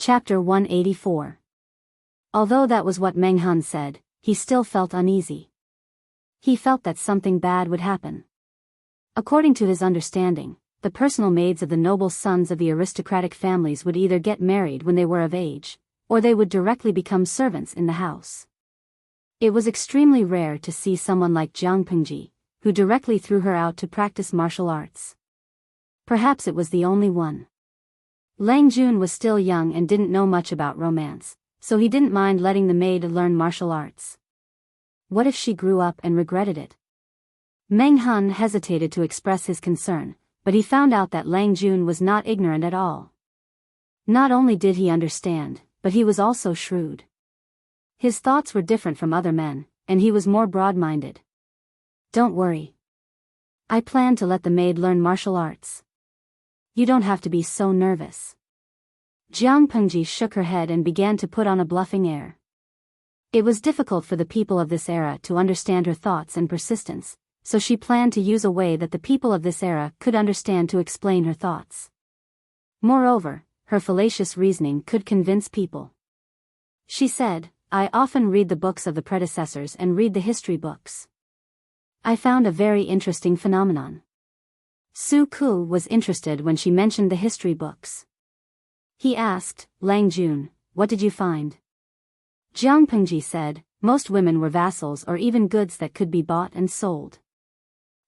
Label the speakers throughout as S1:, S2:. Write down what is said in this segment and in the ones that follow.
S1: Chapter 184. Although that was what Meng Han said, he still felt uneasy. He felt that something bad would happen. According to his understanding, the personal maids of the noble sons of the aristocratic families would either get married when they were of age, or they would directly become servants in the house. It was extremely rare to see someone like Jiang Pengji, who directly threw her out to practice martial arts. Perhaps it was the only one. Lang Jun was still young and didn't know much about romance, so he didn't mind letting the maid learn martial arts. What if she grew up and regretted it? Meng Han hesitated to express his concern, but he found out that Lang Jun was not ignorant at all. Not only did he understand, but he was also shrewd. His thoughts were different from other men, and he was more broad-minded. Don't worry. I plan to let the maid learn martial arts. You don't have to be so nervous. Jiang Pengji shook her head and began to put on a bluffing air. It was difficult for the people of this era to understand her thoughts and persistence, so she planned to use a way that the people of this era could understand to explain her thoughts. Moreover, her fallacious reasoning could convince people. She said, I often read the books of the predecessors and read the history books. I found a very interesting phenomenon. Su Ku was interested when she mentioned the history books. He asked, Lang Jun, what did you find? Jiang Pengji said, most women were vassals or even goods that could be bought and sold.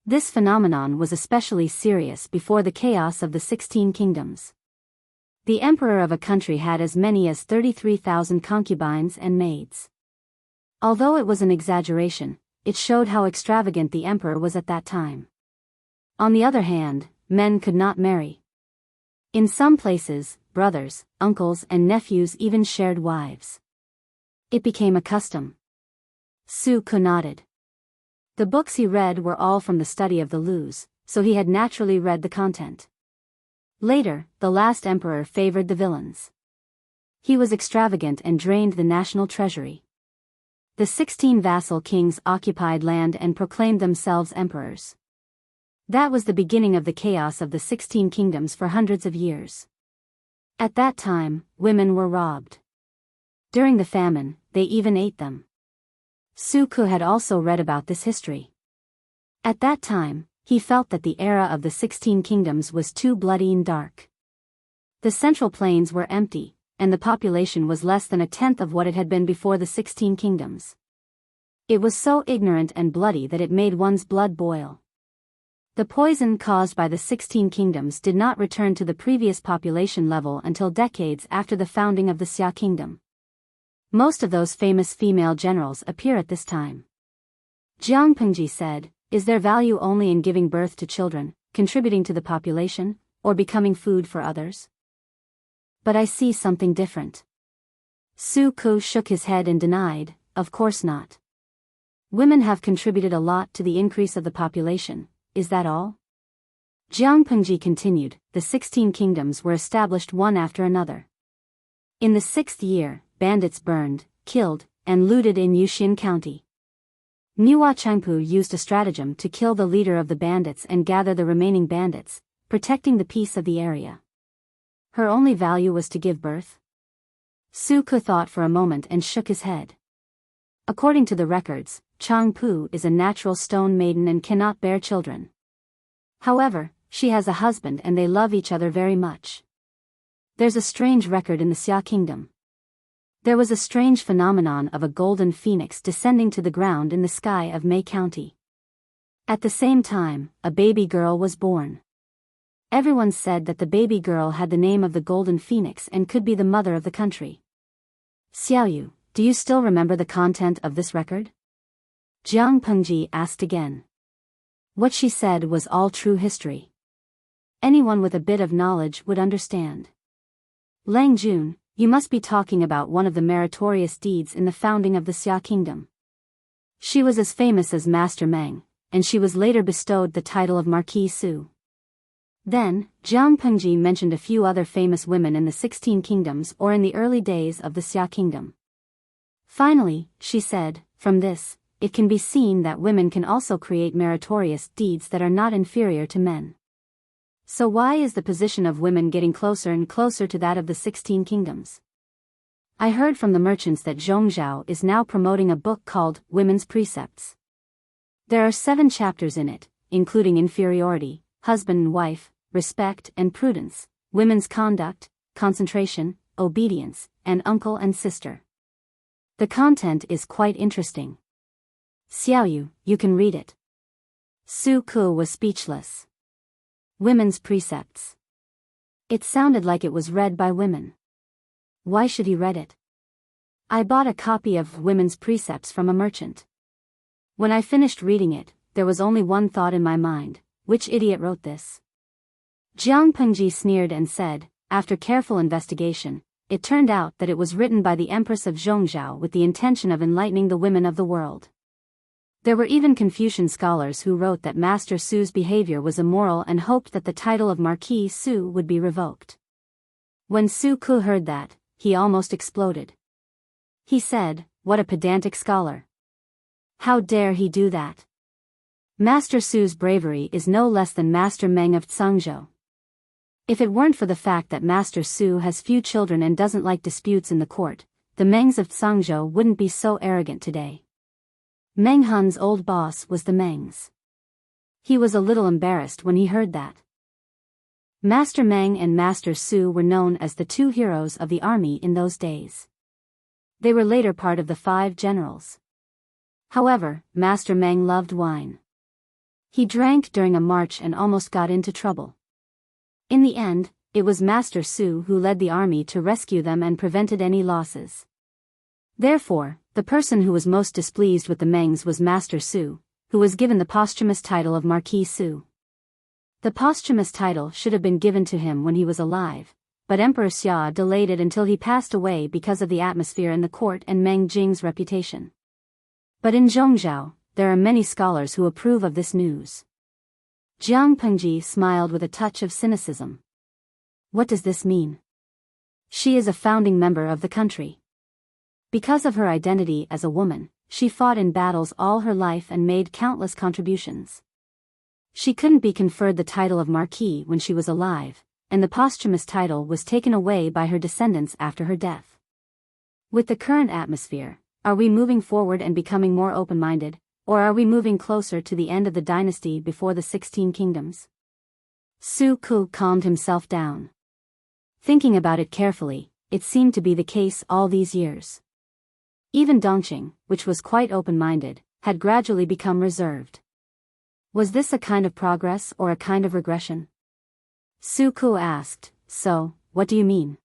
S1: This phenomenon was especially serious before the chaos of the 16 kingdoms. The emperor of a country had as many as 33,000 concubines and maids. Although it was an exaggeration, it showed how extravagant the emperor was at that time. On the other hand, men could not marry. In some places, brothers, uncles and nephews even shared wives. It became a custom. Su Ku nodded. The books he read were all from the study of the Lus, so he had naturally read the content. Later, the last emperor favored the villains. He was extravagant and drained the national treasury. The 16 vassal kings occupied land and proclaimed themselves emperors. That was the beginning of the chaos of the 16 kingdoms for hundreds of years. At that time, women were robbed. During the famine, they even ate them. Su Ku had also read about this history. At that time, he felt that the era of the 16 kingdoms was too bloody and dark. The central plains were empty, and the population was less than a tenth of what it had been before the 16 kingdoms. It was so ignorant and bloody that it made one's blood boil. The poison caused by the 16 kingdoms did not return to the previous population level until decades after the founding of the Xia kingdom. Most of those famous female generals appear at this time. Jiang Pengji said, is there value only in giving birth to children, contributing to the population, or becoming food for others? But I see something different. Su Ku shook his head and denied, of course not. Women have contributed a lot to the increase of the population, is that all? Jiang Pengji continued, the 16 kingdoms were established one after another. In the 6th year, bandits burned, killed, and looted in Yuxian County. Niwa Changpu used a stratagem to kill the leader of the bandits and gather the remaining bandits, protecting the peace of the area. Her only value was to give birth? Su Ku thought for a moment and shook his head. According to the records, Changpu is a natural stone maiden and cannot bear children. However, she has a husband and they love each other very much. There's a strange record in the Xia kingdom. There was a strange phenomenon of a golden phoenix descending to the ground in the sky of Mei County. At the same time, a baby girl was born. Everyone said that the baby girl had the name of the golden phoenix and could be the mother of the country. Xiaoyu, do you still remember the content of this record? Jiang Pengji asked again. What she said was all true history. Anyone with a bit of knowledge would understand. Lang Jun, you must be talking about one of the meritorious deeds in the founding of the Xia kingdom. She was as famous as Master Meng, and she was later bestowed the title of Marquis Su. Then, Jiang Pengji mentioned a few other famous women in the 16 kingdoms or in the early days of the Xia kingdom. Finally, she said, from this, it can be seen that women can also create meritorious deeds that are not inferior to men. So why is the position of women getting closer and closer to that of the 16 kingdoms? I heard from the merchants that Zhongzhao is now promoting a book called Women's Precepts. There are 7 chapters in it, including inferiority, husband and wife, respect and prudence, women's conduct, concentration, obedience, and uncle and sister. The content is quite interesting. Xiaoyu, you can read it. Su Ku was speechless. Women's Precepts. It sounded like it was read by women. Why should he read it? I bought a copy of Women's Precepts from a merchant. When I finished reading it, there was only one thought in my mind: which idiot wrote this? Jiang Pengji sneered and said, after careful investigation, it turned out that it was written by the Empress of Zhongzhao with the intention of enlightening the women of the world. There were even Confucian scholars who wrote that Master Su's behavior was immoral and hoped that the title of Marquis Su would be revoked. When Su Ku heard that, he almost exploded. He said, "What a pedantic scholar. How dare he do that? Master Su's bravery is no less than Master Meng of Tsangzhou. If it weren't for the fact that Master Su has few children and doesn't like disputes in the court, the Mengs of Tsangzhou wouldn't be so arrogant today." Meng Hun's old boss was the Mengs. He was a little embarrassed when he heard that. Master Meng and Master Su were known as the 2 heroes of the army in those days. They were later part of the 5 generals. However, Master Meng loved wine. He drank during a march and almost got into trouble. In the end, it was Master Su who led the army to rescue them and prevented any losses. Therefore, the person who was most displeased with the Mengs was Master Su, who was given the posthumous title of Marquis Su. The posthumous title should have been given to him when he was alive, but Emperor Xia delayed it until he passed away because of the atmosphere in the court and Meng Jing's reputation. But in Zhongzhou, there are many scholars who approve of this news. Jiang Pengji smiled with a touch of cynicism. What does this mean? She is a founding member of the country. Because of her identity as a woman, she fought in battles all her life and made countless contributions. She couldn't be conferred the title of Marquis when she was alive, and the posthumous title was taken away by her descendants after her death. With the current atmosphere, are we moving forward and becoming more open-minded, or are we moving closer to the end of the dynasty before the 16 kingdoms? Su Ku calmed himself down. Thinking about it carefully, it seemed to be the case all these years. Even Dongqing, which was quite open-minded, had gradually become reserved. Was this a kind of progress or a kind of regression? Su Ku asked, "So, what do you mean?"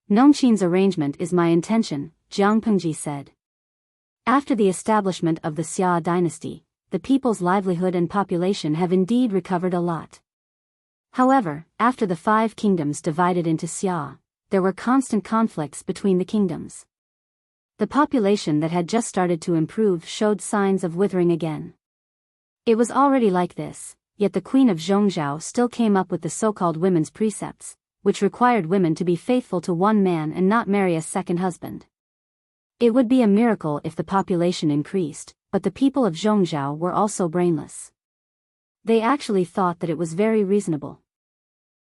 S1: "Nongqing's arrangement is my intention," Jiang Pengji said. After the establishment of the Xia dynasty, the people's livelihood and population have indeed recovered a lot. However, after the 5 kingdoms divided into Xia, there were constant conflicts between the kingdoms. The population that had just started to improve showed signs of withering again. It was already like this, yet the Queen of Zhongzhou still came up with the so-called women's precepts, which required women to be faithful to one man and not marry a second husband. It would be a miracle if the population increased, but the people of Zhongzhou were also brainless. They actually thought that it was very reasonable.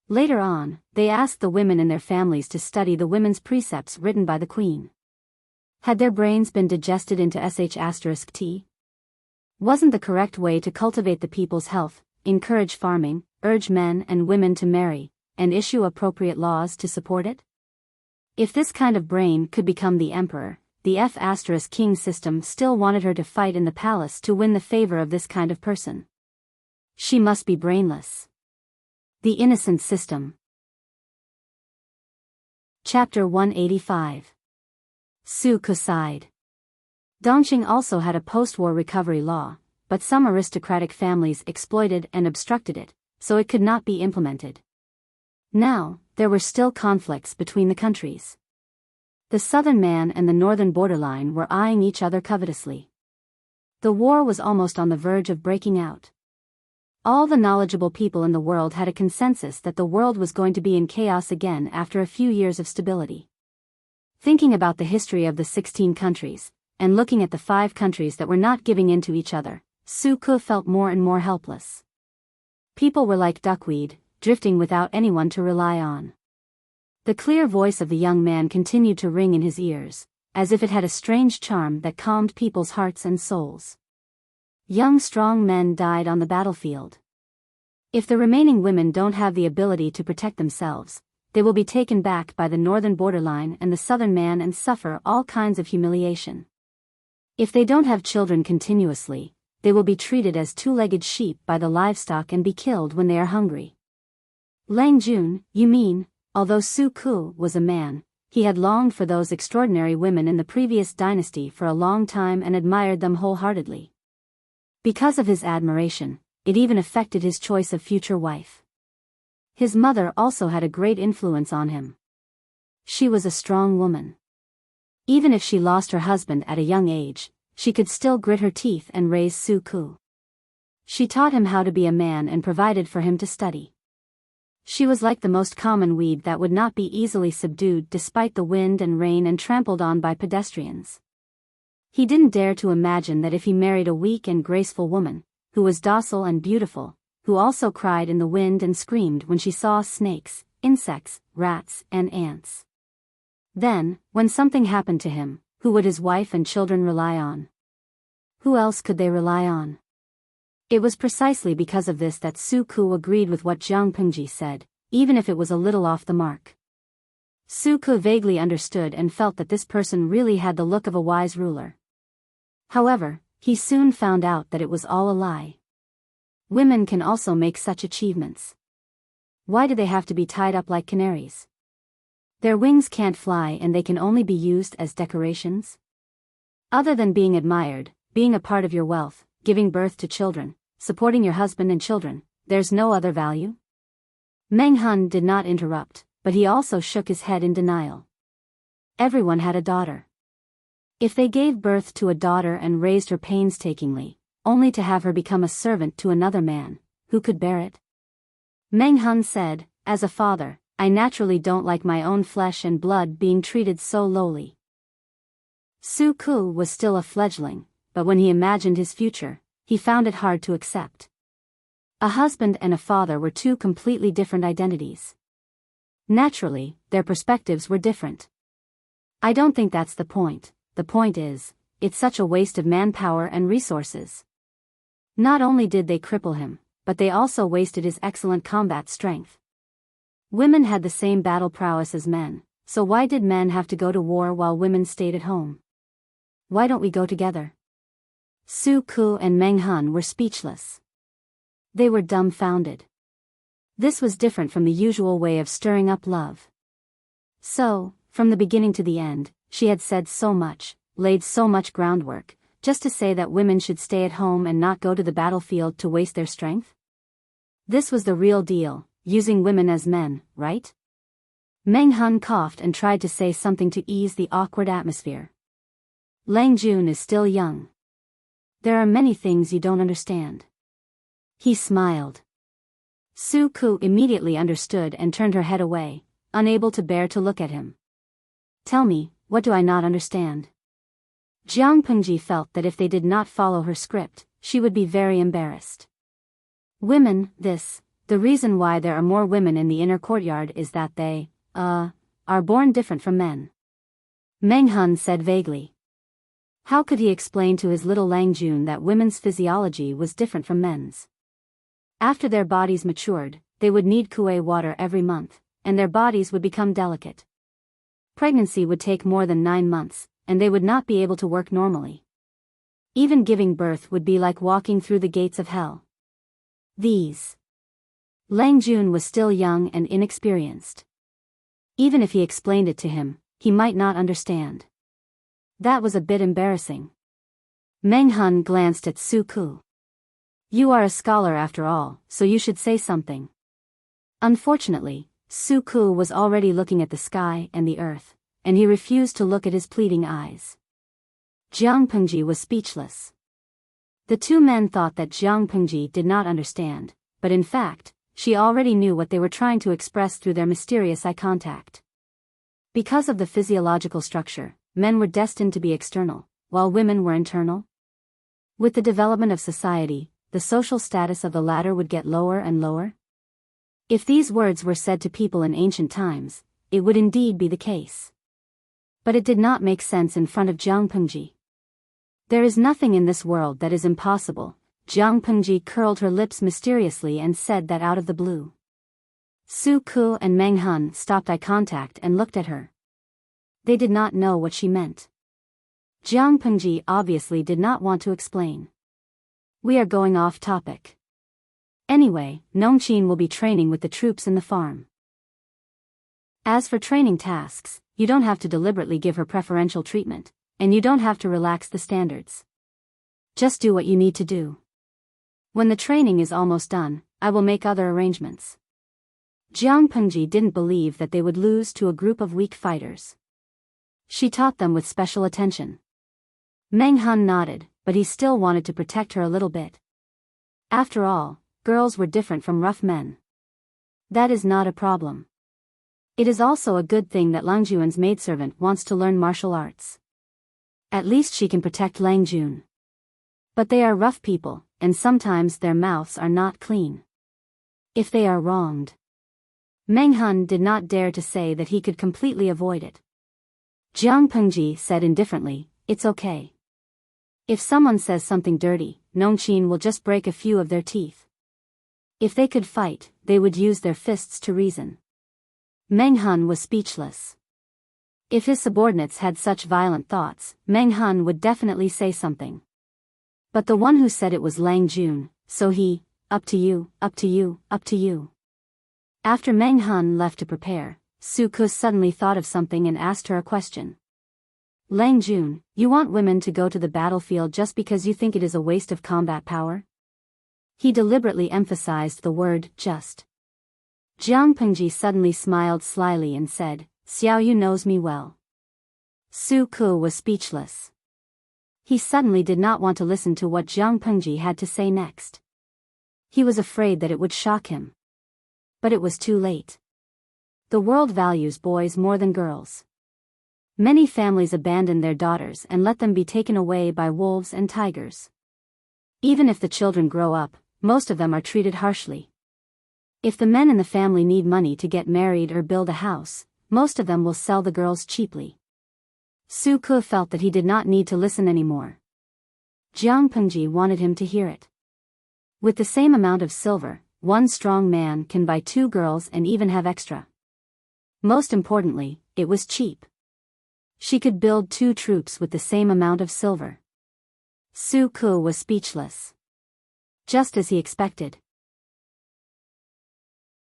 S1: Later on, they asked the women and their families to study the women's precepts written by the queen. Had their brains been digested into sh*t? Wasn't the correct way to cultivate the people's health, encourage farming, urge men and women to marry, and issue appropriate laws to support it? If this kind of brain could become the emperor, the F***king system still wanted her to fight in the palace to win the favor of this kind of person. She must be brainless. The innocent system. Chapter 185. Su Ku sighed. Dongqing also had a post-war recovery law, but some aristocratic families exploited and obstructed it, so it could not be implemented. Now, there were still conflicts between the countries. The southern man and the northern borderline were eyeing each other covetously. The war was almost on the verge of breaking out. All the knowledgeable people in the world had a consensus that the world was going to be in chaos again after a few years of stability. Thinking about the history of the 16 countries, and looking at the 5 countries that were not giving in to each other, Su Ku felt more and more helpless. People were like duckweed, drifting without anyone to rely on. The clear voice of the young man continued to ring in his ears, as if it had a strange charm that calmed people's hearts and souls. Young strong men died on the battlefield. If the remaining women don't have the ability to protect themselves, they will be taken back by the northern borderline and the southern man and suffer all kinds of humiliation. If they don't have children continuously, they will be treated as two-legged sheep by the livestock and be killed when they are hungry. Lang Jun, you mean, although Su Ku was a man, he had longed for those extraordinary women in the previous dynasty for a long time and admired them wholeheartedly. Because of his admiration, it even affected his choice of future wife. His mother also had a great influence on him. She was a strong woman. Even if she lost her husband at a young age, she could still grit her teeth and raise Su Ku. She taught him how to be a man and provided for him to study. She was like the most common weed that would not be easily subdued despite the wind and rain and trampled on by pedestrians. He didn't dare to imagine that if he married a weak and graceful woman, who was docile and beautiful, who also cried in the wind and screamed when she saw snakes, insects, rats, and ants. Then, when something happened to him, who would his wife and children rely on? Who else could they rely on? It was precisely because of this that Su Ku agreed with what Jiang Pengji said, even if it was a little off the mark. Su Ku vaguely understood and felt that this person really had the look of a wise ruler. However, he soon found out that it was all a lie. Women can also make such achievements. Why do they have to be tied up like canaries? Their wings can't fly and they can only be used as decorations? Other than being admired, being a part of your wealth, giving birth to children, supporting your husband and children, there's no other value? Meng Hun did not interrupt, but he also shook his head in denial. Everyone had a daughter. If they gave birth to a daughter and raised her painstakingly, only to have her become a servant to another man, who could bear it? Meng Hun said, as a father, I naturally don't like my own flesh and blood being treated so lowly. Su Ku was still a fledgling, but when he imagined his future, he found it hard to accept. A husband and a father were two completely different identities. Naturally, their perspectives were different. I don't think that's the point. The point is, it's such a waste of manpower and resources. Not only did they cripple him, but they also wasted his excellent combat strength. Women had the same battle prowess as men, so why did men have to go to war while women stayed at home? Why don't we go together? Su Ku and Meng Hun were speechless. They were dumbfounded. This was different from the usual way of stirring up love. So, from the beginning to the end, she had said so much, laid so much groundwork, just to say that women should stay at home and not go to the battlefield to waste their strength? This was the real deal, using women as men, right? Meng Hun coughed and tried to say something to ease the awkward atmosphere. Lang Jun is still young. There are many things you don't understand. He smiled. Su Ku immediately understood and turned her head away, unable to bear to look at him. Tell me, what do I not understand? Jiang Pengji felt that if they did not follow her script, she would be very embarrassed. Women, the reason why there are more women in the inner courtyard is that they, are born different from men. Meng Hun said vaguely. How could he explain to his little Lang Jun that women's physiology was different from men's? After their bodies matured, they would need kuei water every month, and their bodies would become delicate. Pregnancy would take more than 9 months, and they would not be able to work normally. Even giving birth would be like walking through the gates of hell. Lang Jun was still young and inexperienced. Even if he explained it to him, he might not understand. That was a bit embarrassing. Meng Hun glanced at Su Ku. You are a scholar after all, so you should say something. Unfortunately, Su Ku was already looking at the sky and the earth, and he refused to look at his pleading eyes. Jiang Pengji was speechless. The two men thought that Jiang Pengji did not understand, but in fact, she already knew what they were trying to express through their mysterious eye contact. Because of the physiological structure, men were destined to be external, while women were internal. With the development of society, the social status of the latter would get lower and lower. If these words were said to people in ancient times, it would indeed be the case. But it did not make sense in front of Jiang Pengji. There is nothing in this world that is impossible. Jiang Pengji curled her lips mysteriously and said that out of the blue. Su Ku and Meng Han stopped eye contact and looked at her. They did not know what she meant. Jiang Pengji obviously did not want to explain. We are going off topic. Anyway, Nongqin will be training with the troops in the farm. As for training tasks, you don't have to deliberately give her preferential treatment, and you don't have to relax the standards. Just do what you need to do. When the training is almost done, I will make other arrangements. Jiang Pengji didn't believe that they would lose to a group of weak fighters. She taught them with special attention. Meng Han nodded, but he still wanted to protect her a little bit. After all, girls were different from rough men. That is not a problem. It is also a good thing that Lang Juan's maidservant wants to learn martial arts. At least she can protect Lang Jun. But they are rough people, and sometimes their mouths are not clean. If they are wronged. Meng Han did not dare to say that he could completely avoid it. Jiang Pengji said indifferently, "It's okay. If someone says something dirty, Nongqin will just break a few of their teeth. If they could fight, they would use their fists to reason." Meng Han was speechless. If his subordinates had such violent thoughts, Meng Han would definitely say something. But the one who said it was Lang Jun, so he, up to you, up to you, up to you. After Meng Han left to prepare, Su Ku suddenly thought of something and asked her a question. Lang Jun, you want women to go to the battlefield just because you think it is a waste of combat power? He deliberately emphasized the word, just. Jiang Pengji suddenly smiled slyly and said, "Xiao Yu knows me well." Su Ku was speechless. He suddenly did not want to listen to what Jiang Pengji had to say next. He was afraid that it would shock him. But it was too late. The world values boys more than girls. Many families abandon their daughters and let them be taken away by wolves and tigers. Even if the children grow up, most of them are treated harshly. If the men in the family need money to get married or build a house, most of them will sell the girls cheaply. Su Ku felt that he did not need to listen anymore. Jiang Pengji wanted him to hear it. With the same amount of silver, one strong man can buy 2 girls and even have extra. Most importantly, it was cheap. She could build 2 troops with the same amount of silver. Su Ku was speechless. Just as he expected.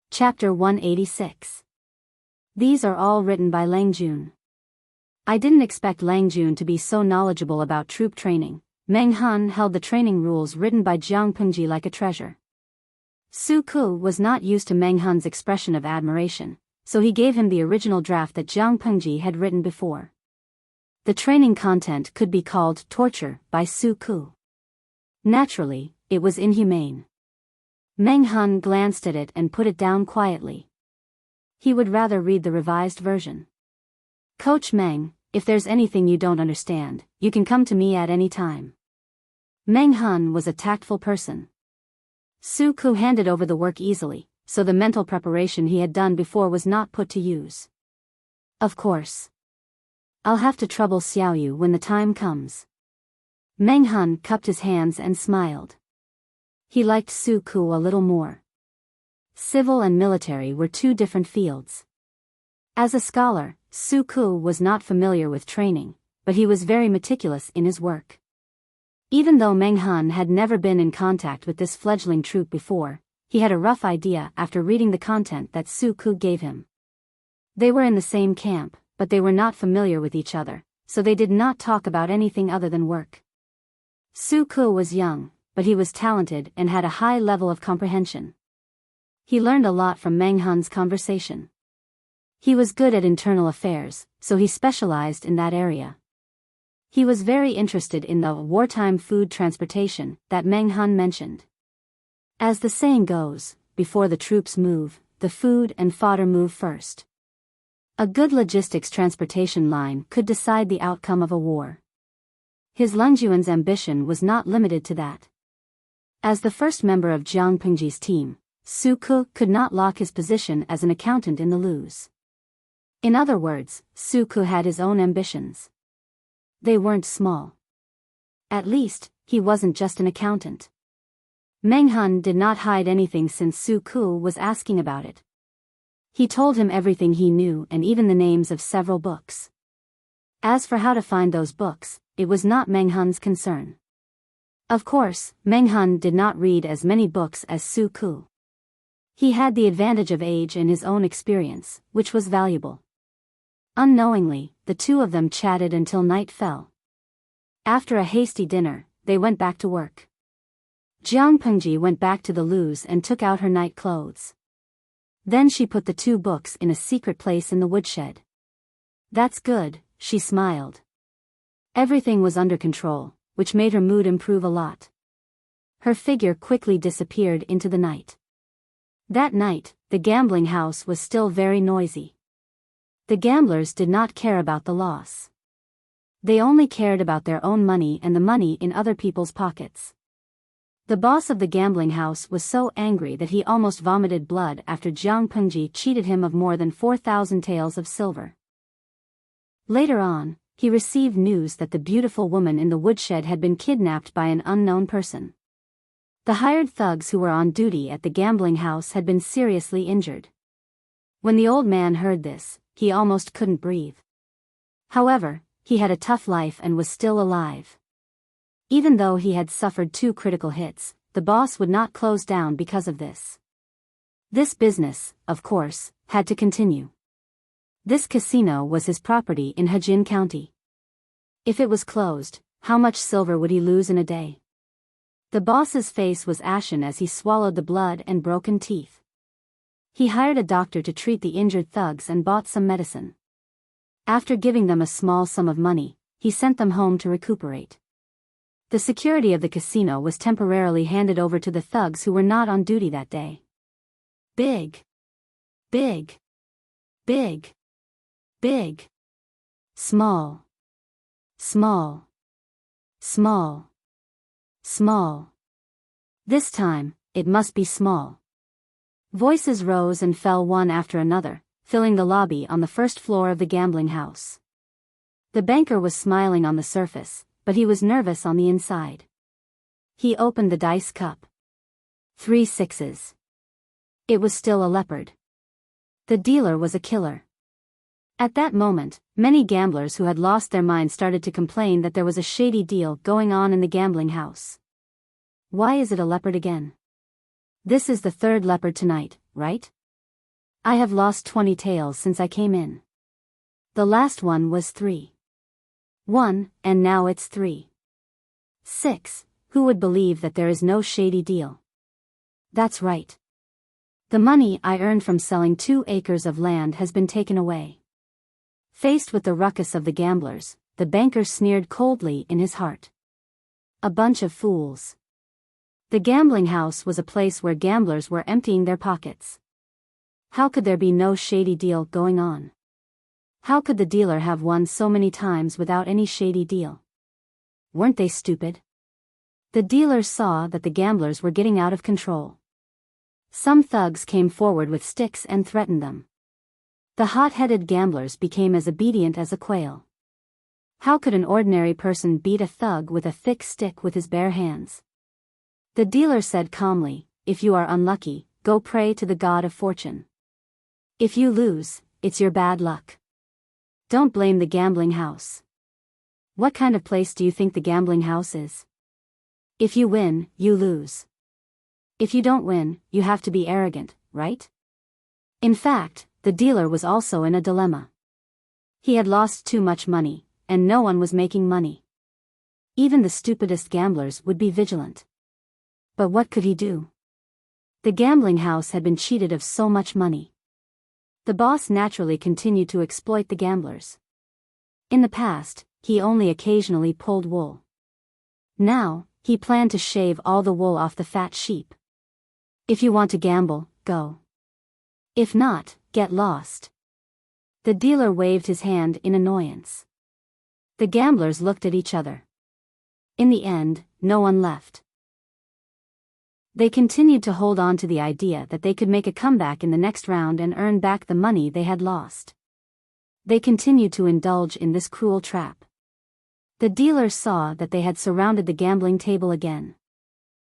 S1: Chapter 186. These are all written by Lang Jun. I didn't expect Lang Jun to be so knowledgeable about troop training. Meng Han held the training rules written by Jiang Pengji like a treasure. Su Ku was not used to Meng Han's expression of admiration, so he gave him the original draft that Jiang Pengji had written before. The training content could be called torture by Su Ku. Naturally, it was inhumane. Meng Han glanced at it and put it down quietly. He would rather read the revised version. "Coach Meng, if there's anything you don't understand, you can come to me at any time." Meng Han was a tactful person. Su Ku handed over the work easily, so the mental preparation he had done before was not put to use. "Of course. I'll have to trouble Xiao Yu when the time comes." Meng Han cupped his hands and smiled. He liked Su Ku a little more. Civil and military were 2 different fields. As a scholar, Su Ku was not familiar with training, but he was very meticulous in his work. Even though Meng Han had never been in contact with this fledgling troop before, he had a rough idea after reading the content that Su Ku gave him. They were in the same camp, but they were not familiar with each other, so they did not talk about anything other than work. Su Ku was young, but he was talented and had a high level of comprehension. He learned a lot from Meng Han's conversation. He was good at internal affairs, so he specialized in that area. He was very interested in the wartime food transportation that Meng Han mentioned. As the saying goes, before the troops move, the food and fodder move first. A good logistics transportation line could decide the outcome of a war. His Lungjuan's ambition was not limited to that. As the first member of Jiang Pengji's team, Su Ku could not lock his position as an accountant in the lose. In other words, Suku had his own ambitions. They weren't small. At least, he wasn't just an accountant. Menghun did not hide anything since Suku was asking about it. He told him everything he knew and even the names of several books. As for how to find those books, it was not Menghun's concern. Of course, Menghun did not read as many books as Suku. He had the advantage of age and his own experience, which was valuable. Unknowingly, the two of them chatted until night fell. After a hasty dinner, they went back to work. Jiang Pengji went back to the loos and took out her night clothes. Then she put the two books in a secret place in the woodshed. That's good, she smiled. Everything was under control, which made her mood improve a lot. Her figure quickly disappeared into the night. That night, the gambling house was still very noisy. The gamblers did not care about the loss. They only cared about their own money and the money in other people's pockets. The boss of the gambling house was so angry that he almost vomited blood after Jiang Pengji cheated him of more than 4,000 taels of silver. Later on, he received news that the beautiful woman in the woodshed had been kidnapped by an unknown person. The hired thugs who were on duty at the gambling house had been seriously injured. When the old man heard this, he almost couldn't breathe. However, he had a tough life and was still alive. Even though he had suffered 2 critical hits, the boss would not close down because of this. This business, of course, had to continue. This casino was his property in Hejin County. If it was closed, how much silver would he lose in a day? The boss's face was ashen as he swallowed the blood and broken teeth. He hired a doctor to treat the injured thugs and bought some medicine. After giving them a small sum of money, he sent them home to recuperate. The security of the casino was temporarily handed over to the thugs who were not on duty that day. Big. Big. Big. Big. Small. Small. Small. Small. This time, it must be small. Voices rose and fell one after another, filling the lobby on the first floor of the gambling house. The banker was smiling on the surface, but he was nervous on the inside. He opened the dice cup. 3 sixes. It was still a leopard. The dealer was a killer. At that moment, many gamblers who had lost their minds started to complain that there was a shady deal going on in the gambling house. Why is it a leopard again? This is the 3rd leopard tonight, right? I have lost 20 taels since I came in. The last one was 3. 1, and now it's 3. 6, who would believe that there is no shady deal? That's right. The money I earned from selling 2 acres of land has been taken away. Faced with the ruckus of the gamblers, the banker sneered coldly in his heart. A bunch of fools. The gambling house was a place where gamblers were emptying their pockets. How could there be no shady deal going on? How could the dealer have won so many times without any shady deal? Weren't they stupid? The dealer saw that the gamblers were getting out of control. Some thugs came forward with sticks and threatened them. The hot-headed gamblers became as obedient as a quail. How could an ordinary person beat a thug with a thick stick with his bare hands? The dealer said calmly, "If you are unlucky, go pray to the god of fortune. If you lose, it's your bad luck. Don't blame the gambling house. What kind of place do you think the gambling house is? If you win, you lose. If you don't win, you have to be arrogant, right?" In fact, the dealer was also in a dilemma. He had lost too much money, and no one was making money. Even the stupidest gamblers would be vigilant. But what could he do? The gambling house had been cheated of so much money. The boss naturally continued to exploit the gamblers. In the past, he only occasionally pulled wool. Now, he planned to shave all the wool off the fat sheep. If you want to gamble, go. If not, get lost. The dealer waved his hand in annoyance. The gamblers looked at each other. In the end, no one left. They continued to hold on to the idea that they could make a comeback in the next round and earn back the money they had lost. They continued to indulge in this cruel trap. The dealer saw that they had surrounded the gambling table again.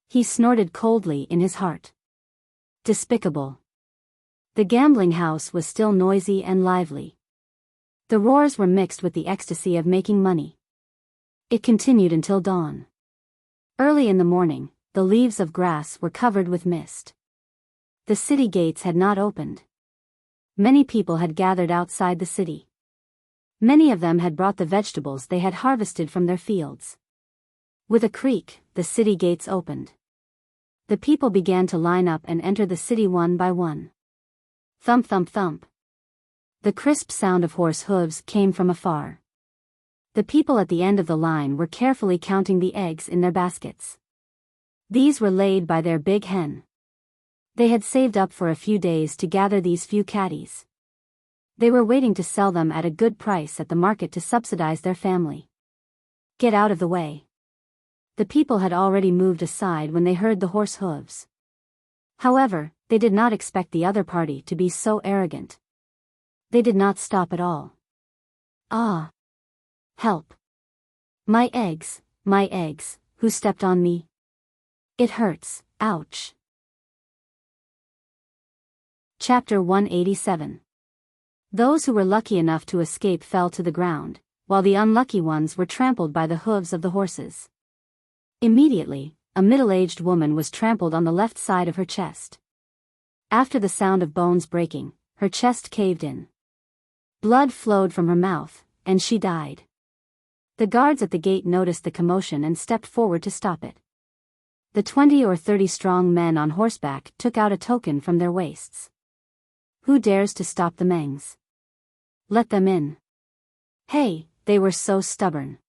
S1: He snorted coldly in his heart. Despicable. The gambling house was still noisy and lively. The roars were mixed with the ecstasy of making money. It continued until dawn. Early in the morning, the leaves of grass were covered with mist. The city gates had not opened. Many people had gathered outside the city. Many of them had brought the vegetables they had harvested from their fields. With a creak, the city gates opened. The people began to line up and enter the city one by one. Thump thump thump. The crisp sound of horse hooves came from afar. The people at the end of the line were carefully counting the eggs in their baskets. These were laid by their big hen. They had saved up for a few days to gather these few catties. They were waiting to sell them at a good price at the market to subsidize their family. Get out of the way. The people had already moved aside when they heard the horse hooves. However, they did not expect the other party to be so arrogant. They did not stop at all. Ah! Help! My eggs, who stepped on me? It hurts, ouch! Chapter 187. Those who were lucky enough to escape fell to the ground, while the unlucky ones were trampled by the hooves of the horses. Immediately, a middle-aged woman was trampled on the left side of her chest. After the sound of bones breaking, her chest caved in. Blood flowed from her mouth, and she died. The guards at the gate noticed the commotion and stepped forward to stop it. The 20 or 30 strong men on horseback took out a token from their waists. Who dares to stop the Mengs? Let them in. Hey, they were so stubborn.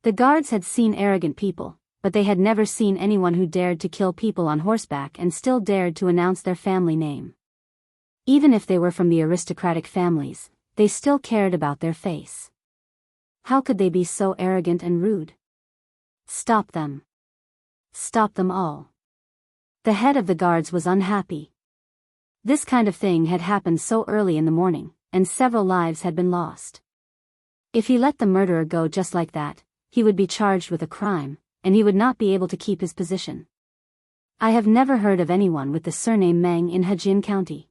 S1: The guards had seen arrogant people, but they had never seen anyone who dared to kill people on horseback and still dared to announce their family name. Even if they were from the aristocratic families, they still cared about their face. How could they be so arrogant and rude? Stop them. Stop them all. The head of the guards was unhappy. This kind of thing had happened so early in the morning, and several lives had been lost. If he let the murderer go just like that, he would be charged with a crime, and he would not be able to keep his position. I have never heard of anyone with the surname Meng in Hejin County.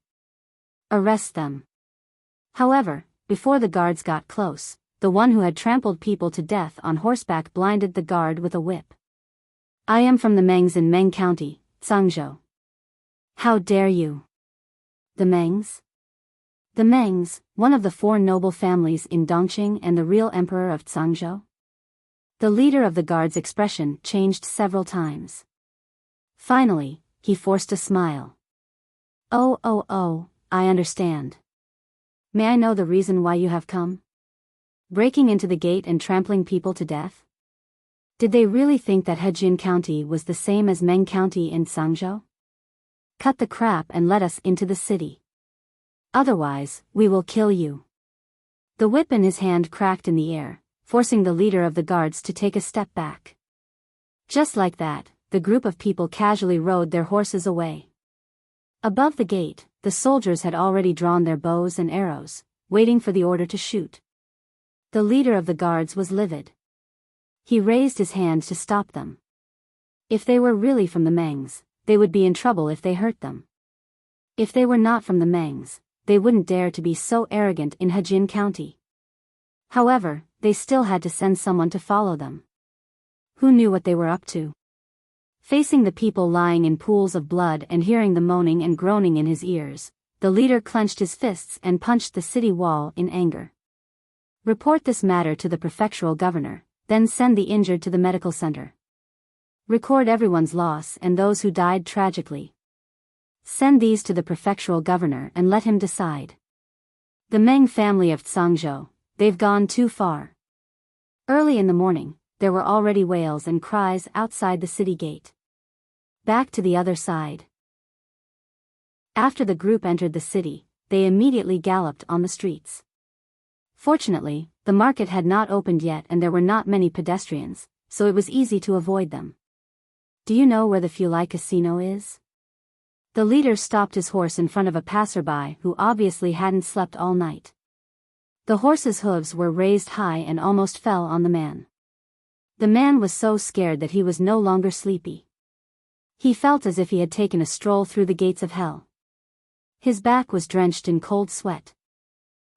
S1: Arrest them. However, before the guards got close, the one who had trampled people to death on horseback blinded the guard with a whip. I am from the Mengs in Meng County, Tsangzhou. How dare you? The Mengs? The Mengs, one of the 4 noble families in Dongqing and the real emperor of Tsangzhou? The leader of the guard's expression changed several times. Finally, he forced a smile. Oh, I understand. May I know the reason why you have come? Breaking into the gate and trampling people to death? Did they really think that Hejin County was the same as Meng County in Tsangzhou? Cut the crap and let us into the city. Otherwise, we will kill you. The whip in his hand cracked in the air, forcing the leader of the guards to take a step back. Just like that, the group of people casually rode their horses away. Above the gate, the soldiers had already drawn their bows and arrows, waiting for the order to shoot. The leader of the guards was livid. He raised his hand to stop them. If they were really from the Mengs, they would be in trouble if they hurt them. If they were not from the Mengs, they wouldn't dare to be so arrogant in Hejin County. However, they still had to send someone to follow them. Who knew what they were up to? Facing the people lying in pools of blood and hearing the moaning and groaning in his ears, the leader clenched his fists and punched the city wall in anger. Report this matter to the prefectural governor, then send the injured to the medical center. Record everyone's loss and those who died tragically. Send these to the prefectural governor and let him decide. The Meng family of Tsangzhou, they've gone too far. Early in the morning, there were already wails and cries outside the city gate. Back to the other side. After the group entered the city, they immediately galloped on the streets. Fortunately, the market had not opened yet and there were not many pedestrians, so it was easy to avoid them. Do you know where the Fulai Casino is? The leader stopped his horse in front of a passerby who obviously hadn't slept all night. The horse's hooves were raised high and almost fell on the man. The man was so scared that he was no longer sleepy. He felt as if he had taken a stroll through the gates of hell. His back was drenched in cold sweat.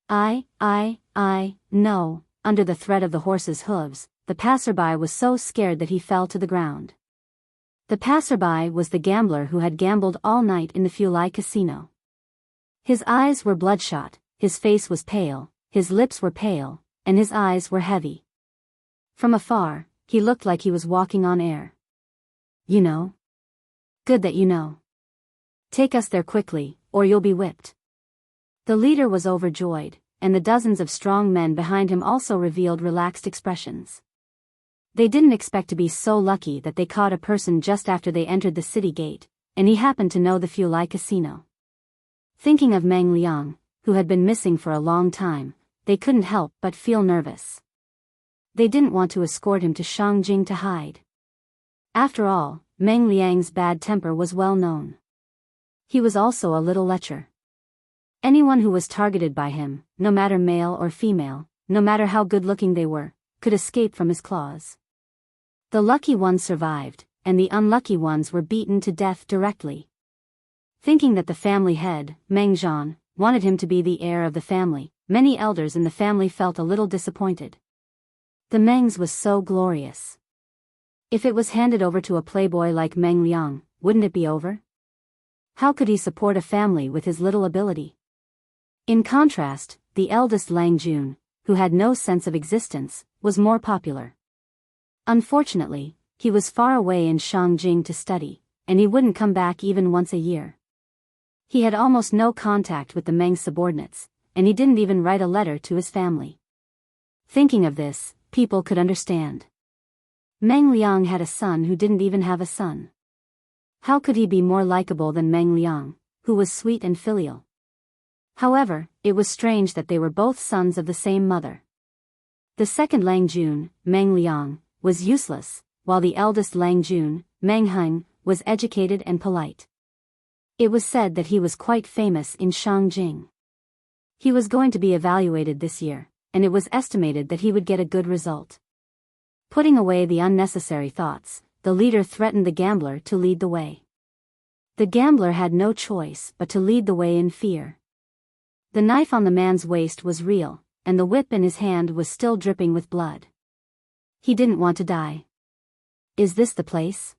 S1: No, under the threat of the horse's hooves, the passerby was so scared that he fell to the ground. The passerby was the gambler who had gambled all night in the Fulai casino. His eyes were bloodshot, his face was pale, his lips were pale, and his eyes were heavy. From afar, he looked like he was walking on air. You know? Good that you know. Take us there quickly, or you'll be whipped. The leader was overjoyed, and the dozens of strong men behind him also revealed relaxed expressions. They didn't expect to be so lucky that they caught a person just after they entered the city gate, and he happened to know the Fulai casino. Thinking of Meng Liang, who had been missing for a long time, they couldn't help but feel nervous. They didn't want to escort him to Shangjing to hide. After all, Meng Liang's bad temper was well known. He was also a little lecher. Anyone who was targeted by him, no matter male or female, no matter how good-looking they were, could escape from his claws. The lucky ones survived, and the unlucky ones were beaten to death directly. Thinking that the family head, Meng Zhan, wanted him to be the heir of the family, many elders in the family felt a little disappointed. The Mengs was so glorious. If it was handed over to a playboy like Meng Liang, wouldn't it be over? How could he support a family with his little ability? In contrast, the eldest Lang Jun, who had no sense of existence, was more popular. Unfortunately, he was far away in Shangjing to study, and he wouldn't come back even once a year. He had almost no contact with the Meng subordinates, and he didn't even write a letter to his family. Thinking of this, people could understand. Meng Liang had a son who didn't even have a son. How could he be more likable than Meng Liang, who was sweet and filial? However, it was strange that they were both sons of the same mother. The second Lang Jun, Meng Liang, was useless, while the eldest Lang Jun, Meng Heng, was educated and polite. It was said that he was quite famous in Shangjing. He was going to be evaluated this year, and it was estimated that he would get a good result. Putting away the unnecessary thoughts, the leader threatened the gambler to lead the way. The gambler had no choice but to lead the way in fear. The knife on the man's waist was real, and the whip in his hand was still dripping with blood. He didn't want to die. Is this the place?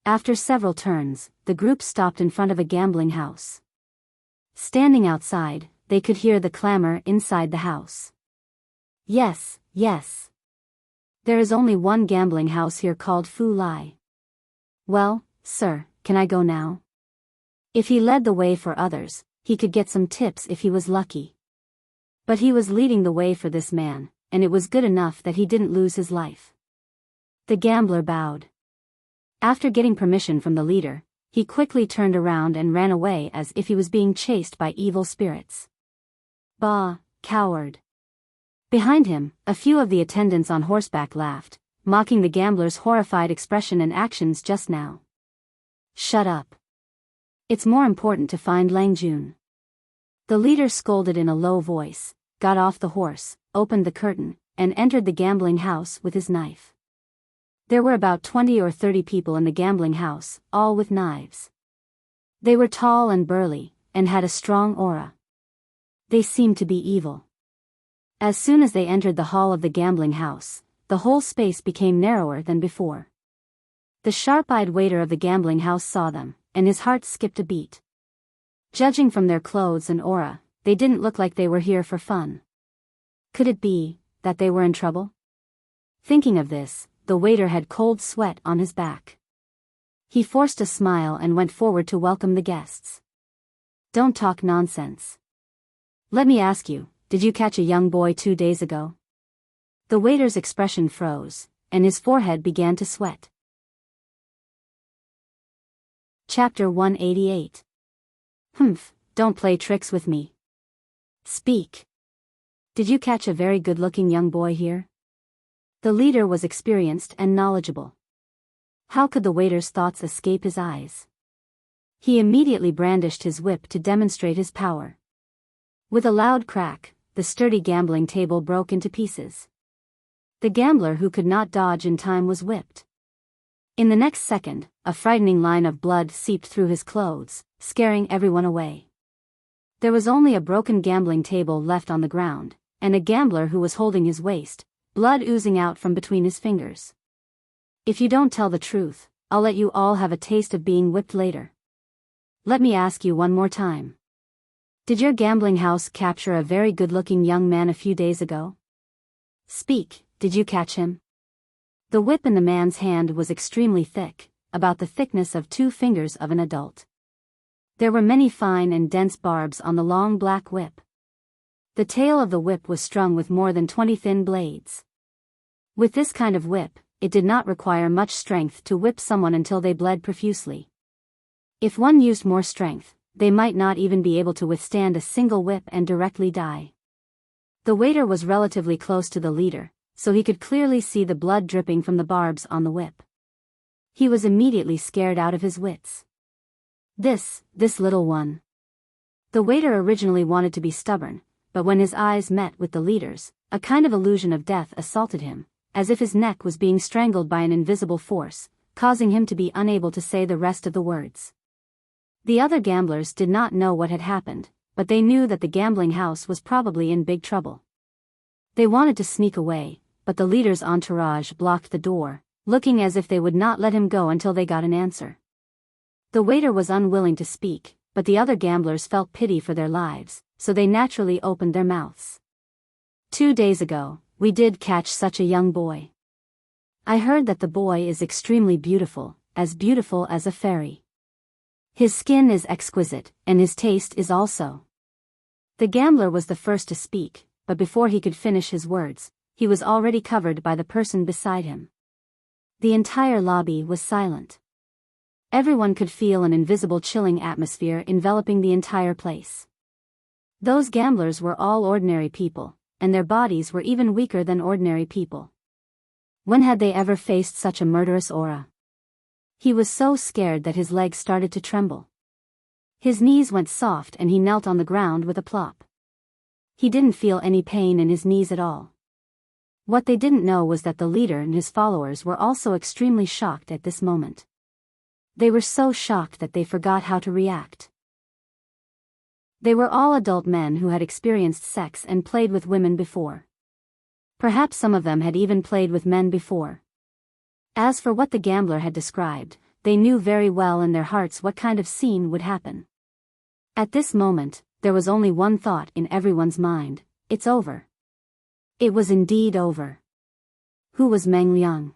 S1: After several turns, the group stopped in front of a gambling house. Standing outside, they could hear the clamor inside the house. Yes, yes. There is only one gambling house here called Fu Lai. Well, sir, can I go now? If he led the way for others, he could get some tips if he was lucky. But he was leading the way for this man, and it was good enough that he didn't lose his life. The gambler bowed. After getting permission from the leader, he quickly turned around and ran away as if he was being chased by evil spirits. Bah, coward. Behind him, a few of the attendants on horseback laughed, mocking the gambler's horrified expression and actions just now. Shut up. It's more important to find Lang Jun. The leader scolded in a low voice, got off the horse, opened the curtain, and entered the gambling house with his knife. There were about 20 or 30 people in the gambling house, all with knives. They were tall and burly, and had a strong aura. They seemed to be evil. As soon as they entered the hall of the gambling house, the whole space became narrower than before. The sharp-eyed waiter of the gambling house saw them, and his heart skipped a beat. Judging from their clothes and aura, they didn't look like they were here for fun. Could it be that they were in trouble? Thinking of this, the waiter had cold sweat on his back. He forced a smile and went forward to welcome the guests. Don't talk nonsense. Let me ask you, did you catch a young boy 2 days ago? The waiter's expression froze, and his forehead began to sweat. Chapter 188. Don't play tricks with me. Speak. Did you catch a very good-looking young boy here? The leader was experienced and knowledgeable. How could the waiter's thoughts escape his eyes? He immediately brandished his whip to demonstrate his power. With a loud crack, the sturdy gambling table broke into pieces. The gambler who could not dodge in time was whipped. In the next second, a frightening line of blood seeped through his clothes, scaring everyone away. There was only a broken gambling table left on the ground, and a gambler who was holding his waist, blood oozing out from between his fingers. If you don't tell the truth, I'll let you all have a taste of being whipped later. Let me ask you one more time. Did your gambling house capture a very good-looking young man a few days ago? Speak, did you catch him? The whip in the man's hand was extremely thick, about the thickness of 2 fingers of an adult. There were many fine and dense barbs on the long black whip. The tail of the whip was strung with more than 20 thin blades. With this kind of whip, it did not require much strength to whip someone until they bled profusely. If one used more strength, they might not even be able to withstand a single whip and directly die. The waiter was relatively close to the leader, so he could clearly see the blood dripping from the barbs on the whip. He was immediately scared out of his wits. This little one. The waiter originally wanted to be stubborn, but when his eyes met with the leader's, a kind of illusion of death assaulted him, as if his neck was being strangled by an invisible force, causing him to be unable to say the rest of the words. The other gamblers did not know what had happened, but they knew that the gambling house was probably in big trouble. They wanted to sneak away, but the leader's entourage blocked the door, looking as if they would not let him go until they got an answer. The waiter was unwilling to speak, but the other gamblers felt pity for their lives, so they naturally opened their mouths. 2 days ago, we did catch such a young boy. I heard that the boy is extremely beautiful as a fairy. His skin is exquisite, and his taste is also. The gambler was the first to speak, but before he could finish his words, he was already covered by the person beside him. The entire lobby was silent. Everyone could feel an invisible chilling atmosphere enveloping the entire place. Those gamblers were all ordinary people, and their bodies were even weaker than ordinary people. When had they ever faced such a murderous aura? He was so scared that his legs started to tremble. His knees went soft and he knelt on the ground with a plop. He didn't feel any pain in his knees at all. What they didn't know was that the leader and his followers were also extremely shocked at this moment. They were so shocked that they forgot how to react. They were all adult men who had experienced sex and played with women before. Perhaps some of them had even played with men before. As for what the gambler had described, they knew very well in their hearts what kind of scene would happen. At this moment, there was only one thought in everyone's mind: it's over. It was indeed over. Who was Meng Liang?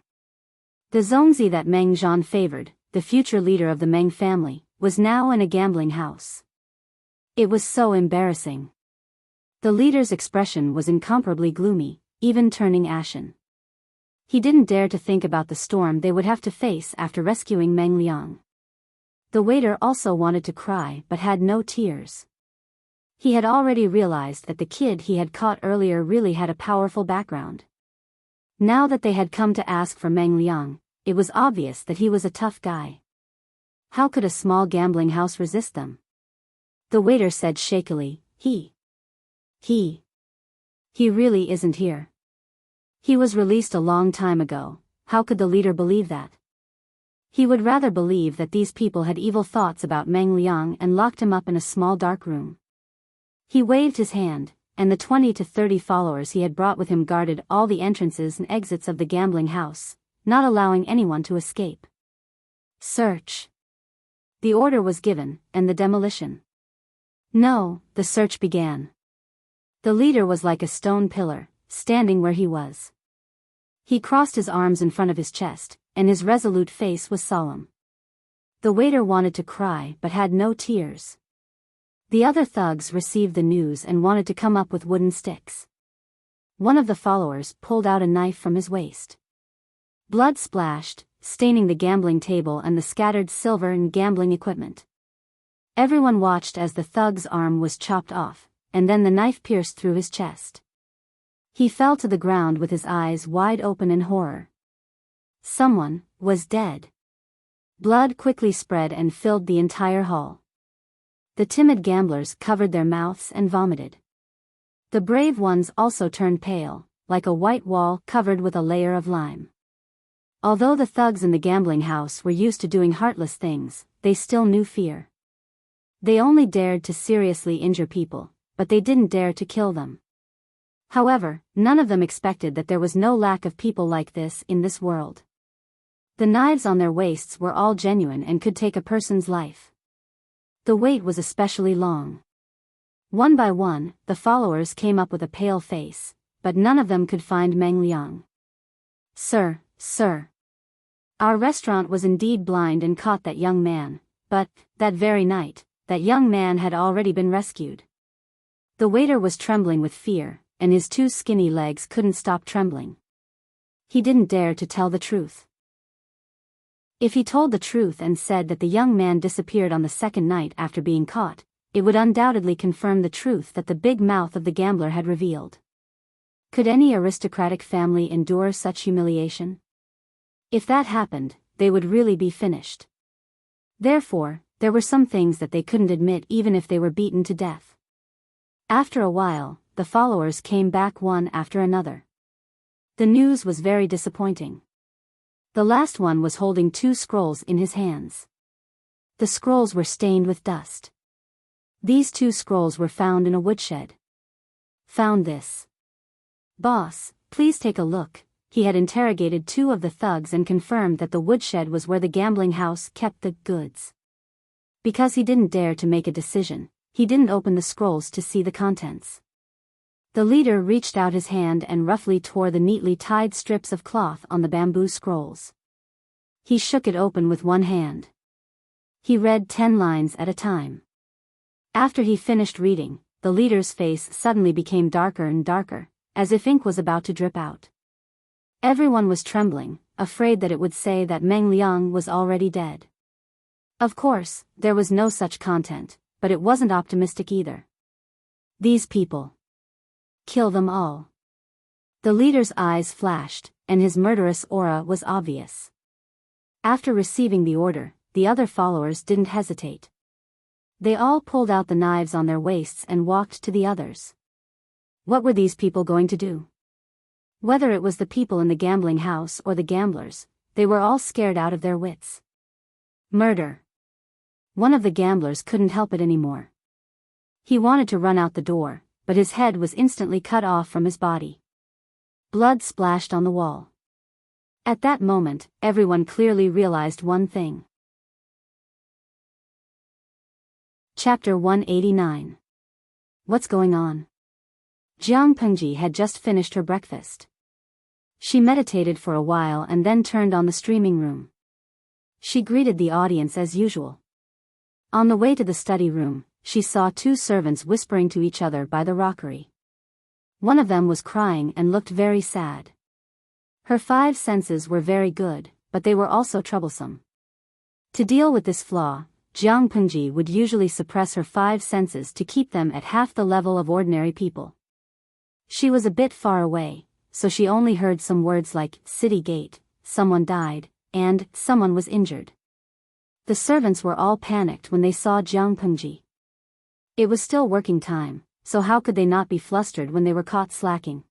S1: The Zongzi that Meng Zhan favored, the future leader of the Meng family, was now in a gambling house. It was so embarrassing. The leader's expression was incomparably gloomy, even turning ashen. He didn't dare to think about the storm they would have to face after rescuing Meng Liang. The waiter also wanted to cry but had no tears. He had already realized that the kid he had caught earlier really had a powerful background. Now that they had come to ask for Meng Liang, it was obvious that he was a tough guy. How could a small gambling house resist them? The waiter said shakily, He really isn't here. He was released a long time ago. How could the leader believe that? He would rather believe that these people had evil thoughts about Meng Liang and locked him up in a small dark room. He waved his hand, and the 20 to 30 followers he had brought with him guarded all the entrances and exits of the gambling house, not allowing anyone to escape. Search. The order was given, and the demolition. No, the search began. The leader was like a stone pillar, standing where he was. He crossed his arms in front of his chest, and his resolute face was solemn. The waiter wanted to cry but had no tears. The other thugs received the news and wanted to come up with wooden sticks. One of the followers pulled out a knife from his waist. Blood splashed, staining the gambling table and the scattered silver and gambling equipment. Everyone watched as the thug's arm was chopped off, and then the knife pierced through his chest. He fell to the ground with his eyes wide open in horror. Someone was dead. Blood quickly spread and filled the entire hall. The timid gamblers covered their mouths and vomited. The brave ones also turned pale, like a white wall covered with a layer of lime. Although the thugs in the gambling house were used to doing heartless things, they still knew fear. They only dared to seriously injure people, but they didn't dare to kill them. However, none of them expected that there was no lack of people like this in this world. The knives on their waists were all genuine and could take a person's life. The wait was especially long. One by one, the followers came up with a pale face, but none of them could find Meng Liang. Sir, sir. Our restaurant was indeed blind and caught that young man, but, that very night, that young man had already been rescued. The waiter was trembling with fear, and his two skinny legs couldn't stop trembling. He didn't dare to tell the truth. If he told the truth and said that the young man disappeared on the second night after being caught, it would undoubtedly confirm the truth that the big mouth of the gambler had revealed. Could any aristocratic family endure such humiliation? If that happened, they would really be finished. Therefore, there were some things that they couldn't admit even if they were beaten to death. After a while, the followers came back one after another. The news was very disappointing. The last one was holding 2 scrolls in his hands. The scrolls were stained with dust. These 2 scrolls were found in a woodshed. Found this. Boss, please take a look. He had interrogated 2 of the thugs and confirmed that the woodshed was where the gambling house kept the goods. Because he didn't dare to make a decision, he didn't open the scrolls to see the contents. The leader reached out his hand and roughly tore the neatly tied strips of cloth on the bamboo scrolls. He shook it open with one hand. He read 10 lines at a time. After he finished reading, the leader's face suddenly became darker and darker, as if ink was about to drip out. Everyone was trembling, afraid that it would say that Meng Liang was already dead. Of course, there was no such content, but it wasn't optimistic either. These people. Kill them all. The leader's eyes flashed, and his murderous aura was obvious. After receiving the order, the other followers didn't hesitate. They all pulled out the knives on their waists and walked to the others. What were these people going to do? Whether it was the people in the gambling house or the gamblers, they were all scared out of their wits. Murder. One of the gamblers couldn't help it anymore. He wanted to run out the door, but his head was instantly cut off from his body. Blood splashed on the wall. At that moment, everyone clearly realized one thing. Chapter 189. What's going on? Jiang Pengji had just finished her breakfast. She meditated for a while and then turned on the streaming room. She greeted the audience as usual. On the way to the study room, she saw 2 servants whispering to each other by the rockery. One of them was crying and looked very sad. Her 5 senses were very good, but they were also troublesome. To deal with this flaw, Jiang Pengji would usually suppress her 5 senses to keep them at half the level of ordinary people. She was a bit far away, so she only heard some words like city gate, someone died, and someone was injured. The servants were all panicked when they saw Jiang Pengji. It was still working time, so how could they not be flustered when they were caught slacking?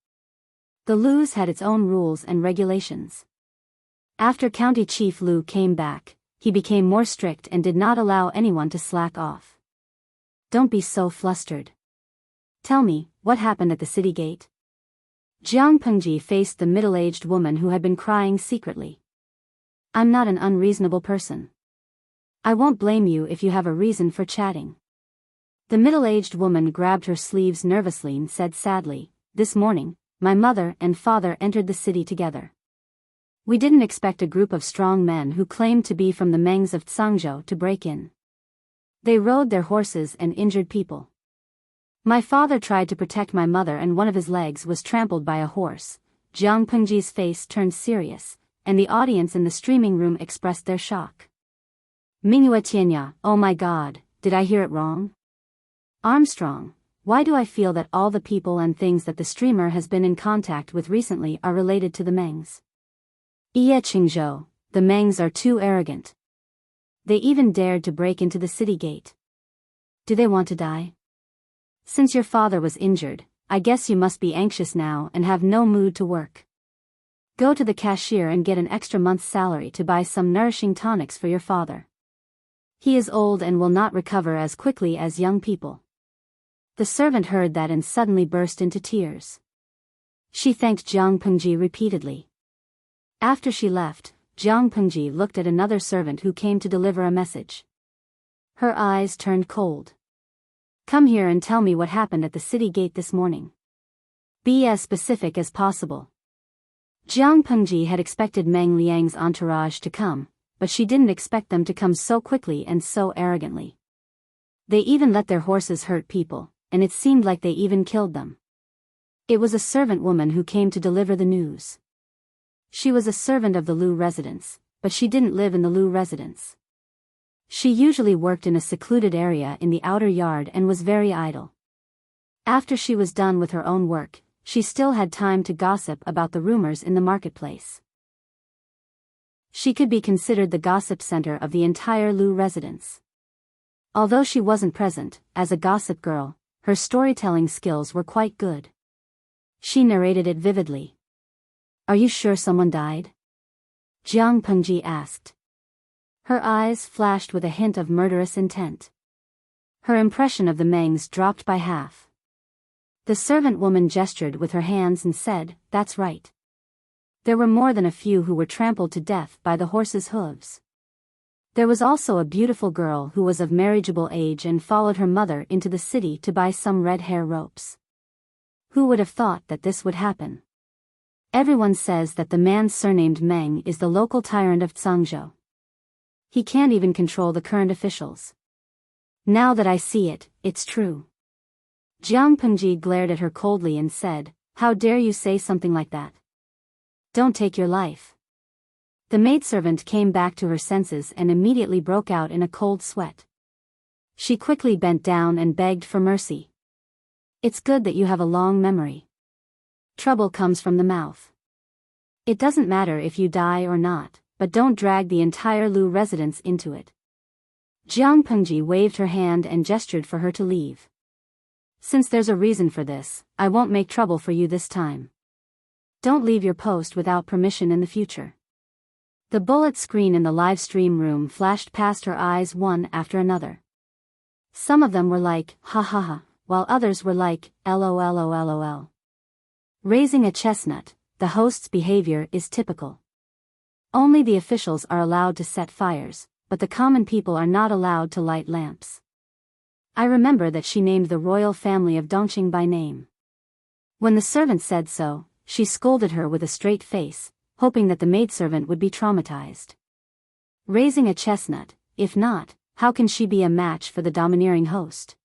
S1: The Lu's had its own rules and regulations. After County Chief Lu came back, he became more strict and did not allow anyone to slack off. Don't be so flustered. Tell me, what happened at the city gate? Jiang Pengji faced the middle-aged woman who had been crying secretly. I'm not an unreasonable person. I won't blame you if you have a reason for chatting. The middle-aged woman grabbed her sleeves nervously and said sadly, this morning, my mother and father entered the city together. We didn't expect a group of strong men who claimed to be from the Mengs of Tsangzhou to break in. They rode their horses and injured people. My father tried to protect my mother and one of his legs was trampled by a horse. Jiang Pengji's face turned serious, and the audience in the streaming room expressed their shock. Mingyue Tianya, oh my god, did I hear it wrong? Armstrong, why do I feel that all the people and things that the streamer has been in contact with recently are related to the Mengs? Ye Qingzhou, the Mengs are too arrogant. They even dared to break into the city gate. Do they want to die? Since your father was injured, I guess you must be anxious now and have no mood to work. Go to the cashier and get an extra month's salary to buy some nourishing tonics for your father. He is old and will not recover as quickly as young people." The servant heard that and suddenly burst into tears. She thanked Jiang Pengji repeatedly. After she left, Jiang Pengji looked at another servant who came to deliver a message. Her eyes turned cold. "Come here and tell me what happened at the city gate this morning. Be as specific as possible." Jiang Pengji had expected Meng Liang's entourage to come, but she didn't expect them to come so quickly and so arrogantly. They even let their horses hurt people, and it seemed like they even killed them. It was a servant woman who came to deliver the news. She was a servant of the Lu residence, but she didn't live in the Lu residence. She usually worked in a secluded area in the outer yard and was very idle. After she was done with her own work, she still had time to gossip about the rumors in the marketplace. She could be considered the gossip center of the entire Lu residence. Although she wasn't present, as a gossip girl, her storytelling skills were quite good. She narrated it vividly. "Are you sure someone died?" Jiang Pengji asked. Her eyes flashed with a hint of murderous intent. Her impression of the Mengs dropped by half. The servant woman gestured with her hands and said, "That's right. There were more than a few who were trampled to death by the horses' hooves. There was also a beautiful girl who was of marriageable age and followed her mother into the city to buy some red hair ropes. Who would have thought that this would happen? Everyone says that the man surnamed Meng is the local tyrant of Zhangzhou. He can't even control the current officials. Now that I see it, it's true." Jiang Pengji glared at her coldly and said, "How dare you say something like that? Don't take your life." The maidservant came back to her senses and immediately broke out in a cold sweat. She quickly bent down and begged for mercy. "It's good that you have a long memory. Trouble comes from the mouth. It doesn't matter if you die or not, but don't drag the entire Lu residence into it." Jiang Pengji waved her hand and gestured for her to leave. "Since there's a reason for this, I won't make trouble for you this time. Don't leave your post without permission in the future." The bullet screen in the live stream room flashed past her eyes one after another. Some of them were like, "Ha ha ha," while others were like, "LOLOLOL." Raising a chestnut, the host's behavior is typical. Only the officials are allowed to set fires, but the common people are not allowed to light lamps. I remember that she named the royal family of Dongqing by name. When the servant said so, she scolded her with a straight face, hoping that the maidservant would be traumatized. Raising a chestnut, if not, how can she be a match for the domineering host?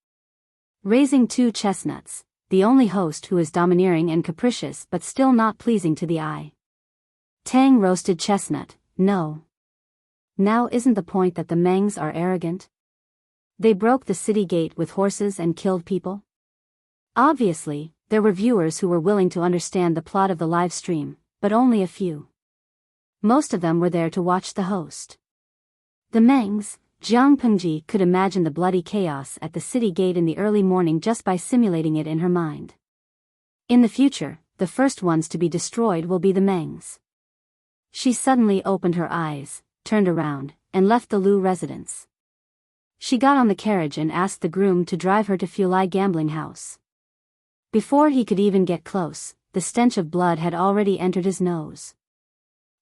S1: Raising two chestnuts, the only host who is domineering and capricious but still not pleasing to the eye. Tang roasted chestnut, no. Now isn't the point that the Mengs are arrogant? They broke the city gate with horses and killed people? Obviously, there were viewers who were willing to understand the plot of the live stream, but only a few. Most of them were there to watch the host. The Mengs, Jiang Pengji could imagine the bloody chaos at the city gate in the early morning just by simulating it in her mind. In the future, the first ones to be destroyed will be the Mengs. She suddenly opened her eyes, turned around, and left the Lu residence. She got on the carriage and asked the groom to drive her to Fulai gambling house. Before he could even get close, the stench of blood had already entered his nose.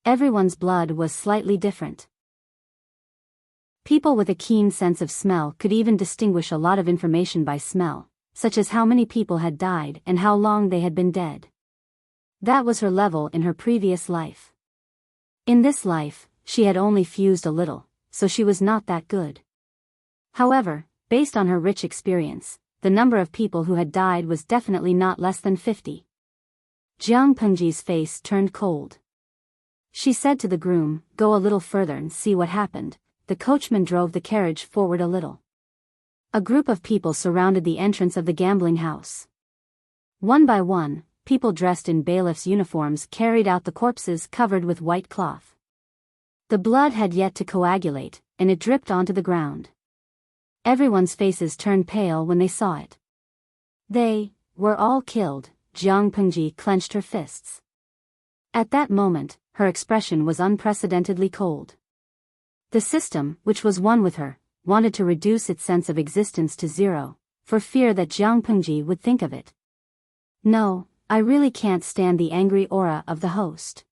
S1: Everyone's blood was slightly different. People with a keen sense of smell could even distinguish a lot of information by smell, such as how many people had died and how long they had been dead. That was her level in her previous life. In this life, she had only fused a little, so she was not that good. However, based on her rich experience, the number of people who had died was definitely not less than 50. Jiang Pengji's face turned cold. She said to the groom, "Go a little further and see what happened." The coachman drove the carriage forward a little. A group of people surrounded the entrance of the gambling house. One by one, people dressed in bailiffs' uniforms carried out the corpses covered with white cloth. The blood had yet to coagulate, and it dripped onto the ground. Everyone's faces turned pale when they saw it. They were all killed. Jiang Pengji clenched her fists. At that moment, her expression was unprecedentedly cold. The system, which was one with her, wanted to reduce its sense of existence to zero, for fear that Jiang Pengji would think of it. No, I really can't stand the angry aura of the host.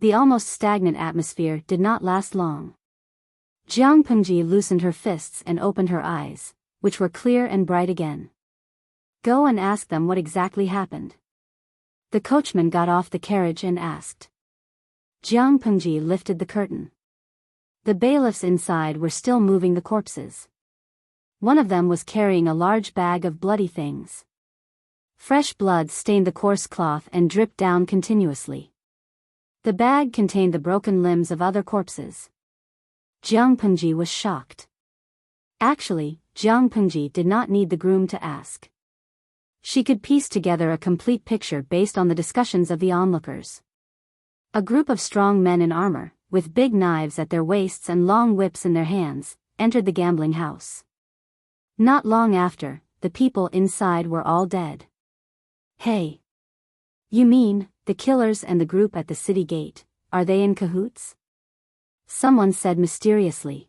S1: The almost stagnant atmosphere did not last long. Jiang Pengji loosened her fists and opened her eyes, which were clear and bright again. Go and ask them what exactly happened. The coachman got off the carriage and asked. Jiang Pengji lifted the curtain. The bailiffs inside were still moving the corpses. One of them was carrying a large bag of bloody things. Fresh blood stained the coarse cloth and dripped down continuously. The bag contained the broken limbs of other corpses. Jiang Pengji was shocked. Actually, Jiang Pengji did not need the groom to ask. She could piece together a complete picture based on the discussions of the onlookers. A group of strong men in armor, with big knives at their waists and long whips in their hands, entered the gambling house. Not long after, the people inside were all dead. Hey! You mean, the killers and the group at the city gate, are they in cahoots? Someone said mysteriously.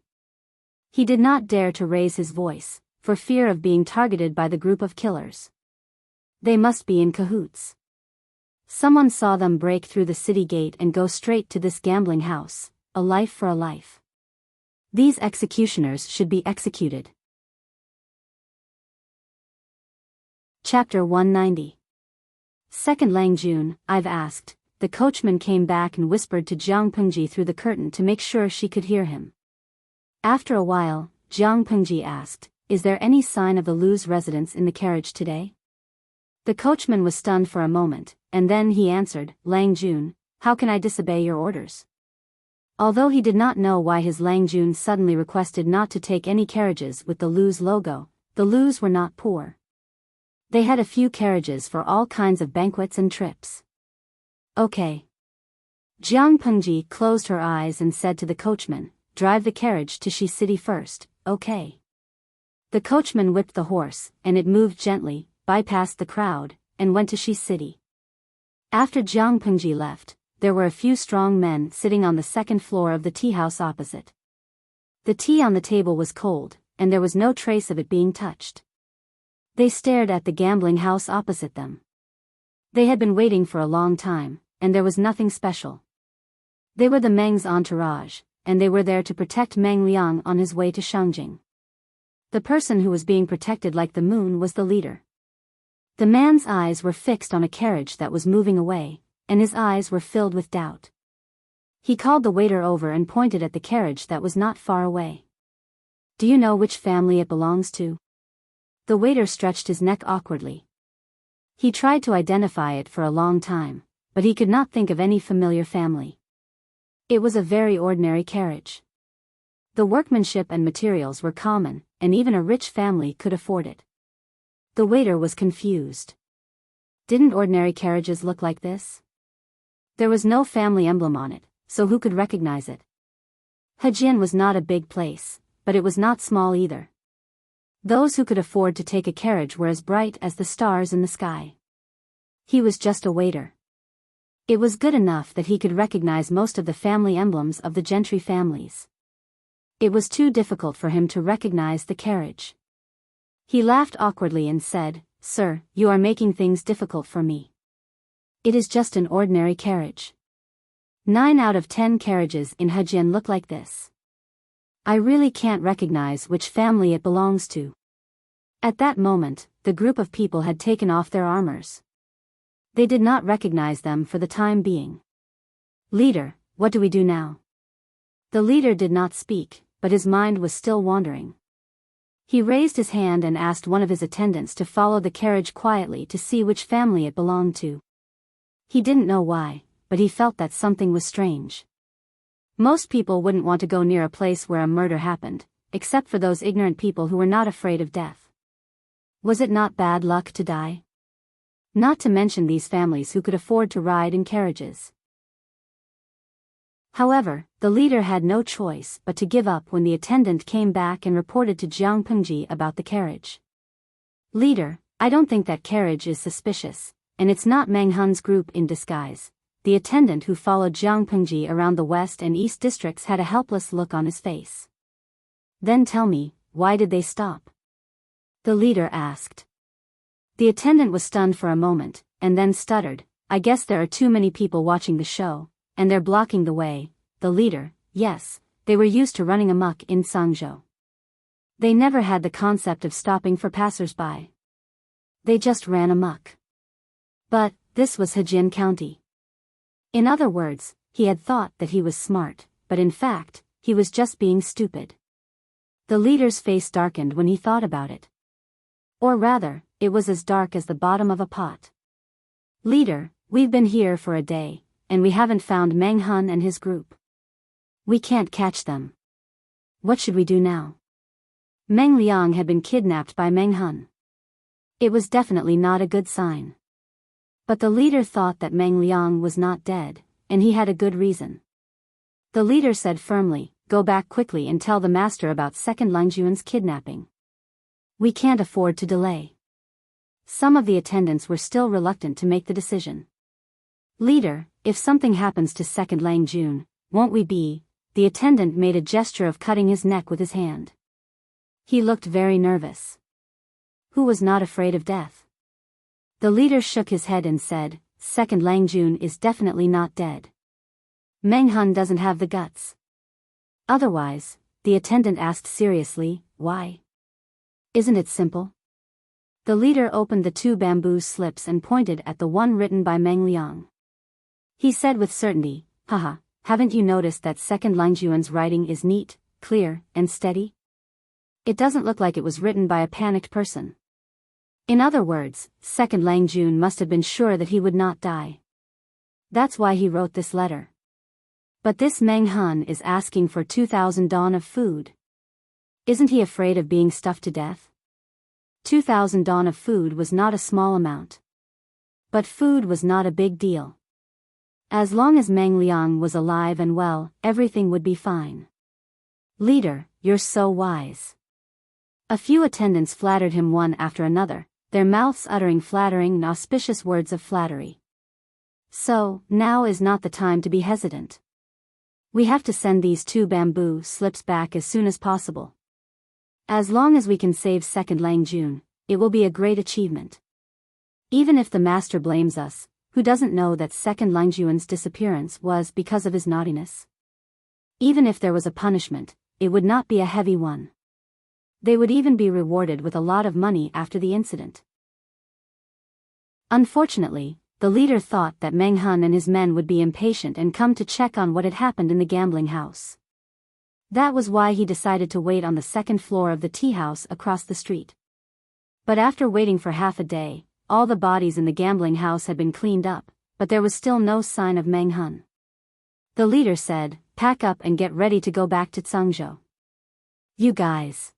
S1: He did not dare to raise his voice, for fear of being targeted by the group of killers. They must be in cahoots. Someone saw them break through the city gate and go straight to this gambling house, a life for a life. These executioners should be executed. Chapter 190. Second Lang Jun, I've asked. The coachman came back and whispered to Jiang Pengji through the curtain to make sure she could hear him. After a while, Jiang Pengji asked, is there any sign of the Lu's residents in the carriage today? The coachman was stunned for a moment, and then he answered, Lang Jun, how can I disobey your orders? Although he did not know why his Lang Jun suddenly requested not to take any carriages with the Lu's logo, the Lu's were not poor. They had a few carriages for all kinds of banquets and trips. Okay. Jiang Pengji closed her eyes and said to the coachman, drive the carriage to Shi City first, okay. The coachman whipped the horse, and it moved gently, bypassed the crowd, and went to Shi City. After Jiang Pengji left, there were a few strong men sitting on the second floor of the tea house opposite. The tea on the table was cold, and there was no trace of it being touched. They stared at the gambling house opposite them. They had been waiting for a long time, and there was nothing special. They were the Meng's entourage, and they were there to protect Meng Liang on his way to Shangjing. The person who was being protected like the moon was the leader. The man's eyes were fixed on a carriage that was moving away, and his eyes were filled with doubt. He called the waiter over and pointed at the carriage that was not far away. Do you know which family it belongs to? The waiter stretched his neck awkwardly. He tried to identify it for a long time, but he could not think of any familiar family. It was a very ordinary carriage. The workmanship and materials were common, and even a rich family could afford it. The waiter was confused. Didn't ordinary carriages look like this? There was no family emblem on it, so who could recognize it? Hejian was not a big place, but it was not small either. Those who could afford to take a carriage were as bright as the stars in the sky. He was just a waiter. It was good enough that he could recognize most of the family emblems of the gentry families. It was too difficult for him to recognize the carriage. He laughed awkwardly and said, Sir, you are making things difficult for me. It is just an ordinary carriage. 9 out of 10 carriages in Hejian look like this. I really can't recognize which family it belongs to. At that moment, the group of people had taken off their armors. They did not recognize them for the time being. Leader, what do we do now? The leader did not speak, but his mind was still wandering. He raised his hand and asked one of his attendants to follow the carriage quietly to see which family it belonged to. He didn't know why, but he felt that something was strange. Most people wouldn't want to go near a place where a murder happened, except for those ignorant people who were not afraid of death. Was it not bad luck to die? Not to mention these families who could afford to ride in carriages. However, the leader had no choice but to give up when the attendant came back and reported to Jiang Pengji about the carriage. Leader, I don't think that carriage is suspicious, and it's not Meng Hun's group in disguise. The attendant who followed Jiang Pengji around the west and east districts had a helpless look on his face. Then tell me, why did they stop? The leader asked. The attendant was stunned for a moment, and then stuttered, I guess there are too many people watching the show, and they're blocking the way. The leader, yes, they were used to running amok in Sangzhou. They never had the concept of stopping for passers-by. They just ran amok. But, this was Hejin County. In other words, he had thought that he was smart, but in fact, he was just being stupid. The leader's face darkened when he thought about it. Or rather, it was as dark as the bottom of a pot. Leader, we've been here for a day, and we haven't found Meng Hun and his group. We can't catch them. What should we do now? Meng Liang had been kidnapped by Meng Hun. It was definitely not a good sign. But the leader thought that Meng Liang was not dead, and he had a good reason. The leader said firmly, go back quickly and tell the master about Second Langjuan's kidnapping. We can't afford to delay. Some of the attendants were still reluctant to make the decision. Leader, if something happens to Second Langjun, won't we be? The attendant made a gesture of cutting his neck with his hand. He looked very nervous. Who was not afraid of death? The leader shook his head and said, Second Langjun is definitely not dead. Meng Hun doesn't have the guts. Otherwise, the attendant asked seriously, why? Isn't it simple? The leader opened the 2 bamboo slips and pointed at the one written by Meng Liang. He said with certainty, haha, haven't you noticed that Second Langjuan's writing is neat, clear, and steady? It doesn't look like it was written by a panicked person. In other words, Second Langjun must have been sure that he would not die. That's why he wrote this letter. But this Meng Hun is asking for 2,000 dawn of food. Isn't he afraid of being stuffed to death? 2,000 dawn of food was not a small amount. But food was not a big deal. As long as Meng Liang was alive and well, everything would be fine. Leader, you're so wise. A few attendants flattered him one after another, their mouths uttering flattering and auspicious words of flattery. So, now is not the time to be hesitant. We have to send these 2 bamboo slips back as soon as possible. As long as we can save Second Langjun, it will be a great achievement. Even if the master blames us, who doesn't know that Second Langjuan's disappearance was because of his naughtiness? Even if there was a punishment, it would not be a heavy one. They would even be rewarded with a lot of money after the incident. Unfortunately, the leader thought that Meng Hun and his men would be impatient and come to check on what had happened in the gambling house. That was why he decided to wait on the 2nd floor of the tea house across the street. But after waiting for half a day, all the bodies in the gambling house had been cleaned up, but there was still no sign of Meng Hun. The leader said, pack up and get ready to go back to Sangzhou. You guys.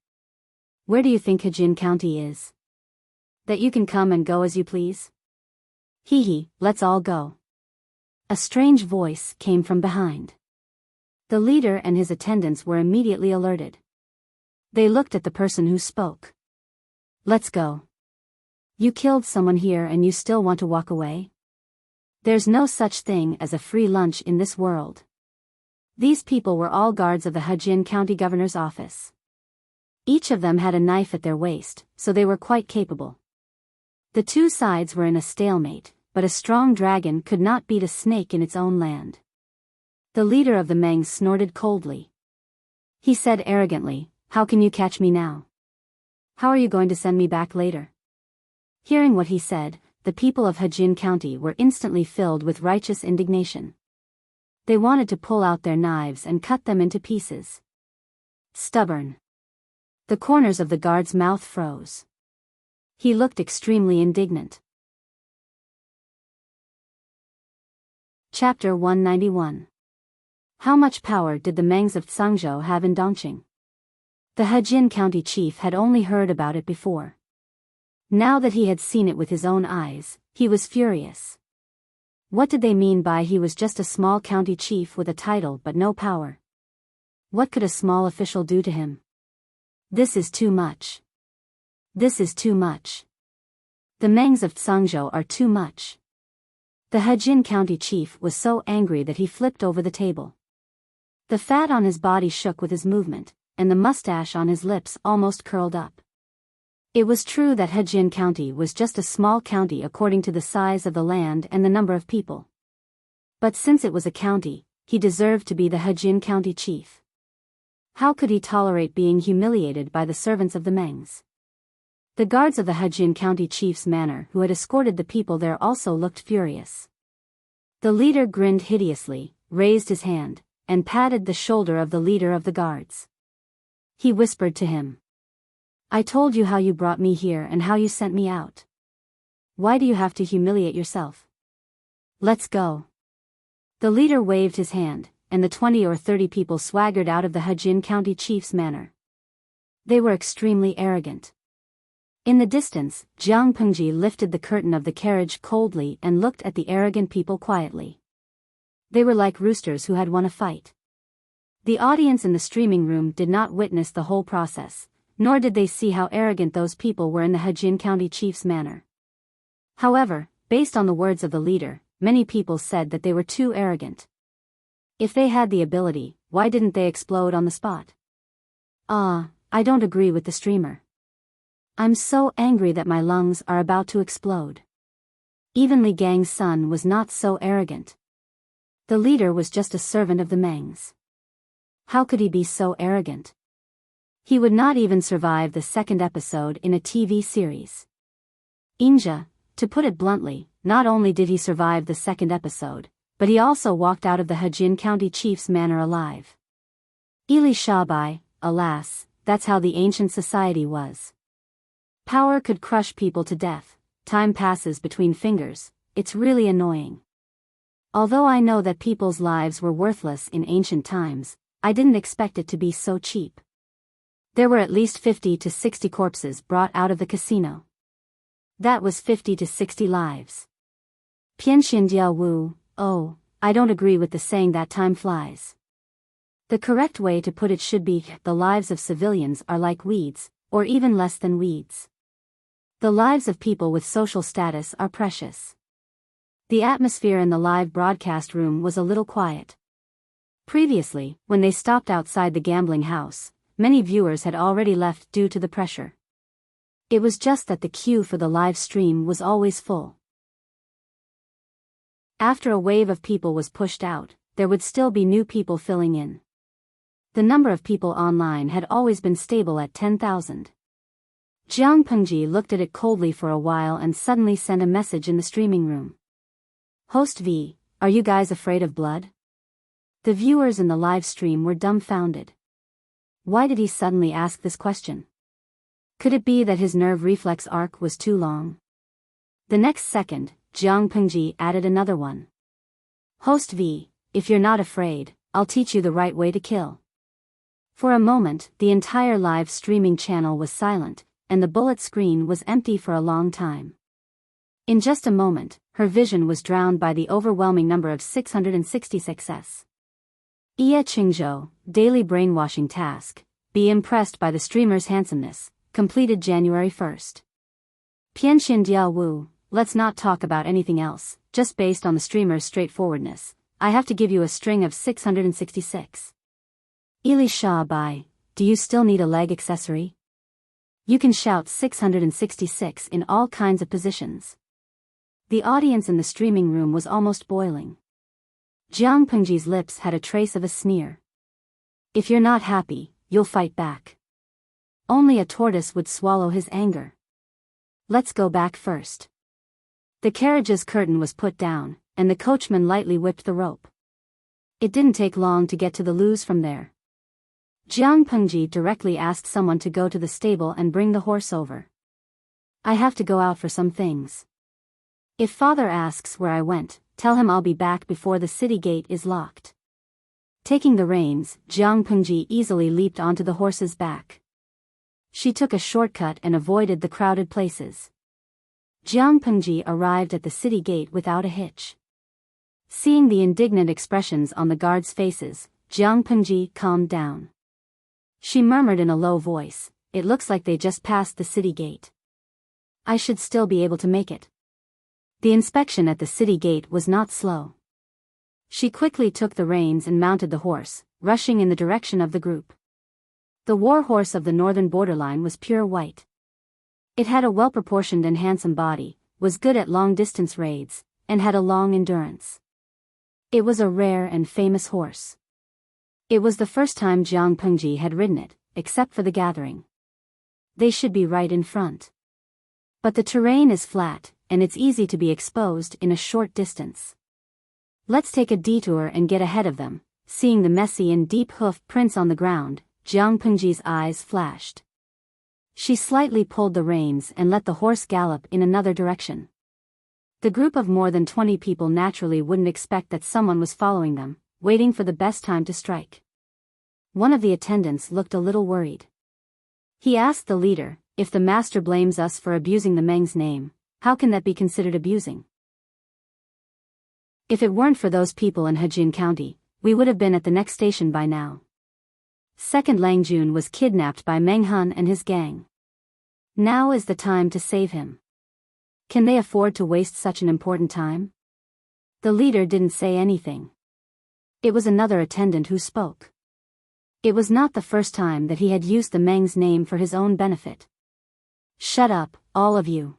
S1: Where do you think Hejin County is? That you can come and go as you please? Hee, let's all go. A strange voice came from behind. The leader and his attendants were immediately alerted. They looked at the person who spoke. Let's go. You killed someone here and you still want to walk away? There's no such thing as a free lunch in this world. These people were all guards of the Hejin County Governor's office. Each of them had a knife at their waist, so they were quite capable. The 2 sides were in a stalemate, but a strong dragon could not beat a snake in its own land. The leader of the Mengs snorted coldly. He said arrogantly, how can you catch me now? How are you going to send me back later? Hearing what he said, the people of Hejin County were instantly filled with righteous indignation. They wanted to pull out their knives and cut them into pieces. Stubborn. The corners of the guard's mouth froze. He looked extremely indignant. Chapter 191. How much power did the Mengs of Sangzhou have in Dongqing? The Hejin County chief had only heard about it before. Now that he had seen it with his own eyes, he was furious. What did they mean by he was just a small county chief with a title but no power? What could a small official do to him? This is too much. This is too much. The Mengs of Tsangzhou are too much. The Hejin County chief was so angry that he flipped over the table. The fat on his body shook with his movement, and the mustache on his lips almost curled up. It was true that Hejin County was just a small county according to the size of the land and the number of people. But since it was a county, he deserved to be the Hejin County chief. How could he tolerate being humiliated by the servants of the Mengs? The guards of the Hejin County chief's manor who had escorted the people there also looked furious. The leader grinned hideously, raised his hand, and patted the shoulder of the leader of the guards. He whispered to him. I told you how you brought me here and how you sent me out. Why do you have to humiliate yourself? Let's go. The leader waved his hand, and the 20 or 30 people swaggered out of the Hejin County chief's manor. They were extremely arrogant. In the distance, Jiang Pengji lifted the curtain of the carriage coldly and looked at the arrogant people quietly. They were like roosters who had won a fight. The audience in the streaming room did not witness the whole process, nor did they see how arrogant those people were in the Hejin County chief's manor. However, based on the words of the leader, many people said that they were too arrogant. If they had the ability, why didn't they explode on the spot? I don't agree with the streamer. I'm so angry that my lungs are about to explode. Even Li Gang's son was not so arrogant. The leader was just a servant of the Mengs. How could he be so arrogant? He would not even survive the second episode in a TV series. Inja, to put it bluntly, not only did he survive the second episode, but he also walked out of the Hejin County chief's manor alive. Ili Shabai, alas, that's how the ancient society was. Power could crush people to death, time passes between fingers, it's really annoying. Although I know that people's lives were worthless in ancient times, I didn't expect it to be so cheap. There were at least 50 to 60 corpses brought out of the casino. That was 50 to 60 lives. Pianxindia Wu, oh, I don't agree with the saying that time flies. The correct way to put it should be, the lives of civilians are like weeds, or even less than weeds. The lives of people with social status are precious. The atmosphere in the live broadcast room was a little quiet. Previously, when they stopped outside the gambling house, many viewers had already left due to the pressure. It was just that the queue for the live stream was always full. After a wave of people was pushed out, there would still be new people filling in. The number of people online had always been stable at 10,000. Jiang Pengji looked at it coldly for a while and suddenly sent a message in the streaming room. Host V, are you guys afraid of blood? The viewers in the live stream were dumbfounded. Why did he suddenly ask this question? Could it be that his nerve reflex arc was too long? The next second, Jiang Pengji added another one. Host V, if you're not afraid, I'll teach you the right way to kill. For a moment, the entire live streaming channel was silent, and the bullet screen was empty for a long time. In just a moment, her vision was drowned by the overwhelming number of 666s. Iya Qingzhou, daily brainwashing task, be impressed by the streamer's handsomeness, completed January 1st. Pianxindia Wu, let's not talk about anything else, just based on the streamer's straightforwardness, I have to give you a string of 666. Ili Shah Bai, do you still need a leg accessory? You can shout 666 in all kinds of positions. The audience in the streaming room was almost boiling. Jiang Pengji's lips had a trace of a sneer. If you're not happy, you'll fight back. Only a tortoise would swallow his anger. Let's go back first. The carriage's curtain was put down, and the coachman lightly whipped the rope. It didn't take long to get to the loos from there. Jiang Pengji directly asked someone to go to the stable and bring the horse over. I have to go out for some things. If father asks where I went, tell him I'll be back before the city gate is locked. Taking the reins, Jiang Pengji easily leaped onto the horse's back. She took a shortcut and avoided the crowded places. Jiang Pengji arrived at the city gate without a hitch. Seeing the indignant expressions on the guards' faces, Jiang Pengji calmed down. She murmured in a low voice, it looks like they just passed the city gate. I should still be able to make it. The inspection at the city gate was not slow. She quickly took the reins and mounted the horse, rushing in the direction of the group. The war horse of the northern borderline was pure white. It had a well-proportioned and handsome body, was good at long-distance raids, and had a long endurance. It was a rare and famous horse. It was the first time Jiang Pengji had ridden it, except for the gathering. They should be right in front. But the terrain is flat, and it's easy to be exposed in a short distance. Let's take a detour and get ahead of them. Seeing the messy and deep hoof prints on the ground, Jiang Pengji's eyes flashed. She slightly pulled the reins and let the horse gallop in another direction. The group of more than 20 people naturally wouldn't expect that someone was following them, waiting for the best time to strike. One of the attendants looked a little worried. He asked the leader, if the master blames us for abusing the Meng's name, how can that be considered abusing? If it weren't for those people in Hejin County, we would have been at the next station by now. Second Lang Jun was kidnapped by Meng Hun and his gang. Now is the time to save him. Can they afford to waste such an important time? The leader didn't say anything. It was another attendant who spoke. It was not the first time that he had used the Meng's name for his own benefit. Shut up, all of you.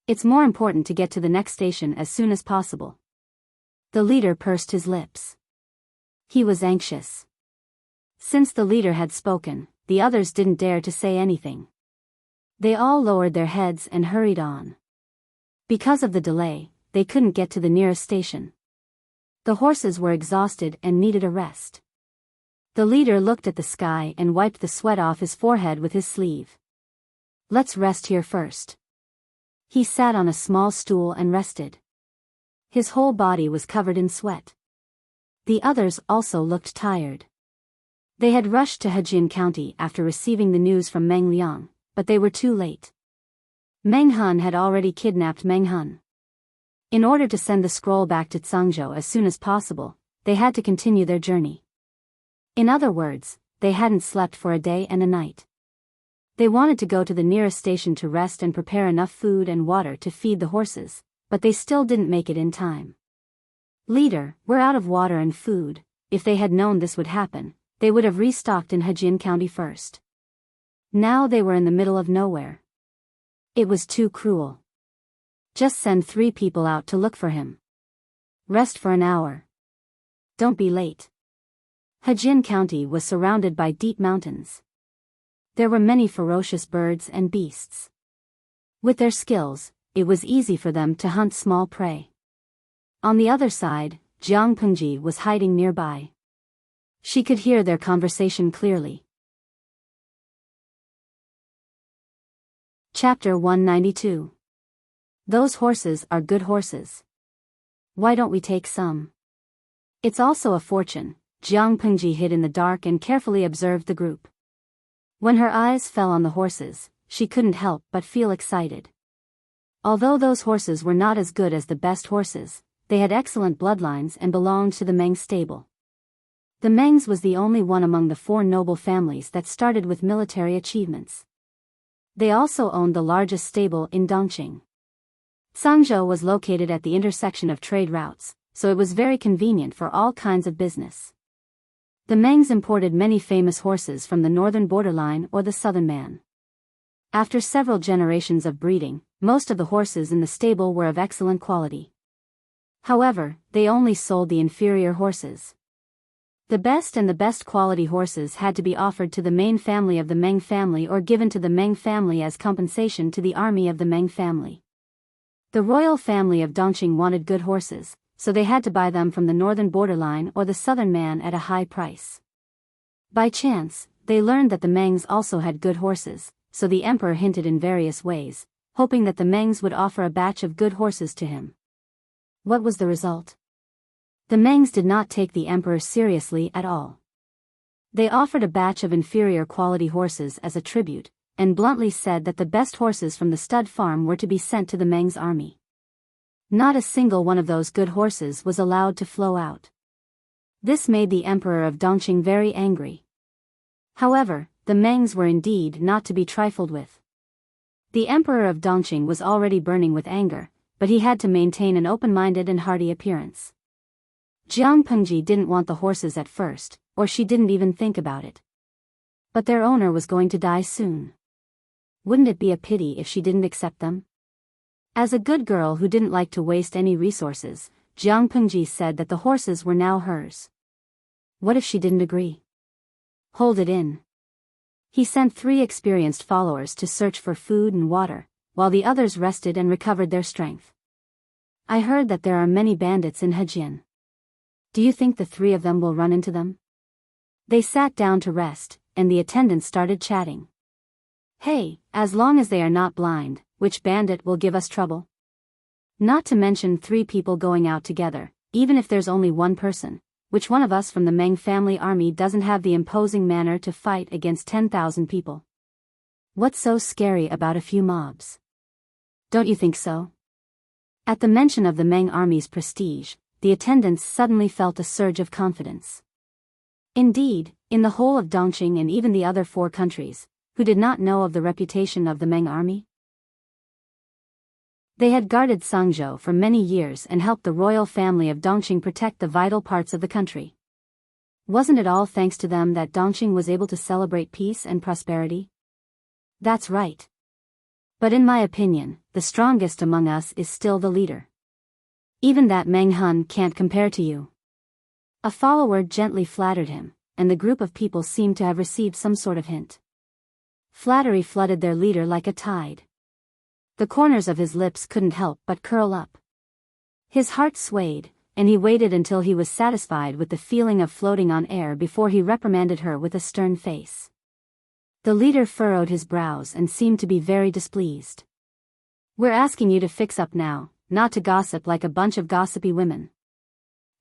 S1: It's more important to get to the next station as soon as possible. The leader pursed his lips. He was anxious. Since the leader had spoken, the others didn't dare to say anything. They all lowered their heads and hurried on. Because of the delay, they couldn't get to the nearest station. The horses were exhausted and needed a rest. The leader looked at the sky and wiped the sweat off his forehead with his sleeve. Let's rest here first. He sat on a small stool and rested. His whole body was covered in sweat. The others also looked tired. They had rushed to Hejin County after receiving the news from Meng Liang, but they were too late. Meng Hun had already kidnapped Meng Hun. In order to send the scroll back to Tsangzhou as soon as possible, they had to continue their journey. In other words, they hadn't slept for a day and a night. They wanted to go to the nearest station to rest and prepare enough food and water to feed the horses, but they still didn't make it in time. Leader, we're out of water and food. If they had known this would happen, they would have restocked in Hejin County first. Now they were in the middle of nowhere. It was too cruel. Just send 3 people out to look for him. Rest for an hour. Don't be late. Hejin County was surrounded by deep mountains. There were many ferocious birds and beasts. With their skills, it was easy for them to hunt small prey. On the other side, Jiang Pengji was hiding nearby. She could hear their conversation clearly. Chapter 192. Those horses are good horses. Why don't we take some? It's also a fortune. Jiang Pengji hid in the dark and carefully observed the group. When her eyes fell on the horses, she couldn't help but feel excited. Although those horses were not as good as the best horses, they had excellent bloodlines and belonged to the Meng stable. The Mengs was the only one among the 4 noble families that started with military achievements. They also owned the largest stable in Dongqing. Tsangzhou was located at the intersection of trade routes, so it was very convenient for all kinds of business. The Mengs imported many famous horses from the northern borderline or the southern man. After several generations of breeding, most of the horses in the stable were of excellent quality. However, they only sold the inferior horses. The best and the best quality horses had to be offered to the main family of the Meng family or given to the Meng family as compensation to the army of the Meng family. The royal family of Dongqing wanted good horses, so they had to buy them from the northern borderline or the southern man at a high price. By chance, they learned that the Mengs also had good horses, so the emperor hinted in various ways, hoping that the Mengs would offer a batch of good horses to him. What was the result? The Mengs did not take the emperor seriously at all. They offered a batch of inferior quality horses as a tribute, and bluntly said that the best horses from the stud farm were to be sent to the Mengs army. Not a single one of those good horses was allowed to flow out. This made the emperor of Dongqing very angry. However, the Mengs were indeed not to be trifled with. The emperor of Dongqing was already burning with anger, but he had to maintain an open-minded and hearty appearance. Jiang Pengji didn't want the horses at first, or she didn't even think about it. But their owner was going to die soon. Wouldn't it be a pity if she didn't accept them? As a good girl who didn't like to waste any resources, Jiang Pengji said that the horses were now hers. What if she didn't agree? Hold it in. He sent 3 experienced followers to search for food and water, while the others rested and recovered their strength. I heard that there are many bandits in Hejian. Do you think the 3 of them will run into them? They sat down to rest, and the attendants started chatting. Hey, as long as they are not blind, which bandit will give us trouble? Not to mention 3 people going out together, even if there's only one person. Which one of us from the Meng family army doesn't have the imposing manner to fight against 10,000 people? What's so scary about a few mobs? Don't you think so? At the mention of the Meng army's prestige, the attendants suddenly felt a surge of confidence. Indeed, in the whole of Dongqing and even the other 4 countries, who did not know of the reputation of the Meng army? They had guarded Sangzhou for many years and helped the royal family of Dongqing protect the vital parts of the country. Wasn't it all thanks to them that Dongqing was able to celebrate peace and prosperity? That's right. But in my opinion, the strongest among us is still the leader. Even that Meng Hun can't compare to you. A follower gently flattered him, and the group of people seemed to have received some sort of hint. Flattery flooded their leader like a tide. The corners of his lips couldn't help but curl up. His heart swayed, and he waited until he was satisfied with the feeling of floating on air before he reprimanded her with a stern face. The leader furrowed his brows and seemed to be very displeased. We're asking you to fix up now, not to gossip like a bunch of gossipy women.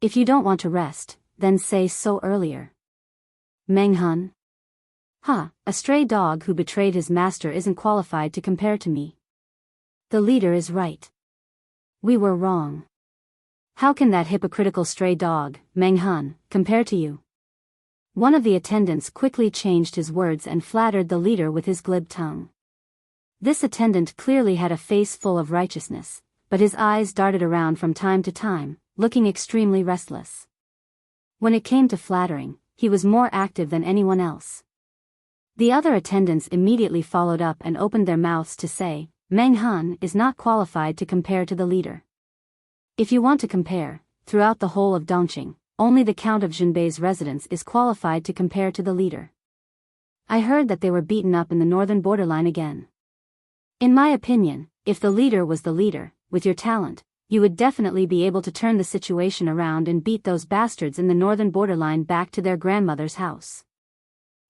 S1: If you don't want to rest, then say so earlier. Meng Hun? A stray dog who betrayed his master isn't qualified to compare to me. The leader is right. We were wrong. How can that hypocritical stray dog, Meng Hun, compare to you? One of the attendants quickly changed his words and flattered the leader with his glib tongue. This attendant clearly had a face full of righteousness, but his eyes darted around from time to time, looking extremely restless. When it came to flattering, he was more active than anyone else. The other attendants immediately followed up and opened their mouths to say, Meng Hun is not qualified to compare to the leader. If you want to compare, throughout the whole of Dongqing, only the Count of Junbei's residence is qualified to compare to the leader. I heard that they were beaten up in the northern borderline again. In my opinion, if the leader was the leader, with your talent, you would definitely be able to turn the situation around and beat those bastards in the northern borderline back to their grandmother's house.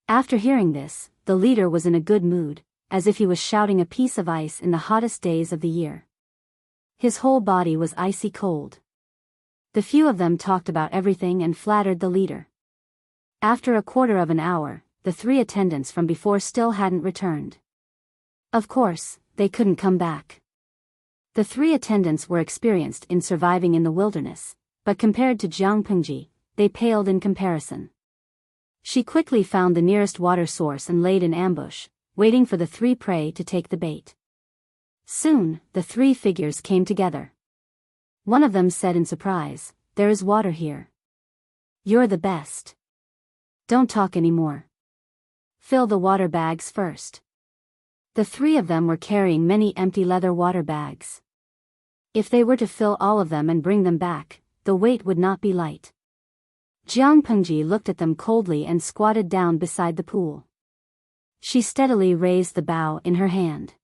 S1: After hearing this, the leader was in a good mood, as if he was shouting a piece of ice in the hottest days of the year. His whole body was icy cold. The few of them talked about everything and flattered the leader. After a quarter of an hour, the 3 attendants from before still hadn't returned. Of course, they couldn't come back. The 3 attendants were experienced in surviving in the wilderness, but compared to Jiang Pengji, they paled in comparison. She quickly found the nearest water source and laid in ambush, waiting for the 3 prey to take the bait. Soon, the 3 figures came together. One of them said in surprise, "There is water here. You're the best. Don't talk anymore. Fill the water bags first." The 3 of them were carrying many empty leather water bags. If they were to fill all of them and bring them back, the weight would not be light. Jiang Pengji looked at them coldly and squatted down beside the pool. She steadily raised the bow in her hand.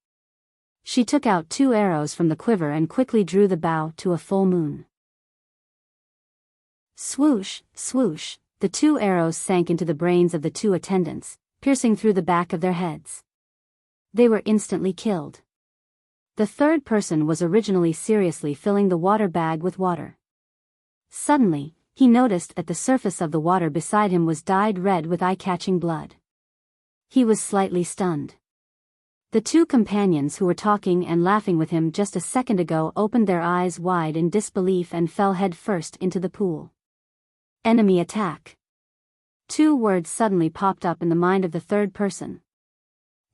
S1: She took out 2 arrows from the quiver and quickly drew the bow to a full moon. Swoosh, swoosh, the 2 arrows sank into the brains of the 2 attendants, piercing through the back of their heads. They were instantly killed. The 3rd person was originally seriously filling the water bag with water. Suddenly, he noticed that the surface of the water beside him was dyed red with eye-catching blood. He was slightly stunned. The 2 companions who were talking and laughing with him just a second ago opened their eyes wide in disbelief and fell head-first into the pool. Enemy attack. 2 words suddenly popped up in the mind of the 3rd person.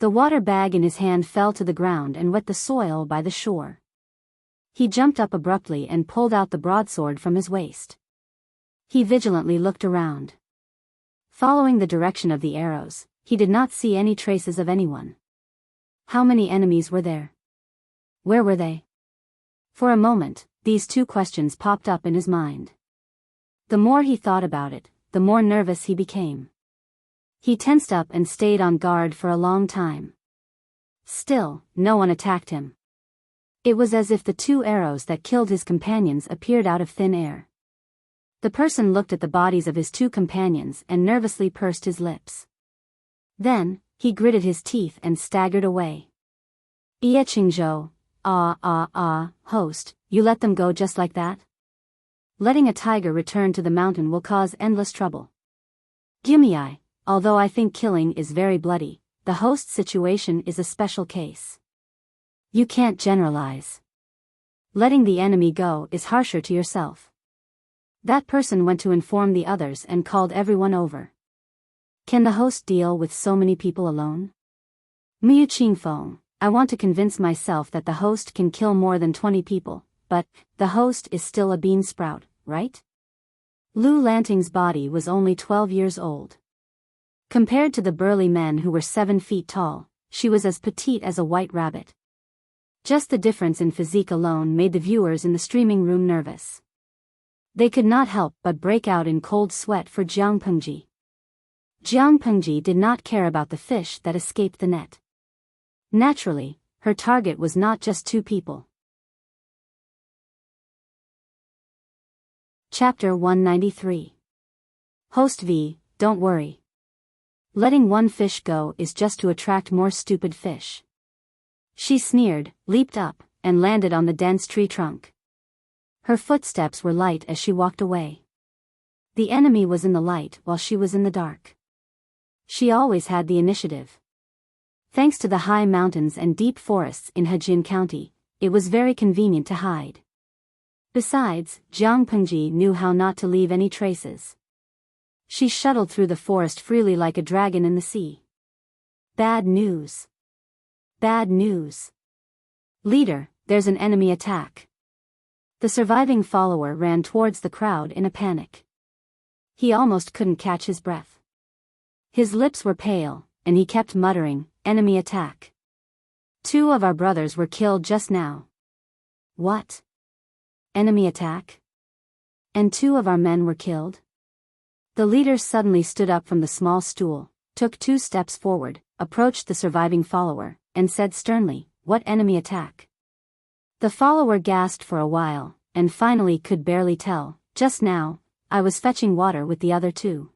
S1: The water bag in his hand fell to the ground and wet the soil by the shore. He jumped up abruptly and pulled out the broadsword from his waist. He vigilantly looked around. Following the direction of the arrows, he did not see any traces of anyone. How many enemies were there? Where were they? For a moment, these two questions popped up in his mind. The more he thought about it, the more nervous he became. He tensed up and stayed on guard for a long time. Still, no one attacked him. It was as if the two arrows that killed his companions appeared out of thin air. The person looked at the bodies of his two companions and nervously pursed his lips. Then, he gritted his teeth and staggered away. Qingzhou, host, you let them go just like that? Letting a tiger return to the mountain will cause endless trouble. Gimme, although I think killing is very bloody, the host situation is a special case. You can't generalize. Letting the enemy go is harsher to yourself. That person went to inform the others and called everyone over. Can the host deal with so many people alone? Miu Qingfeng, I want to convince myself that the host can kill more than 20 people, but the host is still a bean sprout, right? Lu Lanting's body was only 12 years old. Compared to the burly men who were 7 feet tall, she was as petite as a white rabbit. Just the difference in physique alone made the viewers in the streaming room nervous. They could not help but break out in cold sweat for Jiang Pengji. Jiang Pengji did not care about the fish that escaped the net. Naturally, her target was not just 2 people. Chapter 193. Host V, don't worry. Letting one fish go is just to attract more stupid fish. She sneered, leaped up, and landed on the dense tree trunk. Her footsteps were light as she walked away. The enemy was in the light while she was in the dark. She always had the initiative. Thanks to the high mountains and deep forests in Hejin County, it was very convenient to hide. Besides, Jiang Pengji knew how not to leave any traces. She shuttled through the forest freely like a dragon in the sea. Bad news. Bad news. Leader, there's an enemy attack. The surviving follower ran towards the crowd in a panic. He almost couldn't catch his breath. His lips were pale, and he kept muttering, enemy attack. 2 of our brothers were killed just now. What? Enemy attack? And 2 of our men were killed? The leader suddenly stood up from the small stool, took 2 steps forward, approached the surviving follower, and said sternly, what enemy attack? The follower gasped for a while, and finally could barely tell, just now, I was fetching water with the other 2.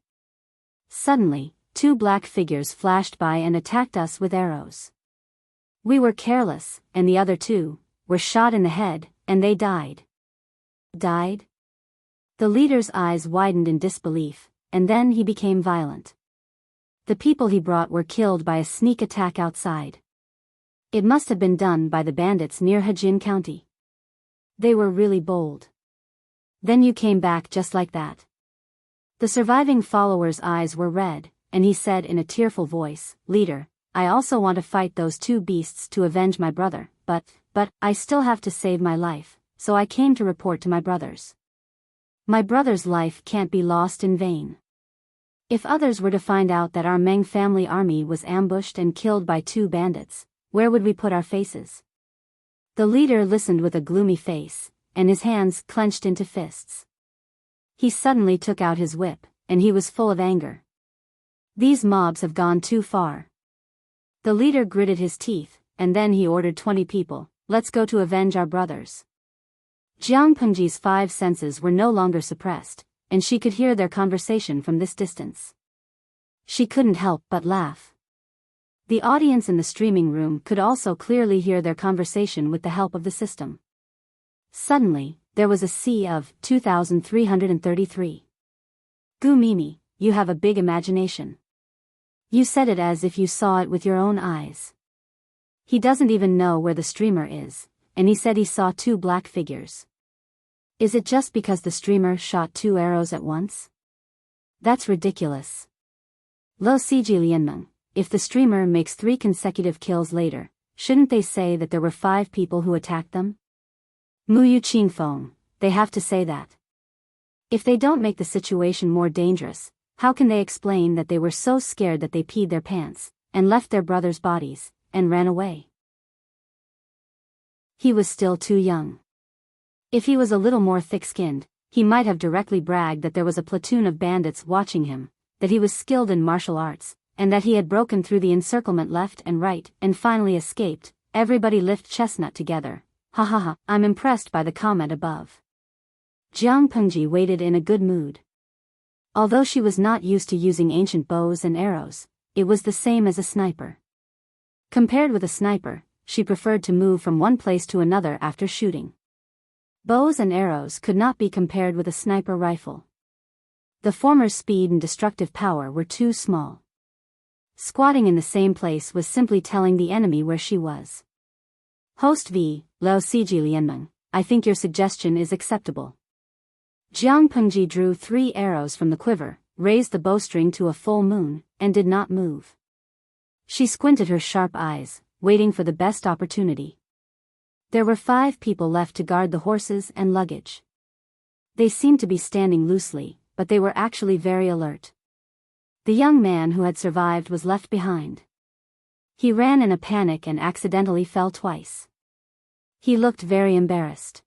S1: Suddenly, 2 black figures flashed by and attacked us with arrows. We were careless, and the other 2 were shot in the head, and they died. Died? The leader's eyes widened in disbelief, and then he became violent. The people he brought were killed by a sneak attack outside. It must have been done by the bandits near Hejin County. They were really bold. Then you came back just like that. The surviving follower's eyes were red, and he said in a tearful voice, Leader, I also want to fight those 2 beasts to avenge my brother, but I still have to save my life, so I came to report to my brothers. My brother's life can't be lost in vain. If others were to find out that our Meng family army was ambushed and killed by 2 bandits, where would we put our faces? The leader listened with a gloomy face, and his hands clenched into fists. He suddenly took out his whip, and he was full of anger. These mobs have gone too far. The leader gritted his teeth, and then he ordered 20 people, let's go to avenge our brothers. Jiang Pengji's 5 senses were no longer suppressed, and she could hear their conversation from this distance. She couldn't help but laugh. The audience in the streaming room could also clearly hear their conversation with the help of the system. Suddenly, there was a sea of 2,333. Gu Mimi, you have a big imagination. You said it as if you saw it with your own eyes. He doesn't even know where the streamer is, and he said he saw 2 black figures. Is it just because the streamer shot 2 arrows at once? That's ridiculous. Lo Sijilianmeng, if the streamer makes 3 consecutive kills later, shouldn't they say that there were 5 people who attacked them? Muyu Qingfeng, they have to say that. If they don't make the situation more dangerous, how can they explain that they were so scared that they peed their pants, and left their brothers' bodies, and ran away? He was still too young. If he was a little more thick-skinned, he might have directly bragged that there was a platoon of bandits watching him, that he was skilled in martial arts, and that he had broken through the encirclement left and right, and finally escaped. Everybody lift chestnut together. Ha ha ha, I'm impressed by the comment above. Jiang Pengji waited in a good mood. Although she was not used to using ancient bows and arrows, it was the same as a sniper. Compared with a sniper, she preferred to move from one place to another after shooting. Bows and arrows could not be compared with a sniper rifle. The former's speed and destructive power were too small. Squatting in the same place was simply telling the enemy where she was. Host V, Lao Siji Lianmeng, I think your suggestion is acceptable. Jiang Pengji drew 3 arrows from the quiver, raised the bowstring to a full moon, and did not move. She squinted her sharp eyes, waiting for the best opportunity. There were 5 people left to guard the horses and luggage. They seemed to be standing loosely, but they were actually very alert. The young man who had survived was left behind. He ran in a panic and accidentally fell twice. He looked very embarrassed.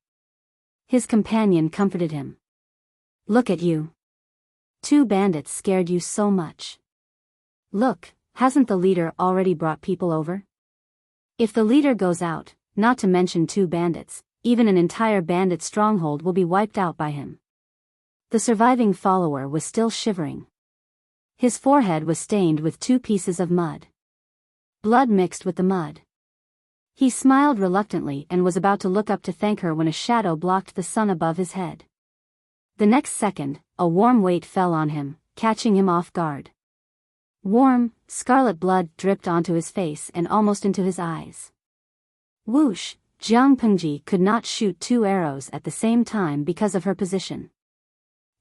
S1: His companion comforted him. Look at you. 2 bandits scared you so much. Look, hasn't the leader already brought people over? If the leader goes out, not to mention 2 bandits, even an entire bandit stronghold will be wiped out by him. The surviving follower was still shivering. His forehead was stained with 2 pieces of mud. Blood mixed with the mud. He smiled reluctantly and was about to look up to thank her when a shadow blocked the sun above his head. The next second, a warm weight fell on him, catching him off guard. Warm, scarlet blood dripped onto his face and almost into his eyes. Whoosh! Jiang Pengji could not shoot 2 arrows at the same time because of her position.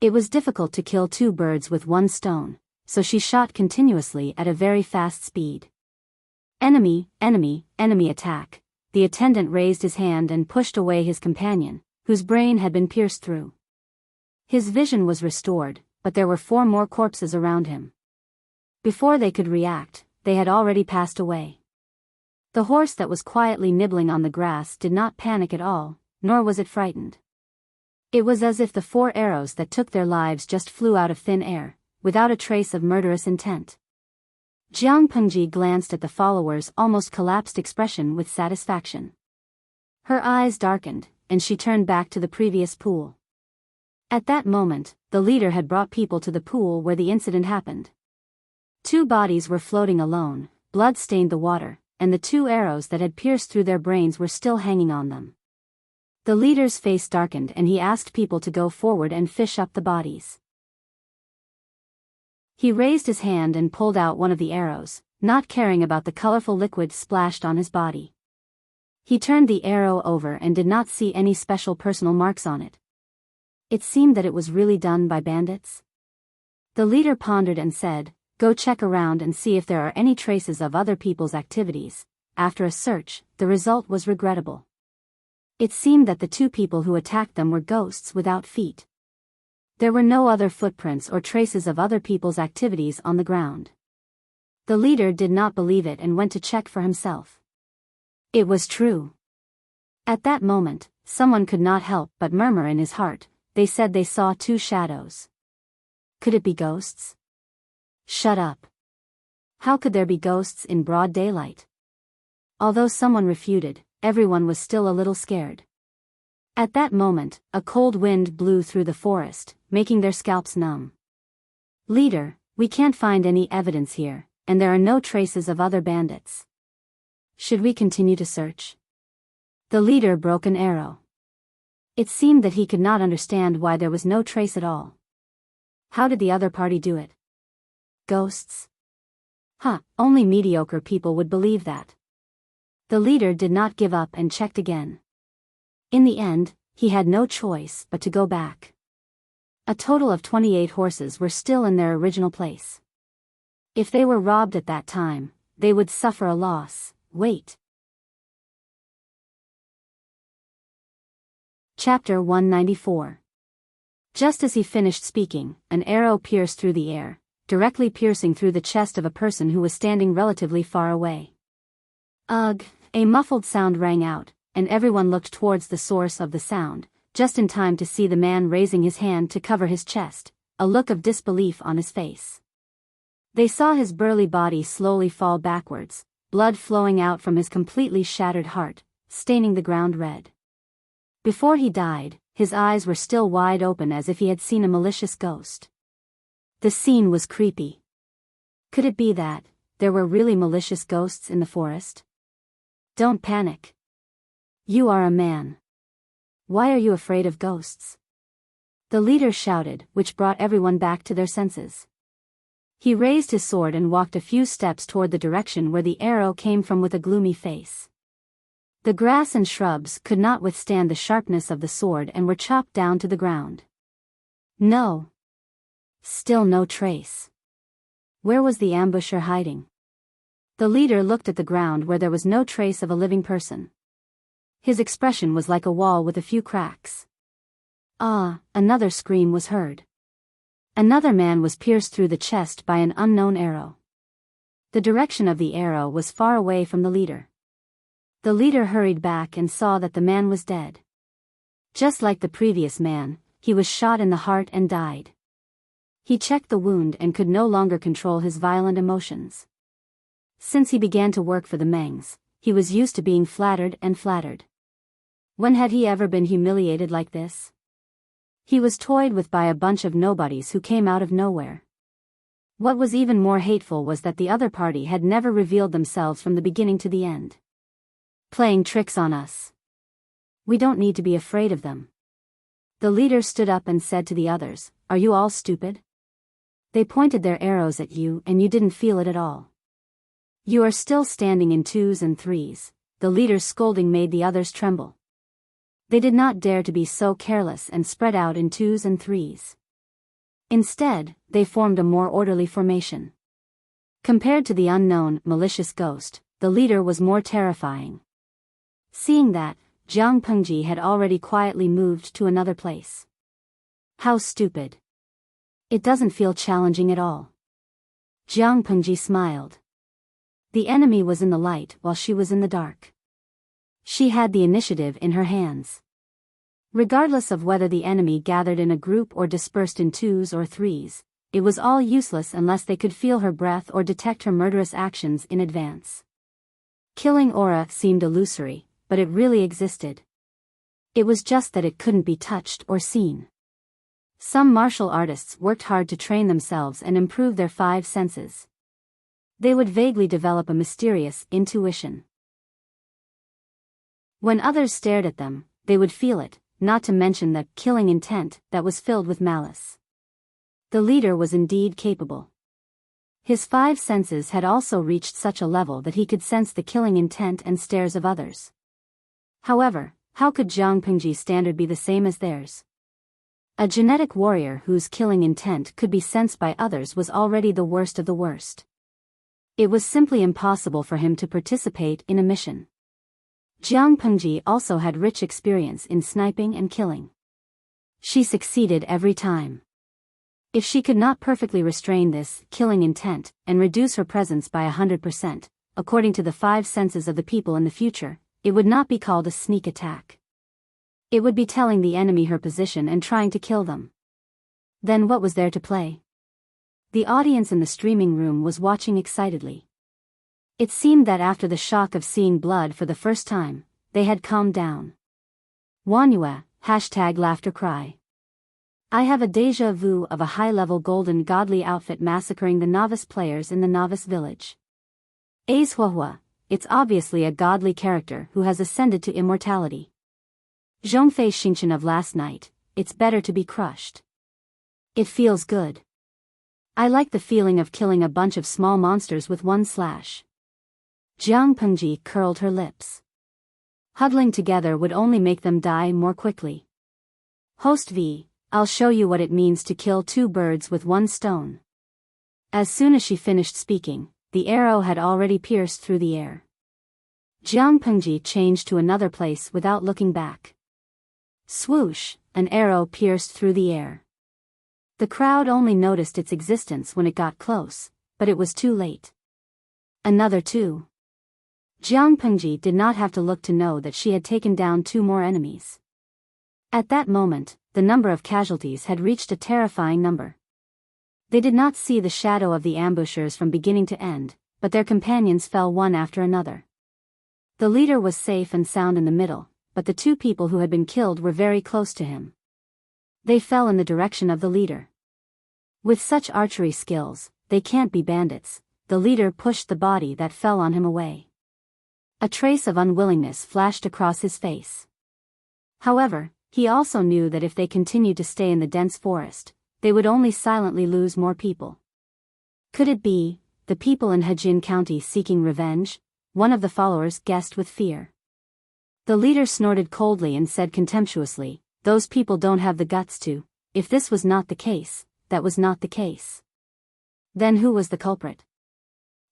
S1: It was difficult to kill 2 birds with 1 stone, so she shot continuously at a very fast speed. Enemy, enemy, enemy attack. The attendant raised his hand and pushed away his companion, whose brain had been pierced through. His vision was restored, but there were 4 more corpses around him. Before they could react, they had already passed away. The horse that was quietly nibbling on the grass did not panic at all, nor was it frightened. It was as if the 4 arrows that took their lives just flew out of thin air, without a trace of murderous intent. Jiang Pengji glanced at the follower's almost collapsed expression with satisfaction. Her eyes darkened, and she turned back to the previous pool. At that moment, the leader had brought people to the pool where the incident happened. 2 bodies were floating alone, blood stained the water, and the 2 arrows that had pierced through their brains were still hanging on them. The leader's face darkened and he asked people to go forward and fish up the bodies. He raised his hand and pulled out one of the arrows, not caring about the colorful liquid splashed on his body. He turned the arrow over and did not see any special personal marks on it. It seemed that it was really done by bandits. The leader pondered and said, "Go check around and see if there are any traces of other people's activities." After a search, the result was regrettable. It seemed that the 2 people who attacked them were ghosts without feet. There were no other footprints or traces of other people's activities on the ground. The leader did not believe it and went to check for himself. It was true. At that moment, someone could not help but murmur in his heart. They said they saw 2 shadows. Could it be ghosts? Shut up. How could there be ghosts in broad daylight? Although someone refuted, everyone was still a little scared. At that moment, a cold wind blew through the forest, making their scalps numb. Leader, we can't find any evidence here, and there are no traces of other bandits. Should we continue to search? The leader broke an arrow. It seemed that he could not understand why there was no trace at all. How did the other party do it? Ghosts? Only mediocre people would believe that. The leader did not give up and checked again. In the end, he had no choice but to go back. A total of 28 horses were still in their original place. If they were robbed at that time, they would suffer a loss. Wait. Chapter 194. Just as he finished speaking, an arrow pierced through the air, directly piercing through the chest of a person who was standing relatively far away. Ugh! A muffled sound rang out, and everyone looked towards the source of the sound, just in time to see the man raising his hand to cover his chest, a look of disbelief on his face. They saw his burly body slowly fall backwards, blood flowing out from his completely shattered heart, staining the ground red. Before he died, his eyes were still wide open as if he had seen a malicious ghost. The scene was creepy. Could it be that there were really malicious ghosts in the forest? Don't panic. You are a man. Why are you afraid of ghosts? The leader shouted, which brought everyone back to their senses. He raised his sword and walked a few steps toward the direction where the arrow came from with a gloomy face. The grass and shrubs could not withstand the sharpness of the sword and were chopped down to the ground. No. Still no trace. Where was the ambusher hiding? The leader looked at the ground where there was no trace of a living person. His expression was like a wall with a few cracks. Ah, another scream was heard. Another man was pierced through the chest by an unknown arrow. The direction of the arrow was far away from the leader. The leader hurried back and saw that the man was dead. Just like the previous man, he was shot in the heart and died. He checked the wound and could no longer control his violent emotions. Since he began to work for the Mengs, he was used to being flattered and flattered. When had he ever been humiliated like this? He was toyed with by a bunch of nobodies who came out of nowhere. What was even more hateful was that the other party had never revealed themselves from the beginning to the end. Playing tricks on us. We don't need to be afraid of them. The leader stood up and said to the others, "Are you all stupid? They pointed their arrows at you and you didn't feel it at all. You are still standing in 2s and 3s. The leader's scolding made the others tremble. They did not dare to be so careless and spread out in 2s and 3s. Instead, they formed a more orderly formation. Compared to the unknown, malicious ghost, the leader was more terrifying. Seeing that, Jiang Pengji had already quietly moved to another place. How stupid. It doesn't feel challenging at all. Jiang Pengji smiled. The enemy was in the light while she was in the dark. She had the initiative in her hands. Regardless of whether the enemy gathered in a group or dispersed in 2s or 3s, it was all useless unless they could feel her breath or detect her murderous actions in advance. Killing aura seemed illusory, but it really existed. It was just that it couldn't be touched or seen. Some martial artists worked hard to train themselves and improve their 5 senses. They would vaguely develop a mysterious intuition. When others stared at them, they would feel it, not to mention the killing intent that was filled with malice. The leader was indeed capable. His 5 senses had also reached such a level that he could sense the killing intent and stares of others. However, how could Jiang Pengji's standard be the same as theirs? A genetic warrior whose killing intent could be sensed by others was already the worst of the worst. It was simply impossible for him to participate in a mission. Jiang Pengji also had rich experience in sniping and killing. She succeeded every time. If she could not perfectly restrain this killing intent and reduce her presence by 100%, according to the 5 senses of the people in the future, it would not be called a sneak attack. It would be telling the enemy her position and trying to kill them. Then what was there to play? The audience in the streaming room was watching excitedly. It seemed that after the shock of seeing blood for the first time, they had calmed down. Wanyue, #laughter cry. I have a déjà vu of a high-level golden godly outfit massacring the novice players in the novice village. Aizhuahua, it's obviously a godly character who has ascended to immortality. Zhongfei Xingchen of last night, it's better to be crushed. It feels good. I like the feeling of killing a bunch of small monsters with one slash. Jiang Pengji curled her lips. Huddling together would only make them die more quickly. Host V, I'll show you what it means to kill 2 birds with 1 stone. As soon as she finished speaking, the arrow had already pierced through the air. Jiang Pengji changed to another place without looking back. Swoosh, an arrow pierced through the air. The crowd only noticed its existence when it got close, but it was too late. Another two. Jiang Pengji did not have to look to know that she had taken down 2 more enemies. At that moment, the number of casualties had reached a terrifying number. They did not see the shadow of the ambushers from beginning to end, but their companions fell one after another. The leader was safe and sound in the middle, but the 2 people who had been killed were very close to him. They fell in the direction of the leader. With such archery skills, they can't be bandits. The leader pushed the body that fell on him away. A trace of unwillingness flashed across his face. However, he also knew that if they continued to stay in the dense forest, they would only silently lose more people. Could it be the people in Hejin County seeking revenge? One of the followers guessed with fear. The leader snorted coldly and said contemptuously, "Those people don't have the guts to." If this was not the case, that was not the case. Then who was the culprit?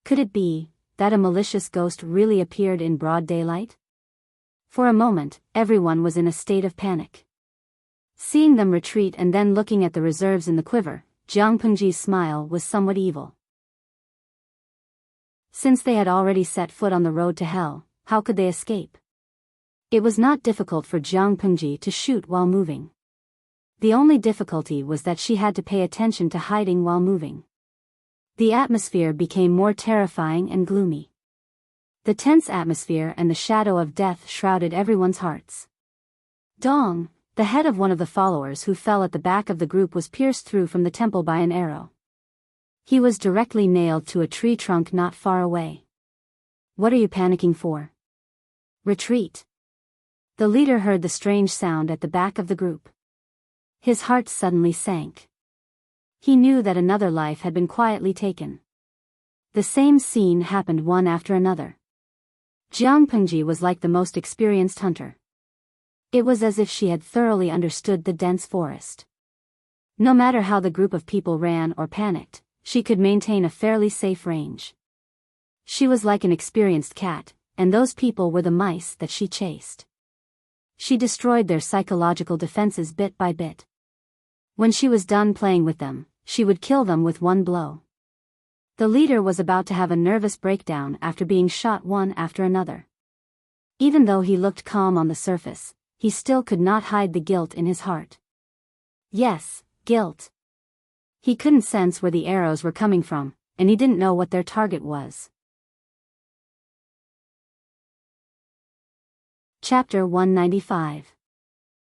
S1: Could it be that a malicious ghost really appeared in broad daylight? For a moment, everyone was in a state of panic. Seeing them retreat and then looking at the reserves in the quiver, Jiang Pengji's smile was somewhat evil. Since they had already set foot on the road to hell, how could they escape? It was not difficult for Jiang Pengji to shoot while moving. The only difficulty was that she had to pay attention to hiding while moving. The atmosphere became more terrifying and gloomy. The tense atmosphere and the shadow of death shrouded everyone's hearts. Dong, the head of one of the followers who fell at the back of the group, was pierced through from the temple by an arrow. He was directly nailed to a tree trunk not far away. "What are you panicking for? Retreat." The leader heard the strange sound at the back of the group. His heart suddenly sank. He knew that another life had been quietly taken. The same scene happened one after another. Jiang Pengji was like the most experienced hunter. It was as if she had thoroughly understood the dense forest. No matter how the group of people ran or panicked, she could maintain a fairly safe range. She was like an experienced cat, and those people were the mice that she chased. She destroyed their psychological defenses bit by bit. When she was done playing with them, she would kill them with one blow. The leader was about to have a nervous breakdown after being shot one after another. Even though he looked calm on the surface, he still could not hide the guilt in his heart. Yes, guilt. He couldn't sense where the arrows were coming from, and he didn't know what their target was. Chapter 195.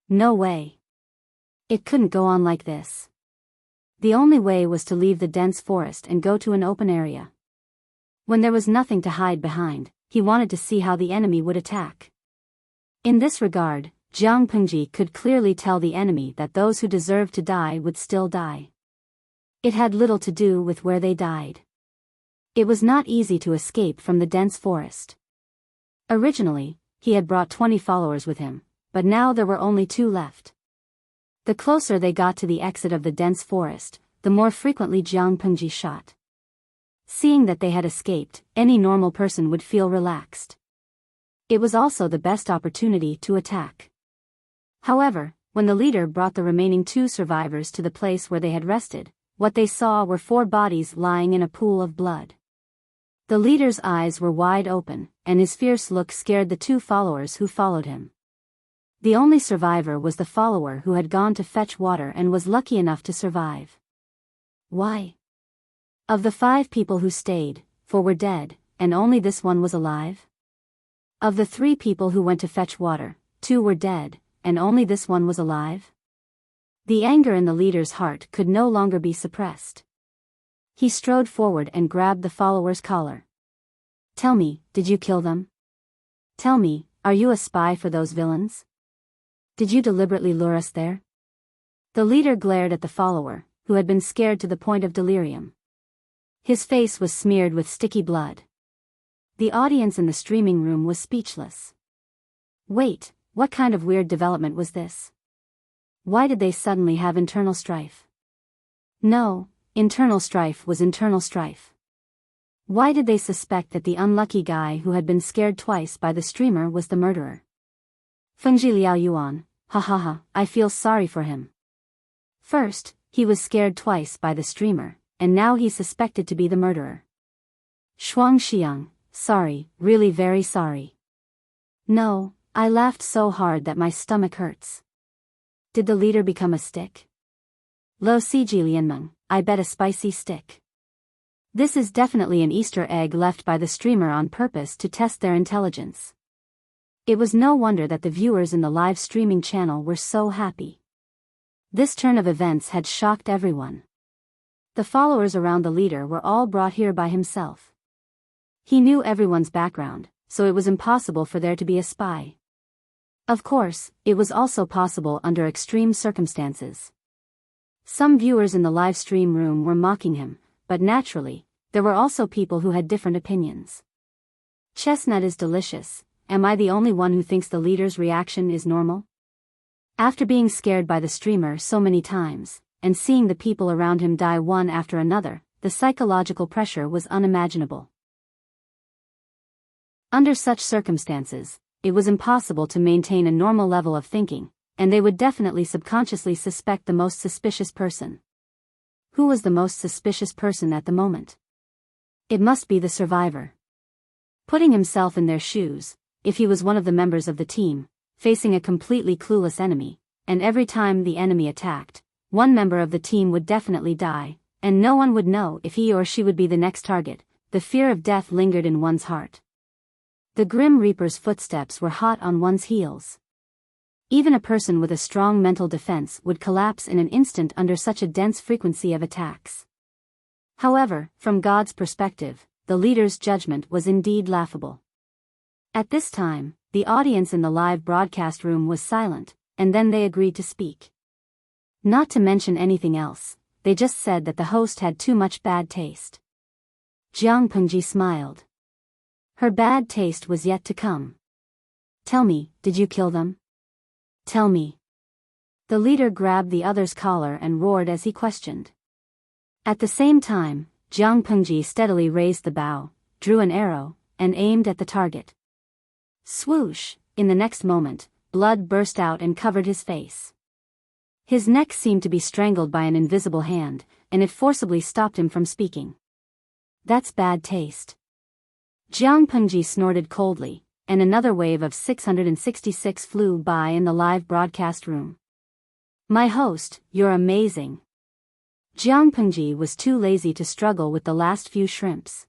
S1: No way. It couldn't go on like this. The only way was to leave the dense forest and go to an open area. When there was nothing to hide behind, he wanted to see how the enemy would attack. In this regard, Jiang Pengji could clearly tell the enemy that those who deserved to die would still die. It had little to do with where they died. It was not easy to escape from the dense forest. Originally, he had brought 20 followers with him, but now there were only 2 left. The closer they got to the exit of the dense forest, the more frequently Jiang Pengji shot. Seeing that they had escaped, any normal person would feel relaxed. It was also the best opportunity to attack. However, when the leader brought the remaining 2 survivors to the place where they had rested, what they saw were 4 bodies lying in a pool of blood. The leader's eyes were wide open, and his fierce look scared the 2 followers who followed him. The only survivor was the follower who had gone to fetch water and was lucky enough to survive. Why? Of the 5 people who stayed, 4 were dead, and only this one was alive? Of the 3 people who went to fetch water, 2 were dead, and only this one was alive? The anger in the leader's heart could no longer be suppressed. He strode forward and grabbed the follower's collar. "Tell me, did you kill them? Tell me, are you a spy for those villains? Did you deliberately lure us there?" The leader glared at the follower, who had been scared to the point of delirium. His face was smeared with sticky blood. The audience in the streaming room was speechless. Wait, what kind of weird development was this? Why did they suddenly have internal strife? No, internal strife was internal strife. Why did they suspect that the unlucky guy who had been scared twice by the streamer was the murderer? Fengji Liao Yuan, ha ha ha, I feel sorry for him. First, he was scared twice by the streamer, and now he's suspected to be the murderer. Shuang Xiang, sorry, really very sorry. No, I laughed so hard that my stomach hurts. Did the leader become a stick? Lo Si Ji Lianmeng, I bet a spicy stick. This is definitely an Easter egg left by the streamer on purpose to test their intelligence. It was no wonder that the viewers in the live streaming channel were so happy. This turn of events had shocked everyone. The followers around the leader were all brought here by himself. He knew everyone's background, so it was impossible for there to be a spy. Of course, it was also possible under extreme circumstances. Some viewers in the live stream room were mocking him, but naturally, there were also people who had different opinions. Chestnut is delicious. Am I the only one who thinks the leader's reaction is normal? After being scared by the streamer so many times, and seeing the people around him die one after another, the psychological pressure was unimaginable. Under such circumstances, it was impossible to maintain a normal level of thinking, and they would definitely subconsciously suspect the most suspicious person. Who was the most suspicious person at the moment? It must be the survivor. Putting himself in their shoes, if he was one of the members of the team, facing a completely clueless enemy, and every time the enemy attacked, one member of the team would definitely die, and no one would know if he or she would be the next target, the fear of death lingered in one's heart. The Grim Reaper's footsteps were hot on one's heels. Even a person with a strong mental defense would collapse in an instant under such a dense frequency of attacks. However, from God's perspective, the leader's judgment was indeed laughable. At this time, the audience in the live broadcast room was silent, and then they agreed to speak. Not to mention anything else, they just said that the host had too much bad taste. Jiang Pengji smiled. Her bad taste was yet to come. Tell me, did you kill them? Tell me. The leader grabbed the other's collar and roared as he questioned. At the same time, Jiang Pengji steadily raised the bow, drew an arrow, and aimed at the target. Swoosh! In the next moment, blood burst out and covered his face. His neck seemed to be strangled by an invisible hand, and it forcibly stopped him from speaking. That's bad taste. Jiang Pengji snorted coldly, and another wave of 666 flew by in the live broadcast room. My host, you're amazing. Jiang Pengji was too lazy to struggle with the last few shrimps.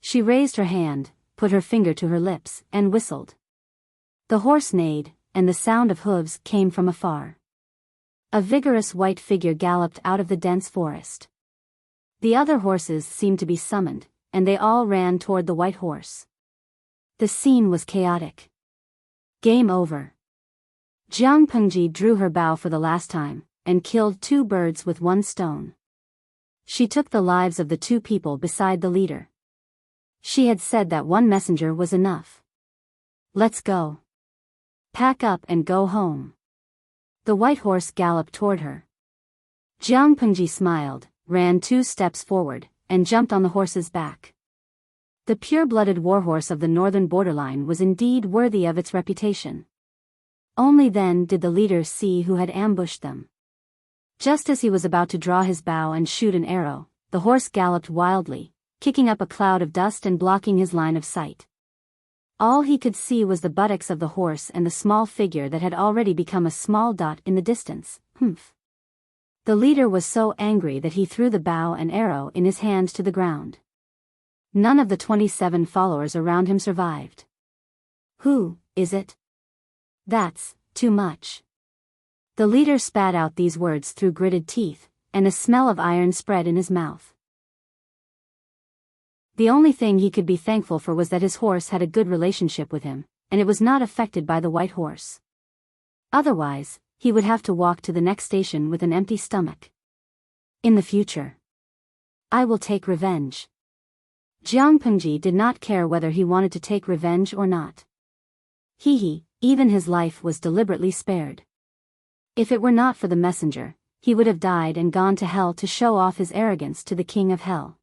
S1: She raised her hand, put her finger to her lips, and whistled. The horse neighed, and the sound of hooves came from afar. A vigorous white figure galloped out of the dense forest. The other horses seemed to be summoned, and they all ran toward the white horse. The scene was chaotic. Game over. Jiang Pengji drew her bow for the last time, and killed 2 birds with 1 stone. She took the lives of the 2 people beside the leader. She had said that 1 messenger was enough. Let's go. Pack up and go home. The white horse galloped toward her. Jiang Pengji smiled, ran 2 steps forward, and jumped on the horse's back. The pure-blooded warhorse of the northern borderline was indeed worthy of its reputation. Only then did the leader see who had ambushed them. Just as he was about to draw his bow and shoot an arrow, the horse galloped wildly, kicking up a cloud of dust and blocking his line of sight. All he could see was the buttocks of the horse and the small figure that had already become a small dot in the distance. Humph. The leader was so angry that he threw the bow and arrow in his hand to the ground. None of the 27 followers around him survived. Who is it? That's too much. The leader spat out these words through gritted teeth, and a smell of iron spread in his mouth. The only thing he could be thankful for was that his horse had a good relationship with him, and it was not affected by the white horse. Otherwise, he would have to walk to the next station with an empty stomach. In the future, I will take revenge. Jiang Pengji did not care whether he wanted to take revenge or not. Even his life was deliberately spared. If it were not for the messenger, he would have died and gone to hell to show off his arrogance to the king of hell.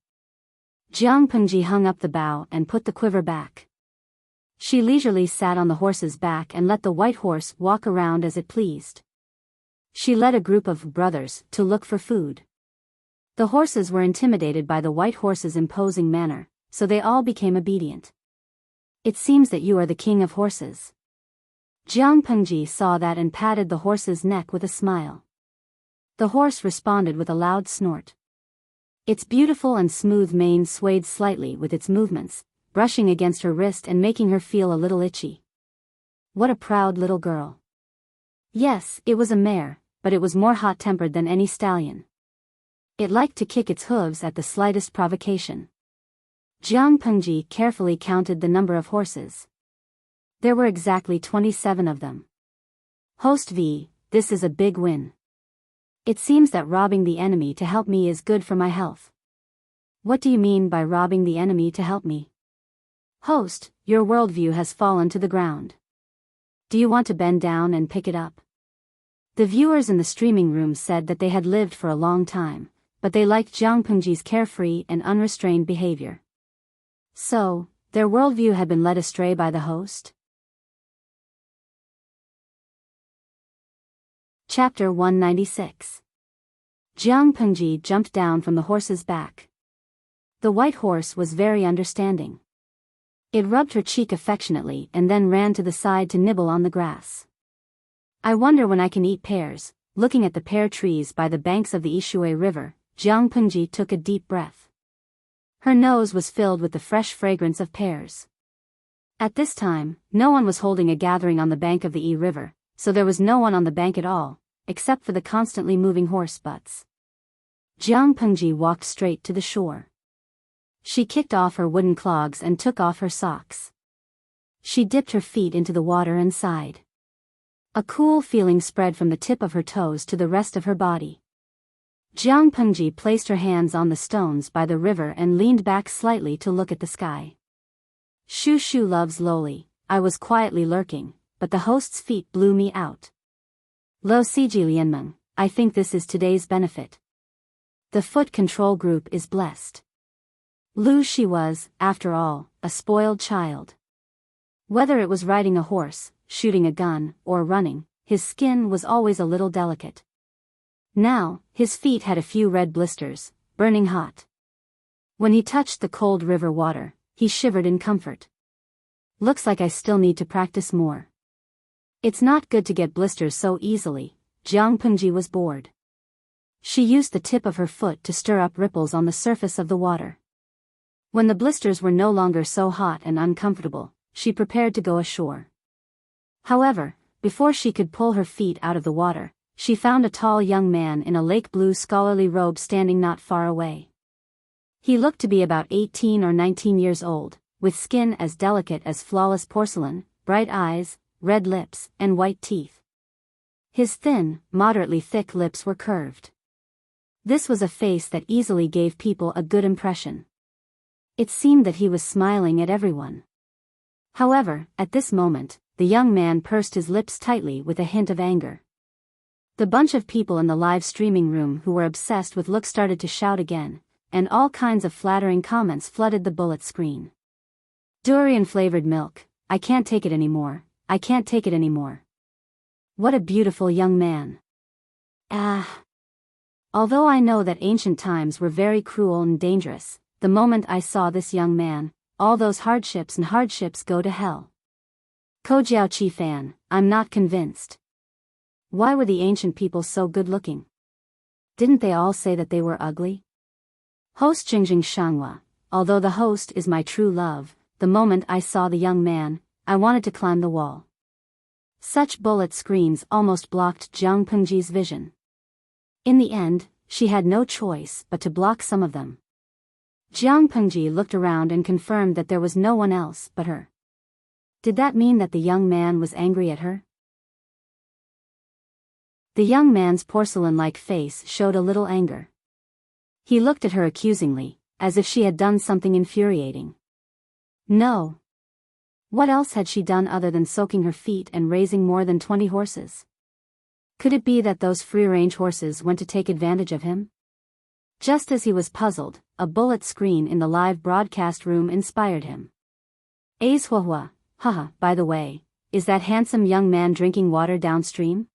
S1: Jiang Pengji hung up the bow and put the quiver back. She leisurely sat on the horse's back and let the white horse walk around as it pleased. She led a group of brothers to look for food. The horses were intimidated by the white horse's imposing manner, so they all became obedient. It seems that you are the king of horses. Jiang Pengji saw that and patted the horse's neck with a smile. The horse responded with a loud snort. Its beautiful and smooth mane swayed slightly with its movements, brushing against her wrist and making her feel a little itchy. What a proud little girl. Yes, it was a mare, but it was more hot-tempered than any stallion. It liked to kick its hooves at the slightest provocation. Jiang Pengji carefully counted the number of horses. There were exactly 27 of them. Host V, this is a big win. It seems that robbing the enemy to help me is good for my health. What do you mean by robbing the enemy to help me? Host, your worldview has fallen to the ground. Do you want to bend down and pick it up? The viewers in the streaming room said that they had lived for a long time, but they liked Jiang Pengji's carefree and unrestrained behavior. So, their worldview had been led astray by the host? Chapter 196. Jiang Pengji jumped down from the horse's back. The white horse was very understanding. It rubbed her cheek affectionately and then ran to the side to nibble on the grass. I wonder when I can eat pears. Looking at the pear trees by the banks of the Ishui River, Jiang Pengji took a deep breath. Her nose was filled with the fresh fragrance of pears. At this time, no one was holding a gathering on the bank of the Yi River, so there was no one on the bank at all, except for the constantly moving horse butts. Jiang Pengji walked straight to the shore. She kicked off her wooden clogs and took off her socks. She dipped her feet into the water and sighed. A cool feeling spread from the tip of her toes to the rest of her body. Jiang Pengji placed her hands on the stones by the river and leaned back slightly to look at the sky. Shu Shu loves lowly, I was quietly lurking, but the host's feet blew me out. Lo Siji Lianmeng, I think this is today's benefit. The foot control group is blessed. Lu Shi was, after all, a spoiled child. Whether it was riding a horse, shooting a gun, or running, his skin was always a little delicate. Now, his feet had a few red blisters, burning hot. When he touched the cold river water, he shivered in comfort. Looks like I still need to practice more. It's not good to get blisters so easily. Jiang Pengji was bored. She used the tip of her foot to stir up ripples on the surface of the water. When the blisters were no longer so hot and uncomfortable, she prepared to go ashore. However, before she could pull her feet out of the water, she found a tall young man in a lake blue scholarly robe standing not far away. He looked to be about 18 or 19 years old, with skin as delicate as flawless porcelain, bright eyes, red lips, and white teeth. His thin, moderately thick lips were curved. This was a face that easily gave people a good impression. It seemed that he was smiling at everyone. However, at this moment, the young man pursed his lips tightly with a hint of anger. The bunch of people in the live streaming room who were obsessed with look started to shout again, and all kinds of flattering comments flooded the bullet screen. Durian-flavored milk, I can't take it anymore, I can't take it anymore. What a beautiful young man. Ah. Although I know that ancient times were very cruel and dangerous, the moment I saw this young man, all those hardships go to hell. Kojiao Chi fan, I'm not convinced. Why were the ancient people so good-looking? Didn't they all say that they were ugly? Host Jingjing Shanghua, although the host is my true love, the moment I saw the young man, I wanted to climb the wall. Such bullet screens almost blocked Jiang Pengji's vision. In the end, she had no choice but to block some of them. Jiang Pengji looked around and confirmed that there was no one else but her. Did that mean that the young man was angry at her? The young man's porcelain-like face showed a little anger. He looked at her accusingly, as if she had done something infuriating. No. What else had she done other than soaking her feet and raising more than 20 horses? Could it be that those free-range horses went to take advantage of him? Just as he was puzzled, a bullet screen in the live broadcast room inspired him. Aizhuahua, haha, by the way, is that handsome young man drinking water downstream?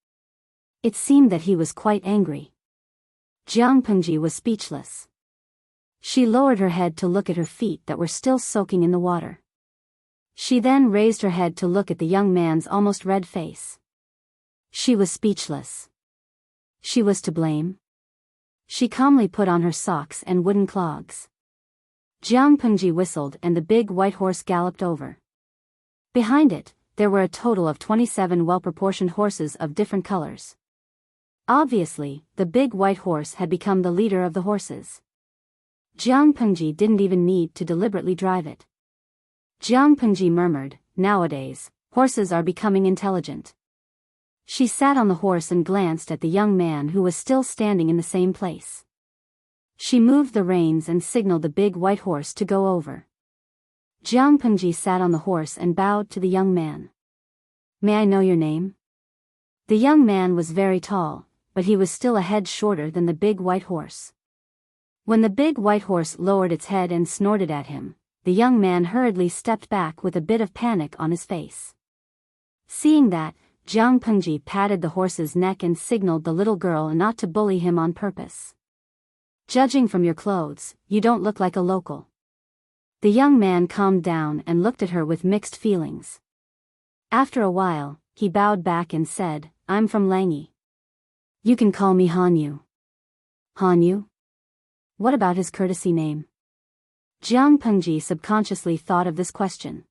S1: It seemed that he was quite angry. Jiang Pengji was speechless. She lowered her head to look at her feet that were still soaking in the water. She then raised her head to look at the young man's almost red face. She was speechless. She was to blame. She calmly put on her socks and wooden clogs. Jiang Pengji whistled and the big white horse galloped over. Behind it, there were a total of 27 well-proportioned horses of different colors. Obviously, the big white horse had become the leader of the horses. Jiang Pengji didn't even need to deliberately drive it. Jiang Pengji murmured, "Nowadays, horses are becoming intelligent." She sat on the horse and glanced at the young man who was still standing in the same place. She moved the reins and signaled the big white horse to go over. Jiang Pengji sat on the horse and bowed to the young man. "May I know your name?" The young man was very tall, but he was still a head shorter than the big white horse. When the big white horse lowered its head and snorted at him, the young man hurriedly stepped back with a bit of panic on his face. Seeing that, Jiang Pengji patted the horse's neck and signaled the little girl not to bully him on purpose. "Judging from your clothes, you don't look like a local." The young man calmed down and looked at her with mixed feelings. After a while, he bowed back and said, "I'm from Langyi. You can call me Hanyu." "Hanyu? What about his courtesy name?" Jiang Pengji subconsciously thought of this question.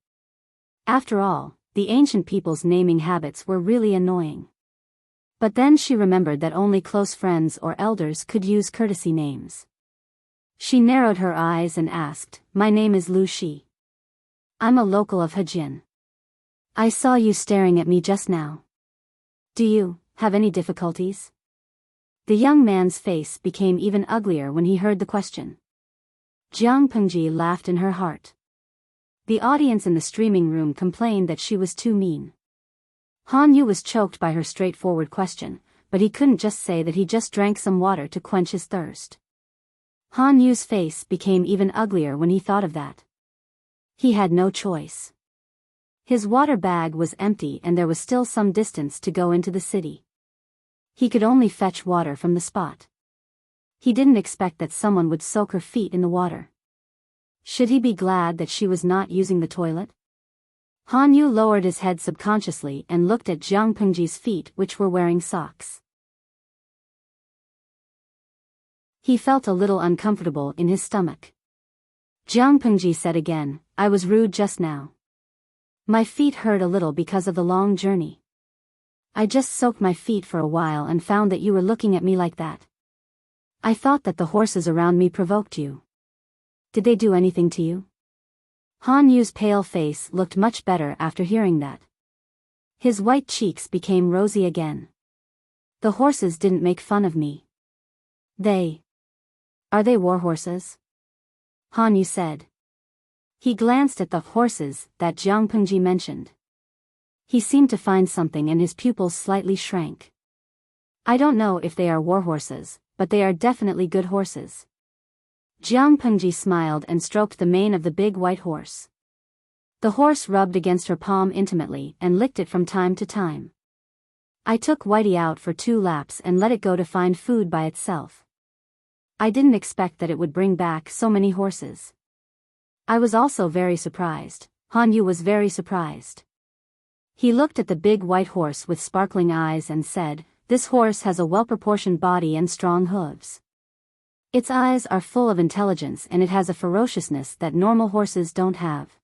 S1: After all, the ancient people's naming habits were really annoying. But then she remembered that only close friends or elders could use courtesy names. She narrowed her eyes and asked, "My name is Lu Shi. I'm a local of Hejin. I saw you staring at me just now. Do you have any difficulties?" The young man's face became even uglier when he heard the question. Jiang Pengji laughed in her heart. The audience in the streaming room complained that she was too mean. Han Yu was choked by her straightforward question, but he couldn't just say that he just drank some water to quench his thirst. Han Yu's face became even uglier when he thought of that. He had no choice. His water bag was empty and there was still some distance to go into the city. He could only fetch water from the spot. He didn't expect that someone would soak her feet in the water. Should he be glad that she was not using the toilet? Han Yu lowered his head subconsciously and looked at Jiang Pengji's feet, which were wearing socks. He felt a little uncomfortable in his stomach. Jiang Pengji said again, "I was rude just now. My feet hurt a little because of the long journey. I just soaked my feet for a while and found that you were looking at me like that. I thought that the horses around me provoked you. Did they do anything to you?" Han Yu's pale face looked much better after hearing that. His white cheeks became rosy again. "The horses didn't make fun of me. Are they war horses?" Han Yu said. He glanced at the horses that Jiang Pengji mentioned. He seemed to find something and his pupils slightly shrank. "I don't know if they are war horses, but they are definitely good horses." Jiang Pengji smiled and stroked the mane of the big white horse. The horse rubbed against her palm intimately and licked it from time to time. "I took Whitey out for 2 laps and let it go to find food by itself. I didn't expect that it would bring back so many horses. I was also very surprised." Han Yu was very surprised. He looked at the big white horse with sparkling eyes and said, "This horse has a well-proportioned body and strong hooves. Its eyes are full of intelligence and it has a ferociousness that normal horses don't have.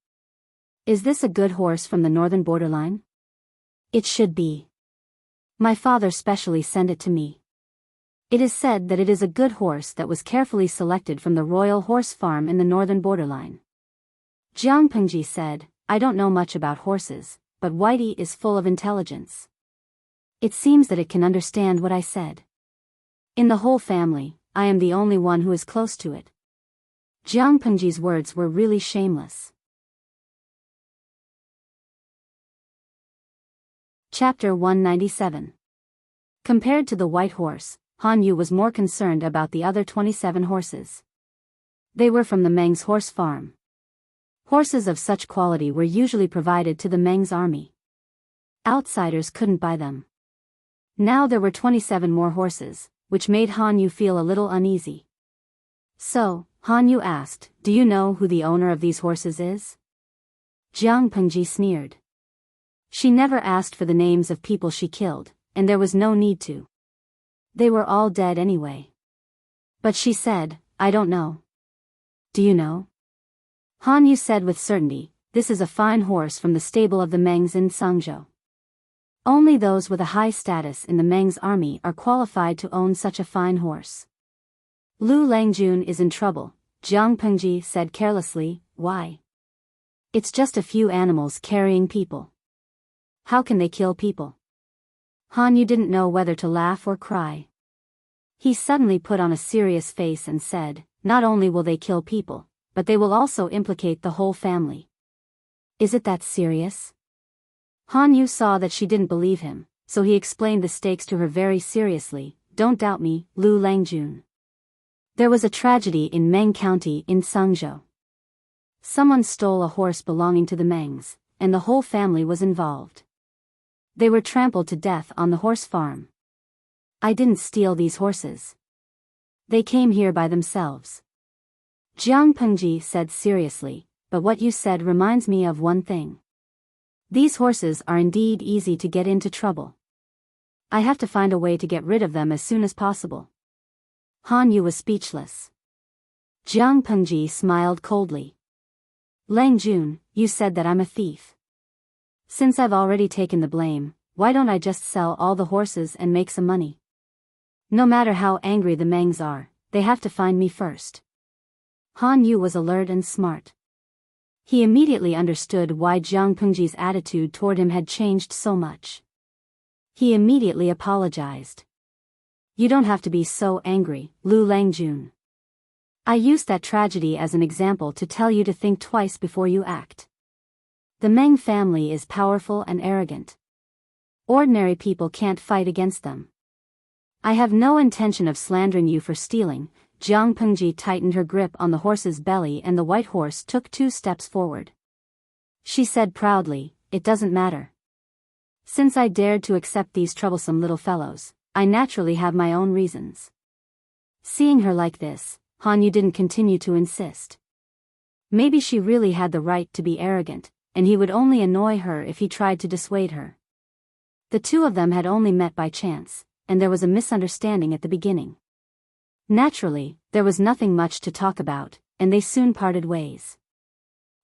S1: Is this a good horse from the northern borderline?" "It should be. My father specially sent it to me. It is said that it is a good horse that was carefully selected from the royal horse farm in the northern borderline." Jiang Pengji said, "I don't know much about horses, but Whitey is full of intelligence. It seems that it can understand what I said. In the whole family, I am the only one who is close to it." Jiang Pengji's words were really shameless. Chapter 197. Compared to the white horse, Han Yu was more concerned about the other 27 horses. They were from the Meng's horse farm. Horses of such quality were usually provided to the Meng's army. Outsiders couldn't buy them. Now there were 27 more horses, which made Han Yu feel a little uneasy. So, Han Yu asked, "Do you know who the owner of these horses is?" Jiang Pengji sneered. She never asked for the names of people she killed, and there was no need to. They were all dead anyway. But she said, "I don't know." "Do you know?" Han Yu said with certainty, "This is a fine horse from the stable of the Mengs in Sangzhou. Only those with a high status in the Meng's army are qualified to own such a fine horse." "Lu Langjun is in trouble," Jiang Pengji said carelessly. "Why?" "It's just a few animals carrying people. How can they kill people?" Han Yu didn't know whether to laugh or cry. He suddenly put on a serious face and said, "Not only will they kill people, but they will also implicate the whole family." "Is it that serious?" Han Yu saw that she didn't believe him, so he explained the stakes to her very seriously. "Don't doubt me, Lu Langjun. There was a tragedy in Meng County in Sangzhou. Someone stole a horse belonging to the Mengs, and the whole family was involved. They were trampled to death on the horse farm. I didn't steal these horses. They came here by themselves." Jiang Pengji said seriously, "But what you said reminds me of one thing. These horses are indeed easy to get into trouble. I have to find a way to get rid of them as soon as possible." Han Yu was speechless. Jiang Pengji smiled coldly. "Lang Jun, you said that I'm a thief. Since I've already taken the blame, why don't I just sell all the horses and make some money? No matter how angry the Mengs are, they have to find me first." Han Yu was alert and smart. He immediately understood why Jiang Pengji's attitude toward him had changed so much. He immediately apologized. "You don't have to be so angry, Lu Langjun. I used that tragedy as an example to tell you to think twice before you act. The Meng family is powerful and arrogant. Ordinary people can't fight against them. I have no intention of slandering you for stealing." Jiang Pengji tightened her grip on the horse's belly and the white horse took 2 steps forward. She said proudly, "It doesn't matter. Since I dared to accept these troublesome little fellows, I naturally have my own reasons." Seeing her like this, Han Yu didn't continue to insist. Maybe she really had the right to be arrogant, and he would only annoy her if he tried to dissuade her. The two of them had only met by chance, and there was a misunderstanding at the beginning. Naturally, there was nothing much to talk about, and they soon parted ways.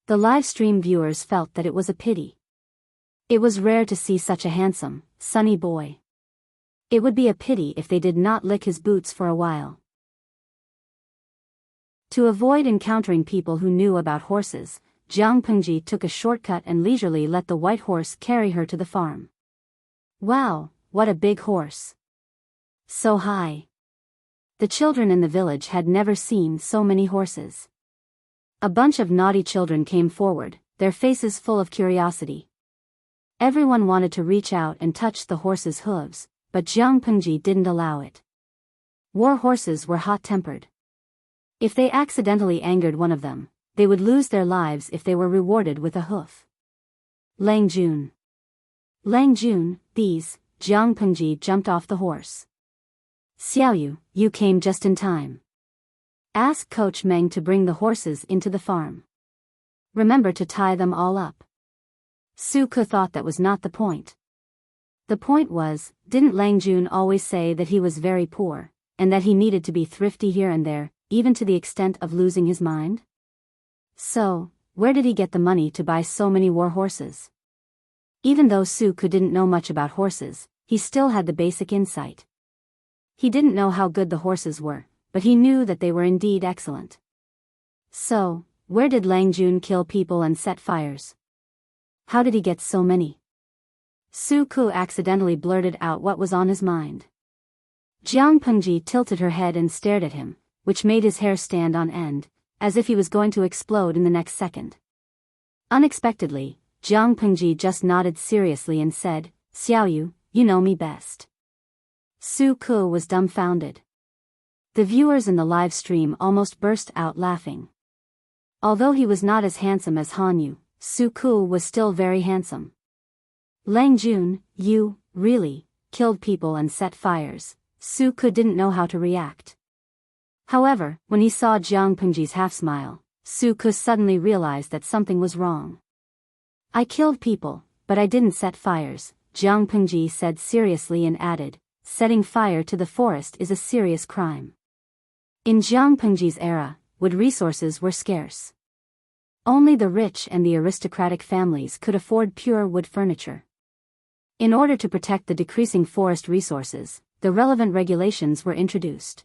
S1: The live stream viewers felt that it was a pity. It was rare to see such a handsome, sunny boy. It would be a pity if they did not lick his boots for a while. To avoid encountering people who knew about horses, Jiang Pengji took a shortcut and leisurely let the white horse carry her to the farm. Wow, what a big horse! So high. The children in the village had never seen so many horses. A bunch of naughty children came forward, their faces full of curiosity. Everyone wanted to reach out and touch the horse's hooves, but Jiang Pengji didn't allow it. War horses were hot-tempered. If they accidentally angered one of them, they would lose their lives if they were rewarded with a hoof. Lang Jun. Lang Jun, these. Jiang Pengji jumped off the horse. "Xiaoyu, you came just in time. Ask Coach Meng to bring the horses into the farm. Remember to tie them all up." Su Ke thought that was not the point. The point was, didn't Lang Jun always say that he was very poor, and that he needed to be thrifty here and there, even to the extent of losing his mind? So, where did he get the money to buy so many war horses? Even though Su Ke didn't know much about horses, he still had the basic insight. He didn't know how good the horses were, but he knew that they were indeed excellent. So, where did Lang Jun kill people and set fires? How did he get so many? Su Ke accidentally blurted out what was on his mind. Jiang Pengji tilted her head and stared at him, which made his hair stand on end, as if he was going to explode in the next second. Unexpectedly, Jiang Pengji just nodded seriously and said, "Xiaoyu, you know me best." Su Ku was dumbfounded. The viewers in the live stream almost burst out laughing. Although he was not as handsome as Han Yu, Su Ku was still very handsome. Lang Jun, you, really, killed people and set fires. Su Ku didn't know how to react. However, when he saw Jiang Pengji's half-smile, Su Ku suddenly realized that something was wrong. I killed people, but I didn't set fires, Jiang Pengji said seriously and added, setting fire to the forest is a serious crime. In Jiang Pengji's era, wood resources were scarce. Only the rich and the aristocratic families could afford pure wood furniture. In order to protect the decreasing forest resources, the relevant regulations were introduced.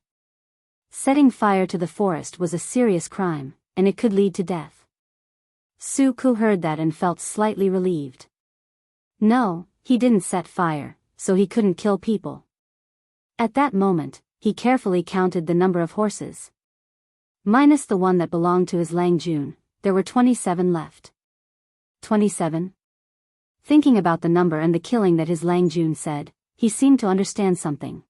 S1: Setting fire to the forest was a serious crime, and it could lead to death. Su Ku heard that and felt slightly relieved. No, he didn't set fire, so he couldn't kill people. At that moment, he carefully counted the number of horses. Minus the one that belonged to his Lang Jun, there were 27 left. 27? Thinking about the number and the killing that his Lang Jun said, he seemed to understand something.